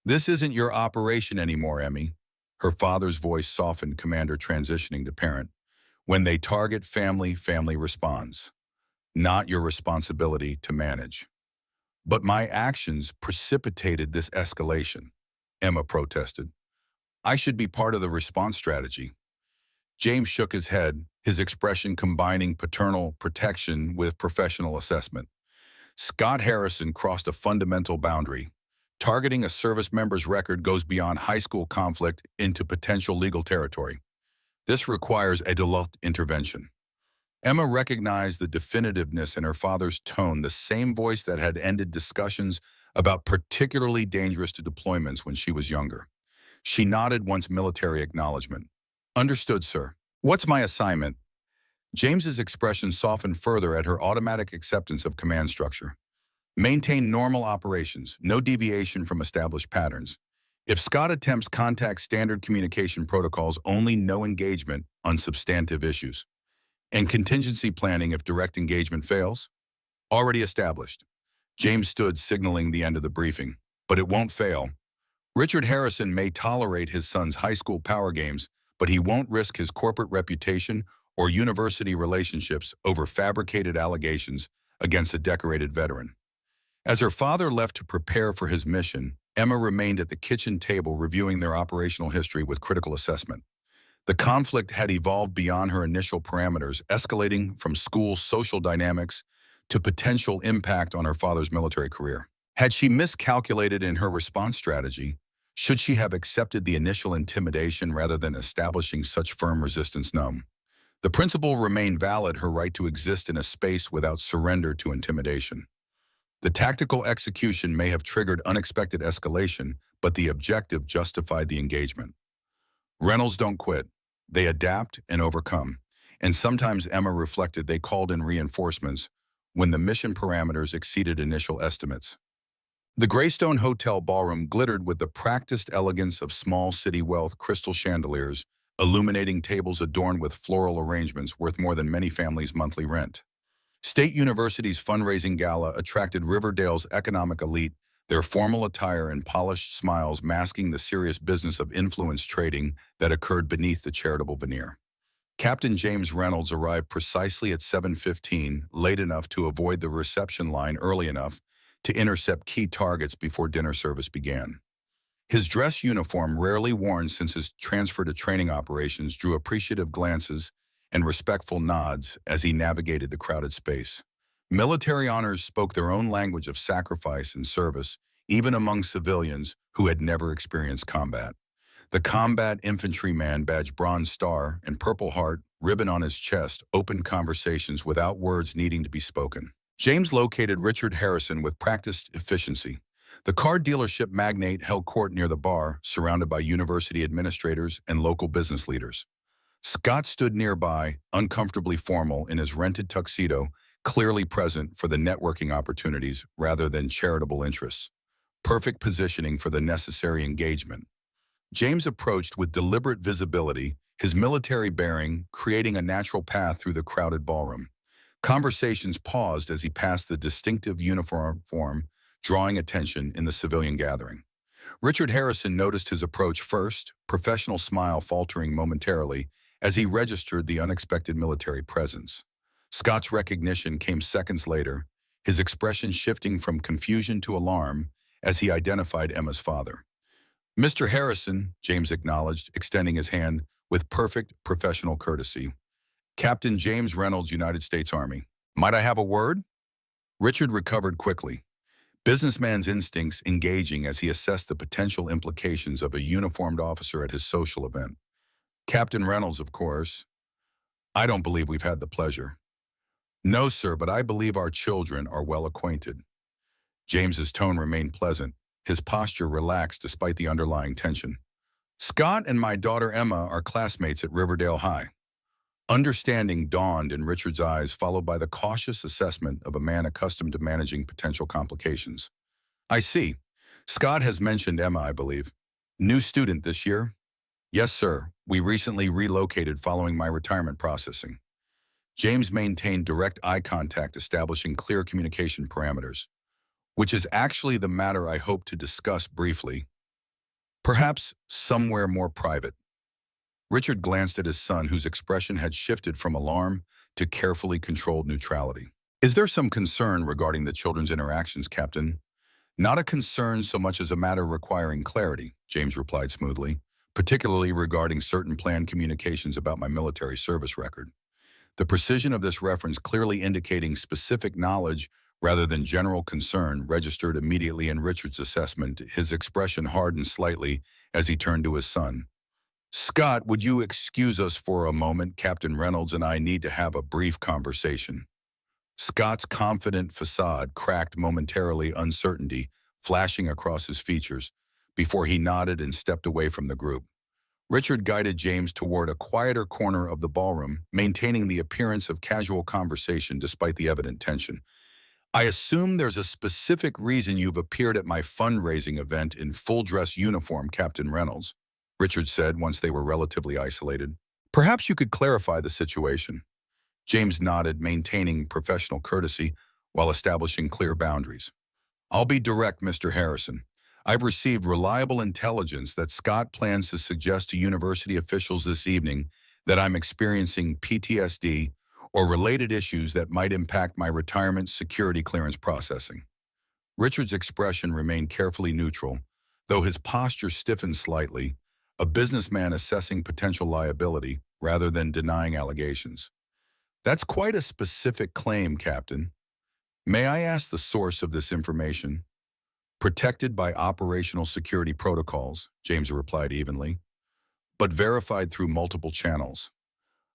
S1: this isn't your operation anymore, Emmy." Her father's voice softened, commander transitioning to parent. "When they target family, family responds. Not your responsibility to manage." "But my actions precipitated this escalation," Emma protested. "I should be part of the response strategy." James shook his head, his expression combining paternal protection with professional assessment. "Scott Harrison crossed a fundamental boundary. Targeting a service member's record goes beyond high school conflict into potential legal territory. This requires a deluxe intervention." Emma recognized the definitiveness in her father's tone, the same voice that had ended discussions about particularly dangerous deployments when she was younger. She nodded once military acknowledgement. "Understood, sir. What's my assignment?" James's expression softened further at her automatic acceptance of command structure. "Maintain normal operations, no deviation from established patterns. If Scott attempts contact standard communication protocols, only no engagement on substantive issues. And contingency planning if direct engagement fails? Already established. James stood signaling the end of the briefing. But it won't fail. Richard Harrison may tolerate his son's high school power games, but he won't risk his corporate reputation or university relationships over fabricated allegations against a decorated veteran. As her father left to prepare for his mission, Emma remained at the kitchen table reviewing their operational history with critical assessment. The conflict had evolved beyond her initial parameters, escalating from school social dynamics to potential impact on her father's military career. Had she miscalculated in her response strategy? Should she have accepted the initial intimidation rather than establishing such firm resistance? No. The principle remained valid, her right to exist in a space without surrender to intimidation. The tactical execution may have triggered unexpected escalation, but the objective justified the engagement. Reynolds don't quit. They adapt and overcome. And sometimes, Emma reflected, they called in reinforcements when the mission parameters exceeded initial estimates. The Greystone Hotel ballroom glittered with the practiced elegance of small city wealth, crystal chandeliers, illuminating tables adorned with floral arrangements worth more than many families' monthly rent. State University's fundraising gala attracted Riverdale's economic elite, their formal attire and polished smiles masking the serious business of influence trading that occurred beneath the charitable veneer. Captain James Reynolds arrived precisely at 7:15, late enough to avoid the reception line, early enough to intercept key targets before dinner service began. His dress uniform, rarely worn since his transfer to training operations, drew appreciative glances and respectful nods as he navigated the crowded space. Military honors spoke their own language of sacrifice and service, even among civilians who had never experienced combat. The combat infantryman badge, Bronze Star, and Purple Heart ribbon on his chest opened conversations without words needing to be spoken. James located Richard Harrison with practiced efficiency. The car dealership magnate held court near the bar, surrounded by university administrators and local business leaders. Scott stood nearby, uncomfortably formal in his rented tuxedo, clearly present for the networking opportunities rather than charitable interests. Perfect positioning for the necessary engagement. James approached with deliberate visibility, his military bearing creating a natural path through the crowded ballroom. Conversations paused as he passed the distinctive uniform, drawing attention in the civilian gathering. Richard Harrison noticed his approach first, professional smile faltering momentarily as he registered the unexpected military presence. Scott's recognition came seconds later, his expression shifting from confusion to alarm as he identified Emma's father. "Mr. Harrison," James acknowledged, extending his hand with perfect professional courtesy. "Captain James Reynolds, United States Army. Might I have a word?" Richard recovered quickly, businessman's instincts engaging as he assessed the potential implications of a uniformed officer at his social event. "Captain Reynolds, of course. I don't believe we've had the pleasure." "No, sir, but I believe our children are well acquainted." James's tone remained pleasant, his posture relaxed despite the underlying tension. "Scott and my daughter Emma are classmates at Riverdale High." Understanding dawned in Richard's eyes, followed by the cautious assessment of a man accustomed to managing potential complications. "I see. Scott has mentioned Emma, I believe. New student this year?" "Yes, sir. We recently relocated following my retirement processing." James maintained direct eye contact, establishing clear communication parameters. "Which is actually the matter I hope to discuss briefly. Perhaps somewhere more private." Richard glanced at his son, whose expression had shifted from alarm to carefully controlled neutrality. "Is there some concern regarding the children's interactions, Captain?" "Not a concern so much as a matter requiring clarity," James replied smoothly, "particularly regarding certain planned communications about my military service record." The precision of this reference, clearly indicating specific knowledge rather than general concern, registered immediately in Richard's assessment. His expression hardened slightly as he turned to his son. "Scott, would you excuse us for a moment? Captain Reynolds and I need to have a brief conversation." Scott's confident facade cracked momentarily, uncertainty flashing across his features, before he nodded and stepped away from the group. Richard guided James toward a quieter corner of the ballroom, maintaining the appearance of casual conversation despite the evident tension. I assume there's a specific reason you've appeared at my fundraising event in full-dress uniform, Captain Reynolds, Richard said once they were relatively isolated. Perhaps you could clarify the situation. James nodded, maintaining professional courtesy while establishing clear boundaries. I'll be direct, Mr. Harrison. I've received reliable intelligence that Scott plans to suggest to university officials this evening that I'm experiencing PTSD or related issues that might impact my retirement security clearance processing. Richard's expression remained carefully neutral, though his posture stiffened slightly, a businessman assessing potential liability rather than denying allegations. That's quite a specific claim, Captain. May I ask the source of this information? Protected by operational security protocols, James replied evenly, but verified through multiple channels.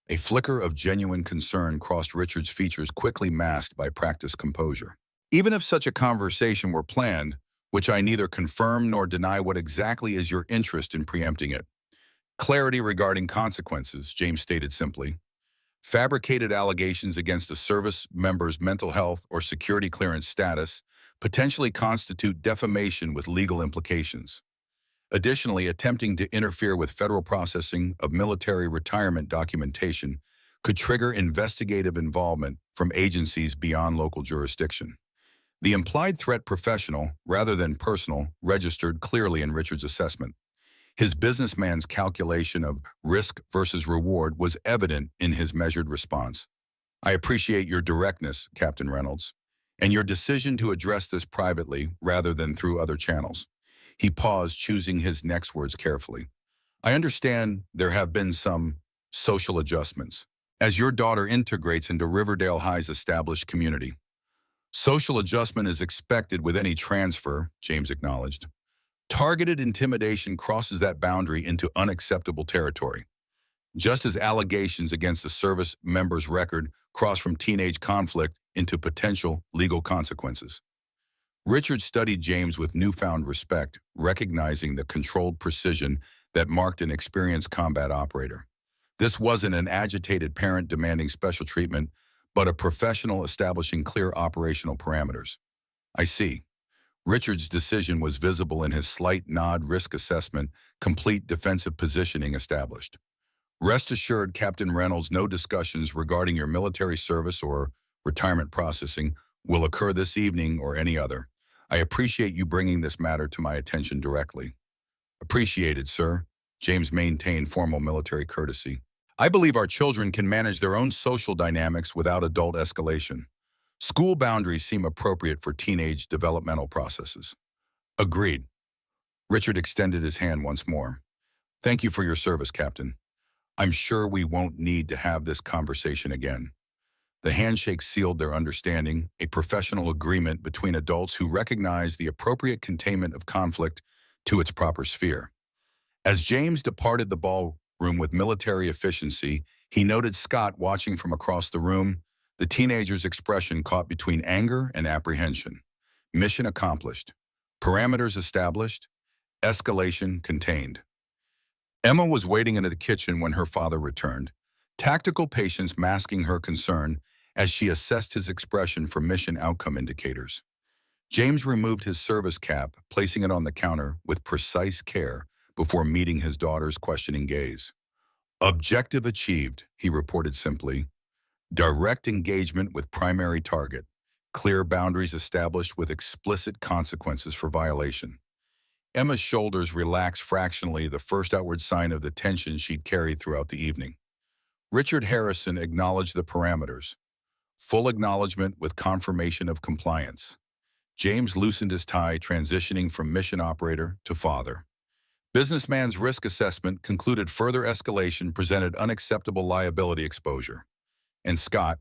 S1: A flicker of genuine concern crossed Richard's features, quickly masked by practiced composure. Even if such a conversation were planned, which I neither confirm nor deny, what exactly is your interest in preempting it? Clarity regarding consequences, James stated simply. Fabricated allegations against a service member's mental health or security clearance status potentially constitute defamation with legal implications. Additionally, attempting to interfere with federal processing of military retirement documentation could trigger investigative involvement from agencies beyond local jurisdiction. The implied threat, professional rather than personal, registered clearly in Richard's assessment. His businessman's calculation of risk versus reward was evident in his measured response. I appreciate your directness, Captain Reynolds, and your decision to address this privately rather than through other channels. He paused, choosing his next words carefully. I understand there have been some social adjustments as your daughter integrates into Riverdale High's established community. Social adjustment is expected with any transfer, James acknowledged. Targeted intimidation crosses that boundary into unacceptable territory, just as allegations against a service member's record cross from teenage conflict into potential legal consequences. Richard studied James with newfound respect, recognizing the controlled precision that marked an experienced combat operator. This wasn't an agitated parent demanding special treatment, but a professional establishing clear operational parameters. I see. Richard's decision was visible in his slight nod, risk assessment, complete defensive positioning established. Rest assured, Captain Reynolds, no discussions regarding your military service or retirement processing will occur this evening or any other. I appreciate you bringing this matter to my attention directly. Appreciated, sir. James maintained formal military courtesy. I believe our children can manage their own social dynamics without adult escalation. School boundaries seem appropriate for teenage developmental processes. Agreed. Richard extended his hand once more. Thank you for your service, Captain. I'm sure we won't need to have this conversation again. The handshake sealed their understanding, a professional agreement between adults who recognize the appropriate containment of conflict to its proper sphere. As James departed the ballroom with military efficiency, he noted Scott watching from across the room, the teenager's expression caught between anger and apprehension. Mission accomplished. Parameters established. Escalation contained. Emma was waiting in the kitchen when her father returned, tactical patience masking her concern as she assessed his expression for mission outcome indicators. James removed his service cap, placing it on the counter with precise care before meeting his daughter's questioning gaze. Objective achieved, he reported simply. Direct engagement with primary target. Clear boundaries established with explicit consequences for violation. Emma's shoulders relaxed fractionally, the first outward sign of the tension she'd carried throughout the evening. Richard Harrison acknowledged the parameters. Full acknowledgement with confirmation of compliance. James loosened his tie, transitioning from mission operator to father. Businessman's risk assessment concluded further escalation presented unacceptable liability exposure. And Scott,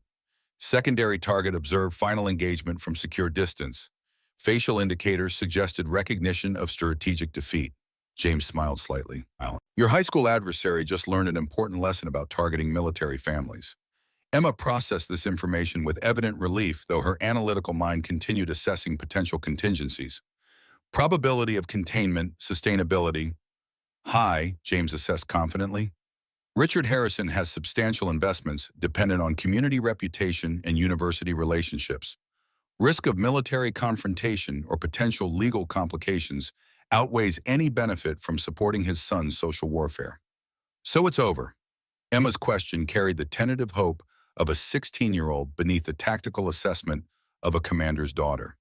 S1: secondary target, observed final engagement from secure distance. Facial indicators suggested recognition of strategic defeat. James smiled slightly. Your high school adversary just learned an important lesson about targeting military families. Emma processed this information with evident relief, though her analytical mind continued assessing potential contingencies. Probability of containment, sustainability. High, James assessed confidently. Richard Harrison has substantial investments dependent on community reputation and university relationships. Risk of military confrontation or potential legal complications outweighs any benefit from supporting his son's social warfare. So it's over. Emma's question carried the tentative hope of a 16-year-old beneath the tactical assessment of a commander's daughter.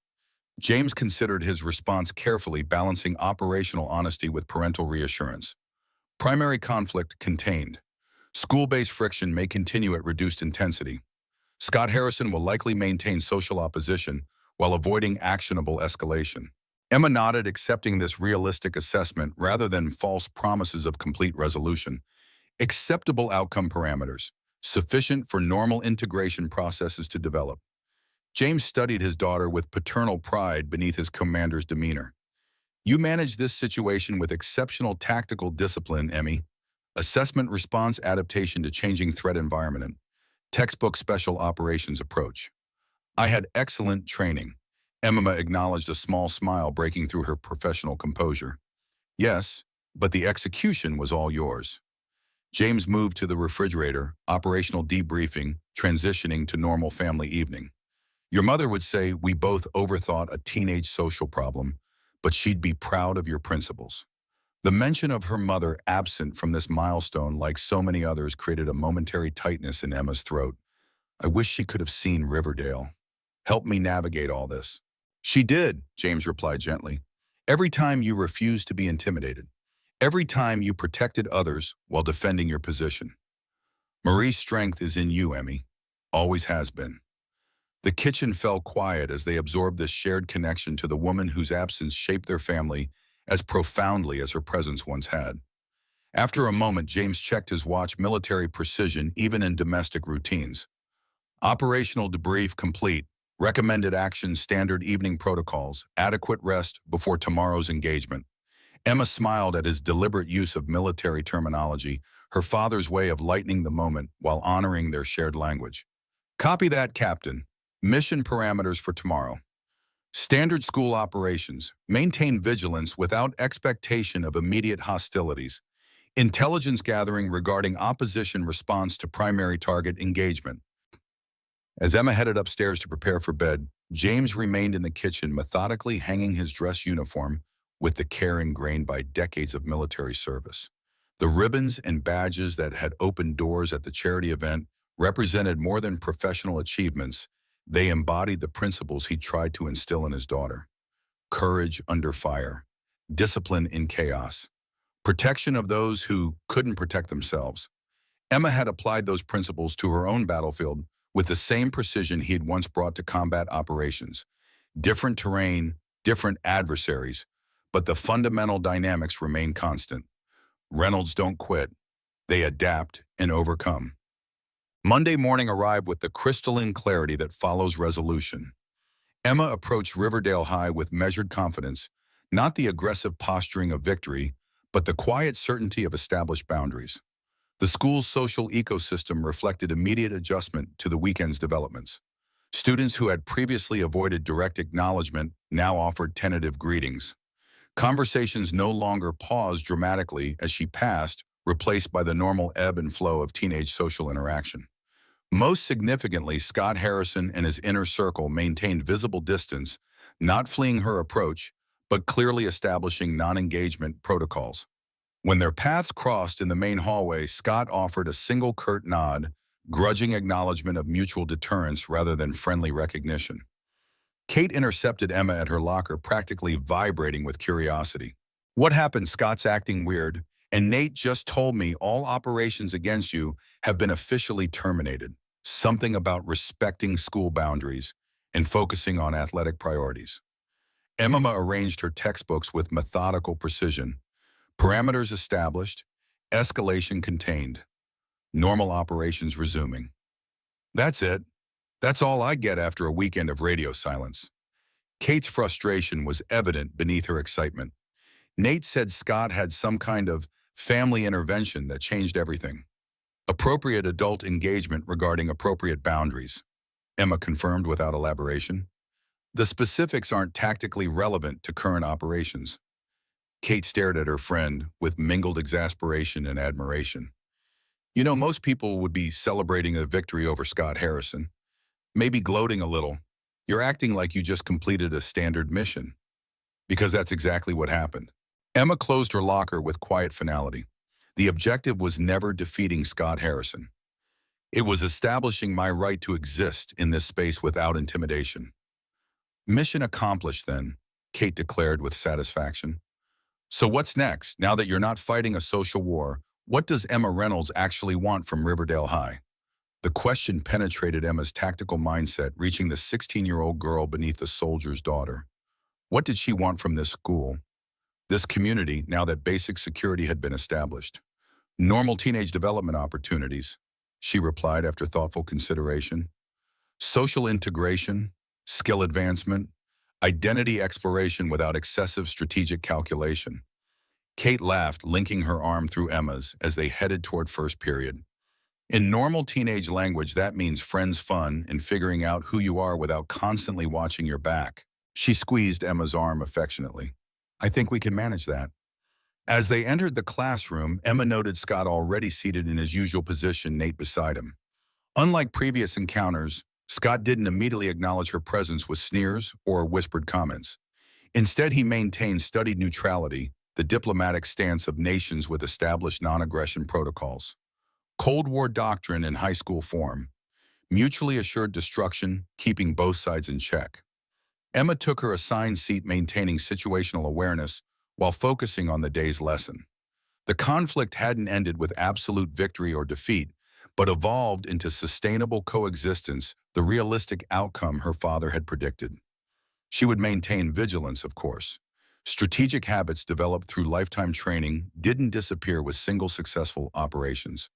S1: James considered his response carefully, balancing operational honesty with parental reassurance. Primary conflict contained. School-based friction may continue at reduced intensity. Scott Harrison will likely maintain social opposition while avoiding actionable escalation. Emma nodded, accepting this realistic assessment rather than false promises of complete resolution. Acceptable outcome parameters, sufficient for normal integration processes to develop. James studied his daughter with paternal pride beneath his commander's demeanor. You manage this situation with exceptional tactical discipline, Emmy. Assessment response adaptation to changing threat environment. Textbook special operations approach. I had excellent training. Emma acknowledged, a small smile breaking through her professional composure. Yes, but the execution was all yours. James moved to the refrigerator, operational debriefing, transitioning to normal family evening. Your mother would say we both overthought a teenage social problem, but she'd be proud of your principles. The mention of her mother absent from this milestone, like so many others, created a momentary tightness in Emma's throat. I wish she could have seen Riverdale. Help me navigate all this. She did, James replied gently. Every time you refused to be intimidated. Every time you protected others while defending your position. Marie's strength is in you, Emmy. Always has been. The kitchen fell quiet as they absorbed this shared connection to the woman whose absence shaped their family as profoundly as her presence once had. After a moment, James checked his watch. Military precision even in domestic routines. Operational debrief complete. Recommended actions, standard evening protocols, adequate rest before tomorrow's engagement. Emma smiled at his deliberate use of military terminology, her father's way of lightening the moment while honoring their shared language. Copy that, Captain. Mission parameters for tomorrow. Standard school operations. Maintain vigilance without expectation of immediate hostilities. Intelligence gathering regarding opposition response to primary target engagement. As Emma headed upstairs to prepare for bed, James remained in the kitchen, methodically hanging his dress uniform with the care ingrained by decades of military service. The ribbons and badges that had opened doors at the charity event represented more than professional achievements. They embodied the principles he tried to instill in his daughter. Courage under fire, discipline in chaos, protection of those who couldn't protect themselves. Emma had applied those principles to her own battlefield with the same precision he had once brought to combat operations. Different terrain, different adversaries, but the fundamental dynamics remain constant. Reynolds don't quit. They adapt and overcome. Monday morning arrived with the crystalline clarity that follows resolution. Emma approached Riverdale High with measured confidence, not the aggressive posturing of victory, but the quiet certainty of established boundaries. The school's social ecosystem reflected immediate adjustment to the weekend's developments. Students who had previously avoided direct acknowledgement now offered tentative greetings. Conversations no longer paused dramatically as she passed, replaced by the normal ebb and flow of teenage social interaction. Most significantly, Scott Harrison and his inner circle maintained visible distance, not fleeing her approach, but clearly establishing non-engagement protocols. When their paths crossed in the main hallway, Scott offered a single curt nod, grudging acknowledgement of mutual deterrence rather than friendly recognition. Kate intercepted Emma at her locker, practically vibrating with curiosity. What happened? Scott's acting weird, and Nate just told me all operations against you have been officially terminated. Something about respecting school boundaries and focusing on athletic priorities. Emma arranged her textbooks with methodical precision. Parameters established, escalation contained, normal operations resuming. That's it. That's all I get after a weekend of radio silence. Kate's frustration was evident beneath her excitement. Nate said Scott had some kind of family intervention that changed everything. Appropriate adult engagement regarding appropriate boundaries. Emma confirmed without elaboration. The specifics aren't tactically relevant to current operations. Kate stared at her friend with mingled exasperation and admiration. You know, most people would be celebrating a victory over Scott Harrison, maybe gloating a little, You're acting like you just completed a standard mission, because that's exactly what happened. Emma closed her locker with quiet finality. The objective was never defeating Scott Harrison. It was establishing my right to exist in this space without intimidation. Mission accomplished then, Kate declared with satisfaction. So what's next? Now that you're not fighting a social war, what does Emma Reynolds actually want from Riverdale High? The question penetrated Emma's tactical mindset, reaching the 16-year-old girl beneath the soldier's daughter. What did she want from this school, this community, now that basic security had been established? Normal teenage development opportunities, she replied after thoughtful consideration. Social integration, skill advancement, identity exploration without excessive strategic calculation. Kate laughed, linking her arm through Emma's as they headed toward first period. In normal teenage language, that means friends fun and figuring out who you are without constantly watching your back. She squeezed Emma's arm affectionately. I think we can manage that. As they entered the classroom, Emma noted Scott already seated in his usual position, Nate beside him. Unlike previous encounters, Scott didn't immediately acknowledge her presence with sneers or whispered comments. Instead, he maintained studied neutrality, the diplomatic stance of nations with established non-aggression protocols. Cold War doctrine in high school form, mutually assured destruction, keeping both sides in check. Emma took her assigned seat, maintaining situational awareness while focusing on the day's lesson. The conflict hadn't ended with absolute victory or defeat, but evolved into sustainable coexistence, the realistic outcome her father had predicted. She would maintain vigilance, of course. Strategic habits developed through lifetime training didn't disappear with single successful operations.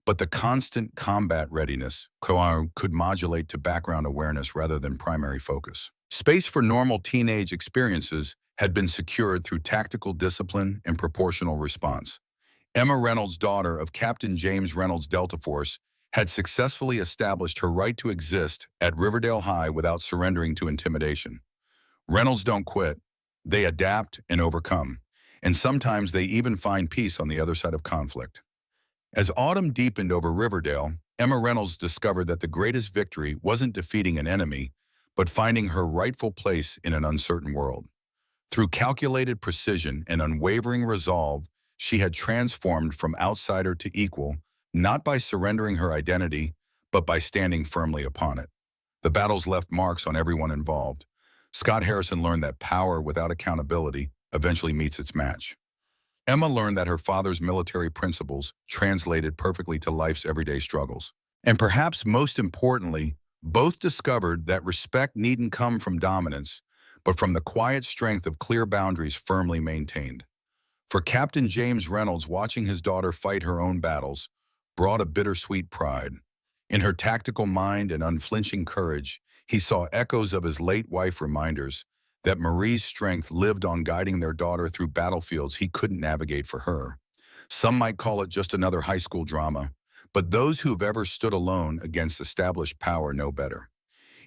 S1: But the constant combat readiness could modulate to background awareness rather than primary focus. Space for normal teenage experiences had been secured through tactical discipline and proportional response. Emma Reynolds, daughter of Captain James Reynolds Delta Force, had successfully established her right to exist at Riverdale High without surrendering to intimidation. Reynolds don't quit. They adapt and overcome. And sometimes they even find peace on the other side of conflict. As autumn deepened over Riverdale, Emma Reynolds discovered that the greatest victory wasn't defeating an enemy, but finding her rightful place in an uncertain world. Through calculated precision and unwavering resolve, she had transformed from outsider to equal, not by surrendering her identity, but by standing firmly upon it. The battles left marks on everyone involved. Scott Harrison learned that power without accountability eventually meets its match. Emma learned that her father's military principles translated perfectly to life's everyday struggles. And perhaps most importantly, both discovered that respect needn't come from dominance, but from the quiet strength of clear boundaries firmly maintained. For Captain James Reynolds, watching his daughter fight her own battles brought a bittersweet pride. In her tactical mind and unflinching courage, he saw echoes of his late wife reminders that Marie's strength lived on guiding their daughter through battlefields he couldn't navigate for her. Some might call it just another high school drama, but those who've ever stood alone against established power know better.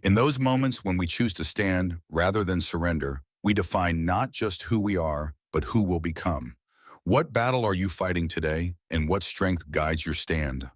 S1: In those moments when we choose to stand rather than surrender, we define not just who we are, but who we'll become. What battle are you fighting today, and what strength guides your stand?